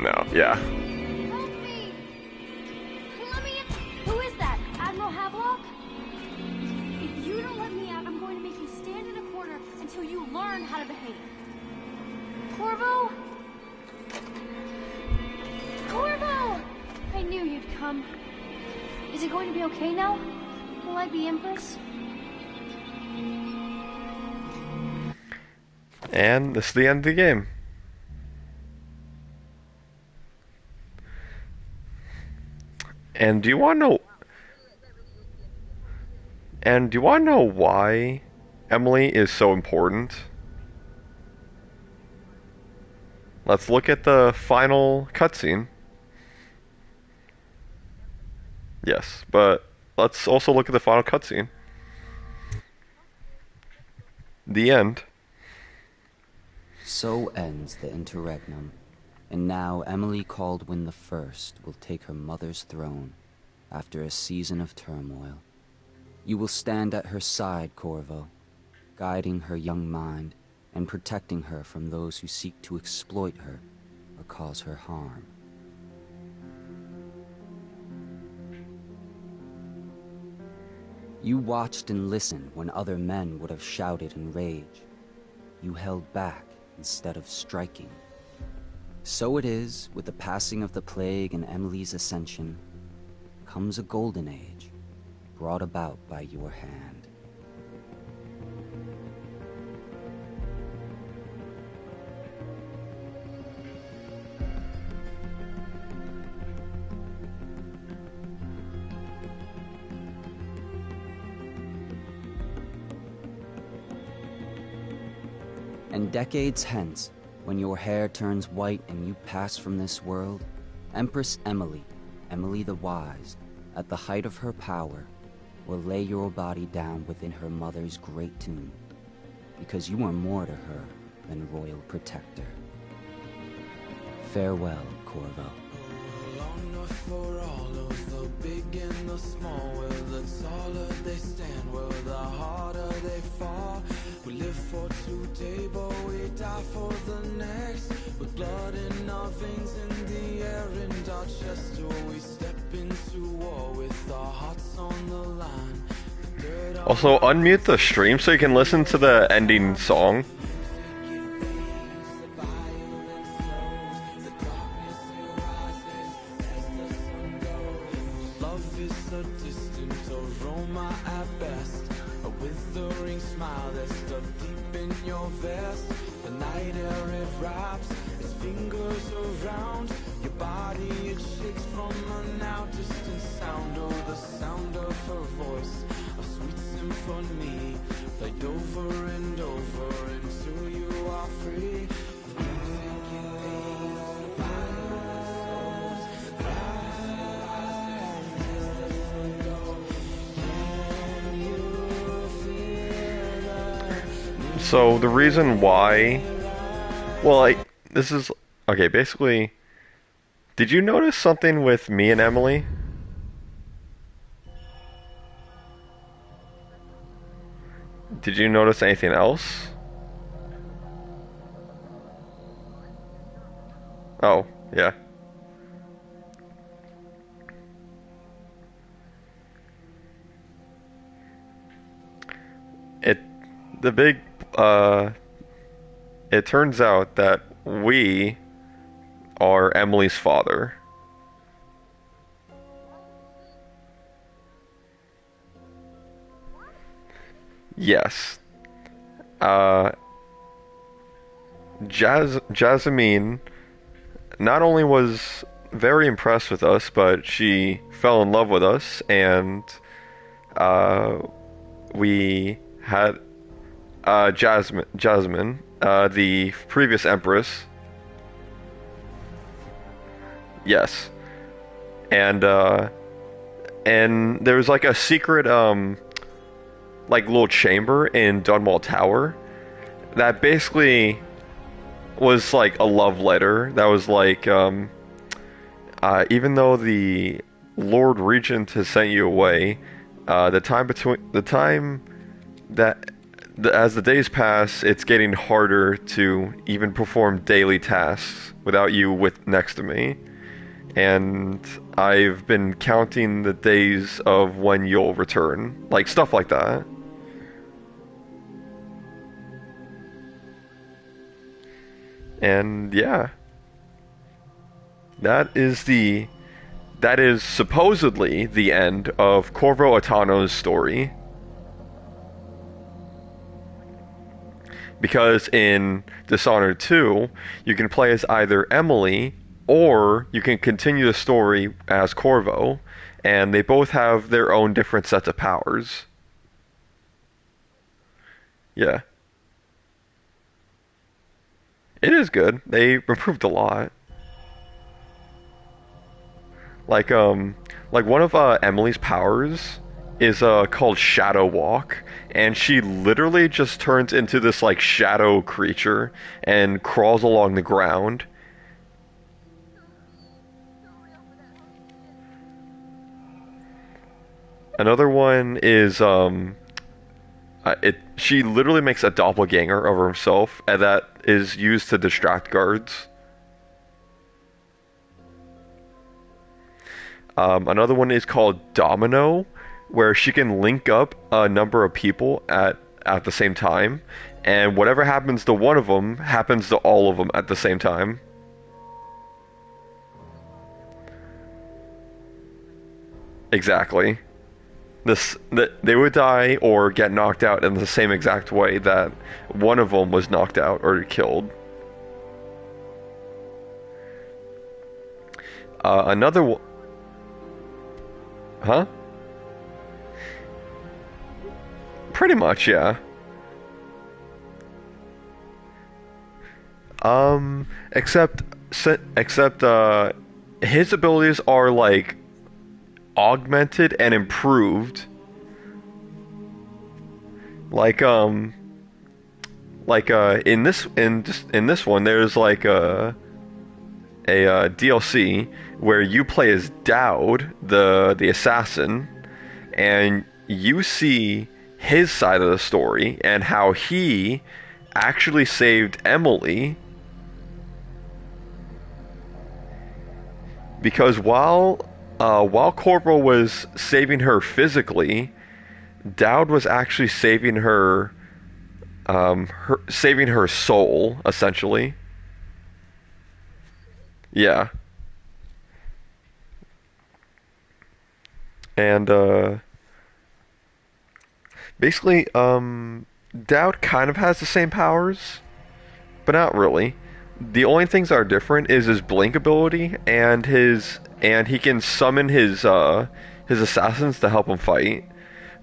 A: no, yeah.
J: Who is that? Admiral Havelock? If you don't let me out, I'm going to make you stand in a corner until you learn how to behave. Corvo? Corvo! I knew you'd come. Is it going to be okay now? Will I be Empress?
A: And this is the end of the game. And do you want to know why Emily is so important? Let's look at the final cutscene. Yes, but let's also look at the final cutscene. The end.
R: So ends the interregnum, and now Emily Kaldwin the First will take her mother's throne after a season of turmoil. You will stand at her side, Corvo, guiding her young mind and protecting her from those who seek to exploit her or cause her harm. You watched and listened when other men would have shouted in rage. You held back instead of striking. So it is, with the passing of the plague and Emily's ascension, comes a golden age, brought about by your hand. And decades hence, when your hair turns white and you pass from this world, Empress Emily, Emily the Wise, at the height of her power, will lay your body down within her mother's great tomb, because you are more to her than royal protector. Farewell, Corvo.
V: For all of the big and the small, where the taller they stand, where the harder they fall. We live for today, but we die for the next. With blood in our veins, in the air, and our chest, we step into war with our hearts on the line.
A: Also, unmute the stream so you can listen to the ending song. So the reason why, well, like, this is, okay, basically, did you notice something with me and Emily? Did you notice anything else? Oh, yeah. It, the big, it turns out that we are Emily's father. Yes. Uh, Jasmine not only was very impressed with us, but she fell in love with us, and we had Jasmine, the previous Empress. Yes, and there was like a secret like little chamber in Dunwall Tower that basically was like a love letter. That was like even though the Lord Regent has sent you away, the time that as the days pass, it's getting harder to even perform daily tasks without you next to me. And I've been counting the days of when you'll return, like stuff like that. And yeah, that is supposedly the end of Corvo Attano's story. Because in Dishonored 2, you can play as either Emily, or you can continue the story as Corvo, and they both have their own different sets of powers. Yeah. It is good. They improved a lot. Like one of Emily's powers is called Shadow Walk, and she literally just turns into this like shadow creature and crawls along the ground. Another one is she literally makes a doppelganger of herself, and that is used to distract guards. Another one is called Domino, where she can link up a number of people at the same time, and whatever happens to one of them happens to all of them at the same time. Exactly. They would die or get knocked out in the same exact way that one of them was knocked out or killed. Another one... Huh? Pretty much, yeah. Except his abilities are like augmented and improved. Like in this one, there's like a DLC where you play as Dowd, the assassin, and you see his side of the story and how he actually saved Emily, because while Corporal was saving her physically, Dowd was actually saving her soul, essentially. Yeah. And basically, Dowd kind of has the same powers, but not really. The only things that are different is his blink ability and he can summon his assassins to help him fight,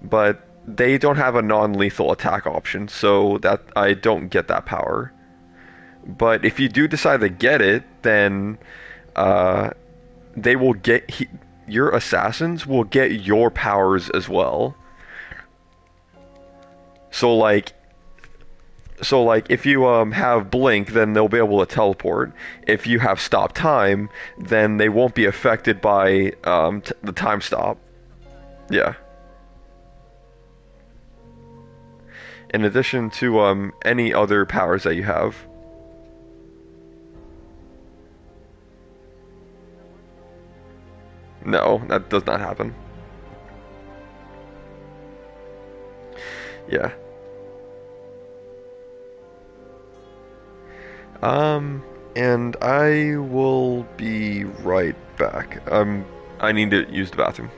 A: but they don't have a non-lethal attack option, so that I don't get that power. But if you do decide to get it, then they will your assassins will get your powers as well. So like if you have blink, then they'll be able to teleport. If you have stop time, then they won't be affected by the time stop. Yeah. In addition to any other powers that you have. No, that does not happen. Yeah. And I will be right back. I need to use the bathroom.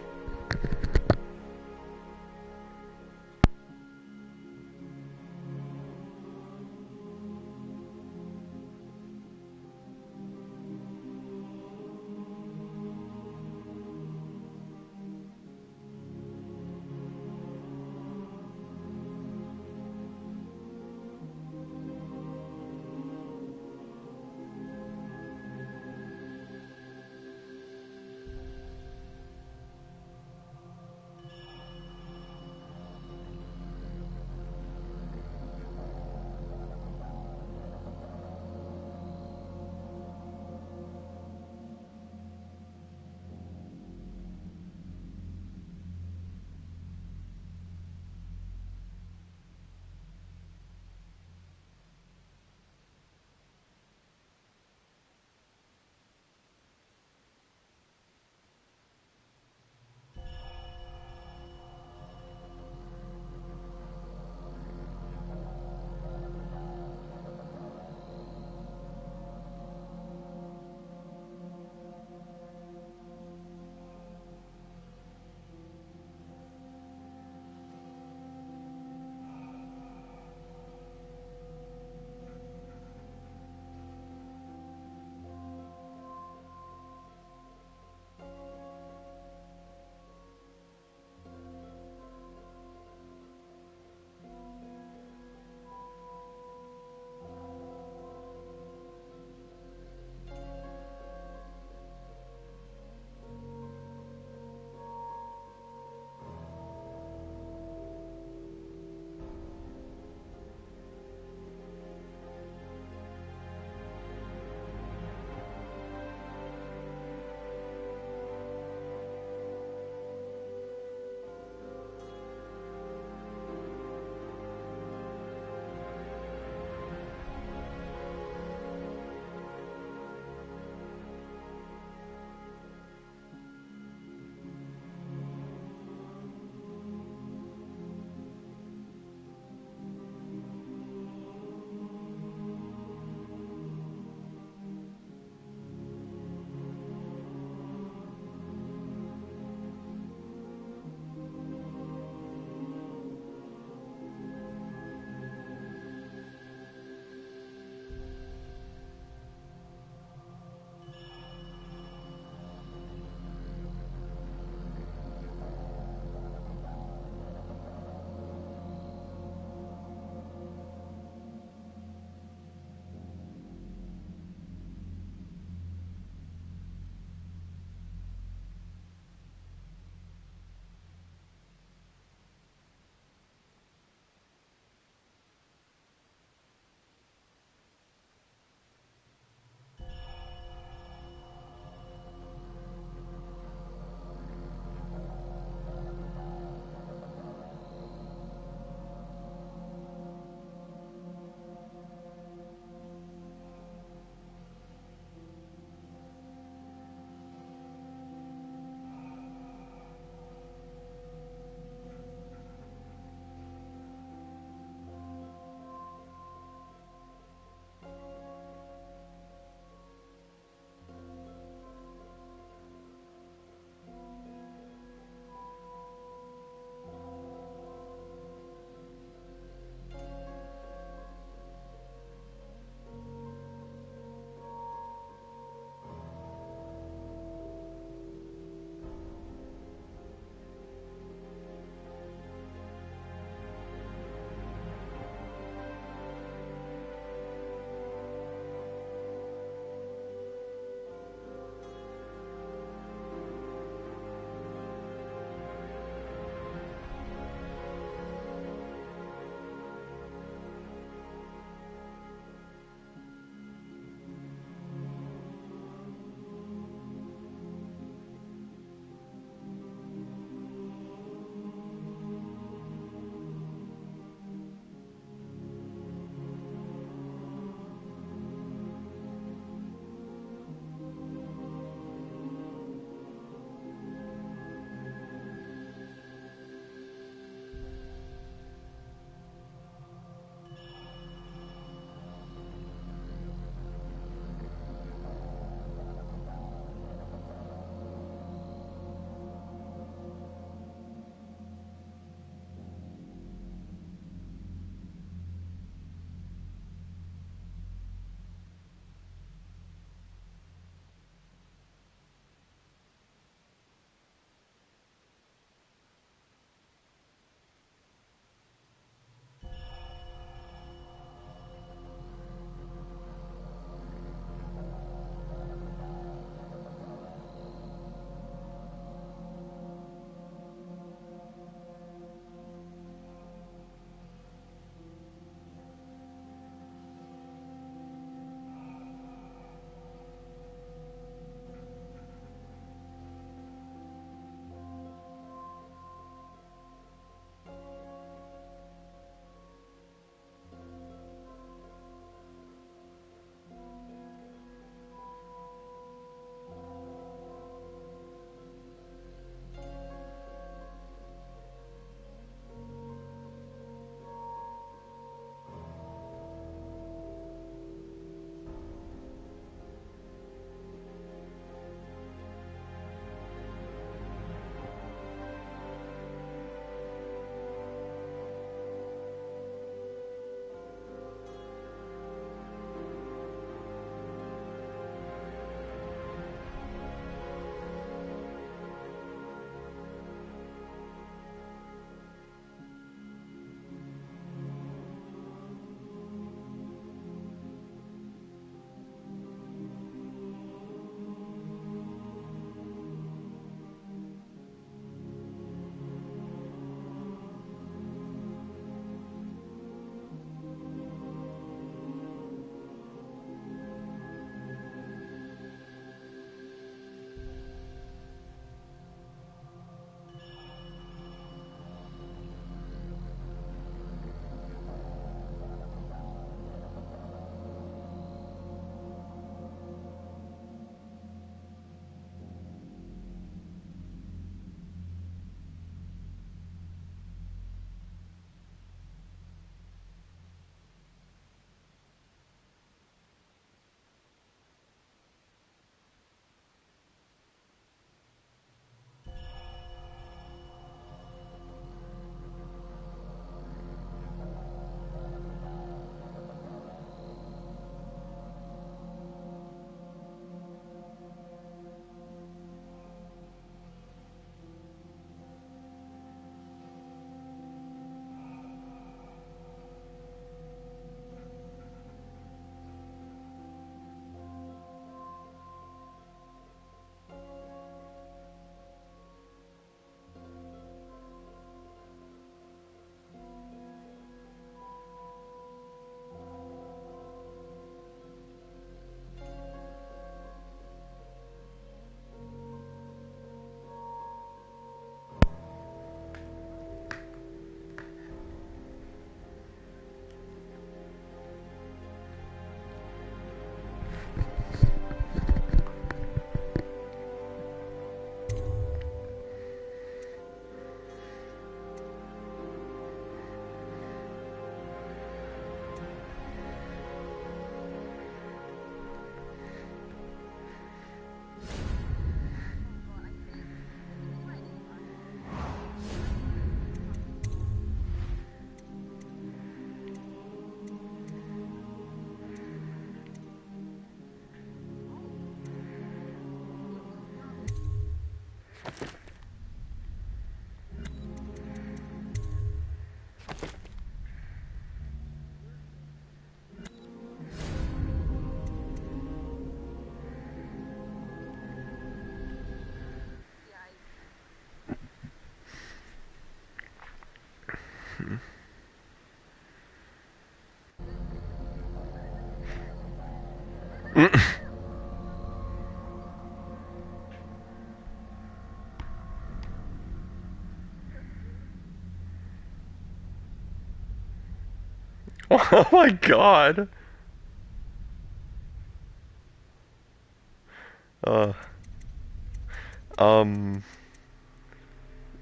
A: Oh my god.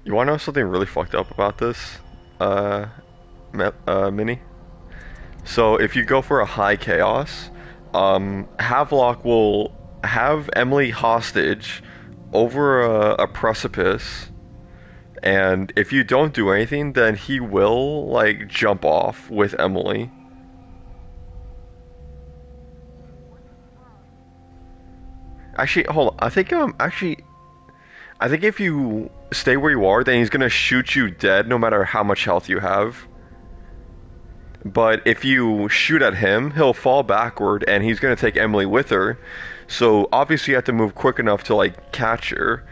A: You wanna know something really fucked up about this, Mini? So if you go for a high chaos, Havelock will have Emily hostage over a precipice, and if you don't do anything, then he will, like, jump off with Emily. Actually, hold on. I think if you stay where you are, then he's gonna shoot you dead no matter how much health you have. But if you shoot at him, he'll fall backward and he's gonna take Emily with her. So obviously you have to move quick enough to, like, catch her.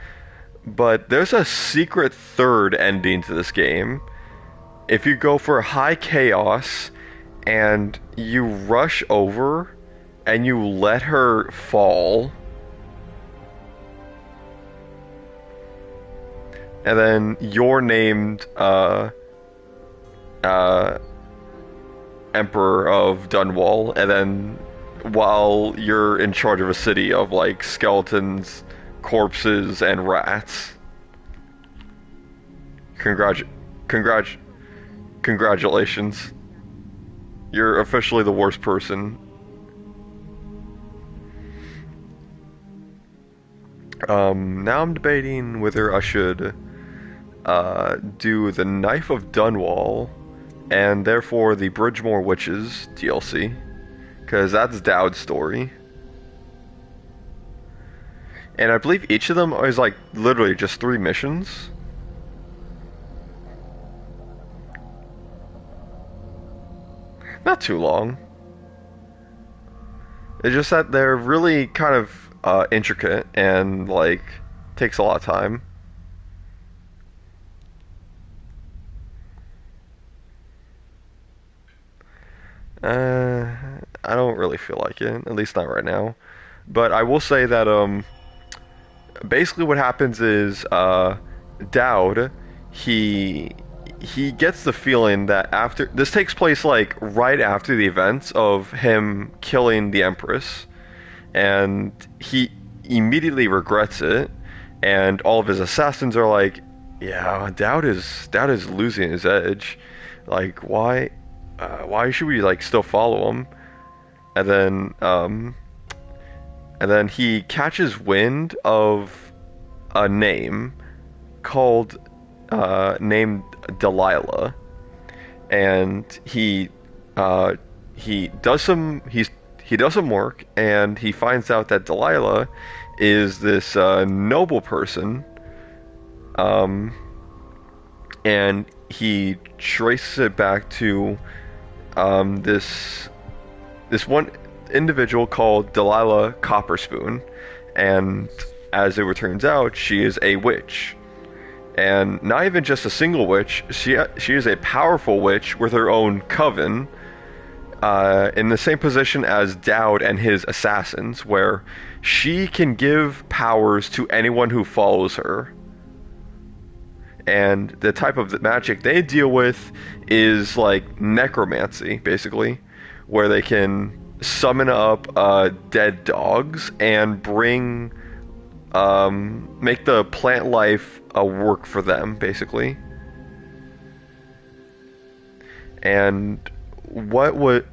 A: But there's a secret third ending to this game. If you go for high chaos and you rush over and you let her fall, and then you're named Emperor of Dunwall, and then while you're in charge of a city of, like, skeletons, corpses, and rats. Congratulations. You're officially the worst person. Now I'm debating whether I should do the Knife of Dunwall and therefore the Bridgemore Witches DLC, because that's Dowd's story. And I believe each of them is, like, literally just 3 missions. Not too long. It's just that they're really kind of intricate and, like, takes a lot of time. I don't really feel like it, at least not right now. But I will say that basically what happens is Dowd, he gets the feeling that after this takes place, like, right after the events of him killing the Empress, and he immediately regrets it, and all of his assassins are like, yeah, Dowd is losing his edge, like, why should we, like, still follow him? And then he catches wind of a name called named Delilah, and he does some work, and he finds out that Delilah is this noble person, and he traces it back to this one individual called Delilah Copperspoon, and as it turns out, she is a witch. And not even just a single witch, she is a powerful witch with her own coven, in the same position as Dowd and his assassins, where she can give powers to anyone who follows her. And the type of magic they deal with is, like, necromancy, basically, where they can summon up dead dogs and bring make the plant life work for them, basically. And what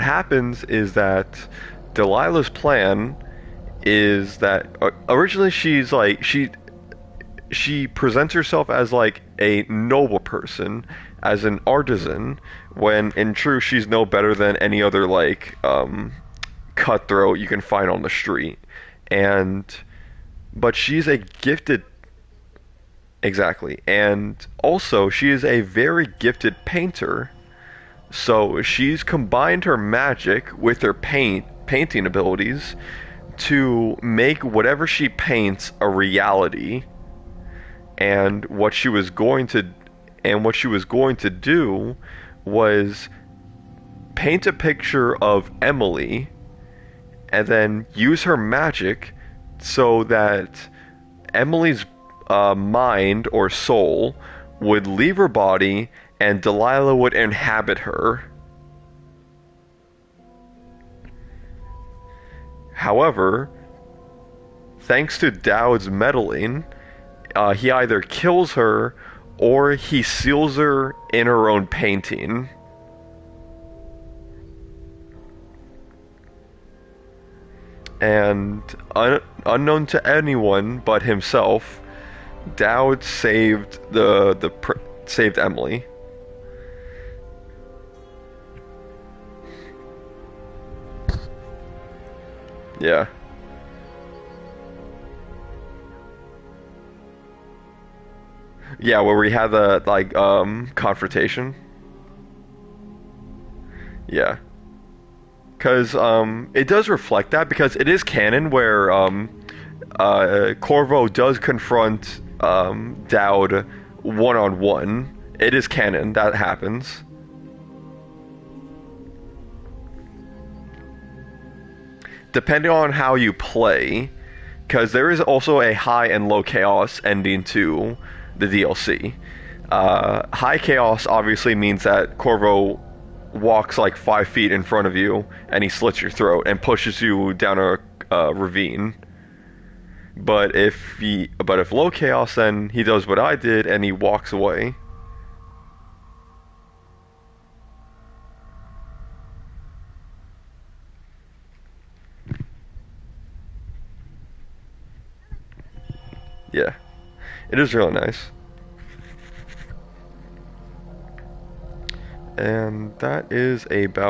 A: happens is that Delilah's plan is that originally she's like she presents herself as, like, a noble person, as an artisan, when in truth she's no better than any other, like, cutthroat you can find on the street. But she's a gifted, exactly, and also she is a very gifted painter. So she's combined her magic with her painting abilities to make whatever she paints a reality. And what she was going to do was paint a picture of Emily and then use her magic so that Emily's mind or soul would leave her body and Delilah would inhabit her. However, thanks to Dowd's meddling, he either kills her or he seals her in her own painting. And unknown to anyone but himself, Dowd saved saved Emily. Yeah. Yeah, where we had the confrontation. Yeah. Because it does reflect that, because it is canon where Corvo does confront Dowd one-on-one. It is canon, that happens. Depending on how you play, because there is also a high and low chaos ending to the DLC. High chaos obviously means that Corvo walks like 5 feet in front of you and he slits your throat and pushes you down a ravine. But if low chaos, then he does what I did and he walks away. Yeah, it is really nice. And that is about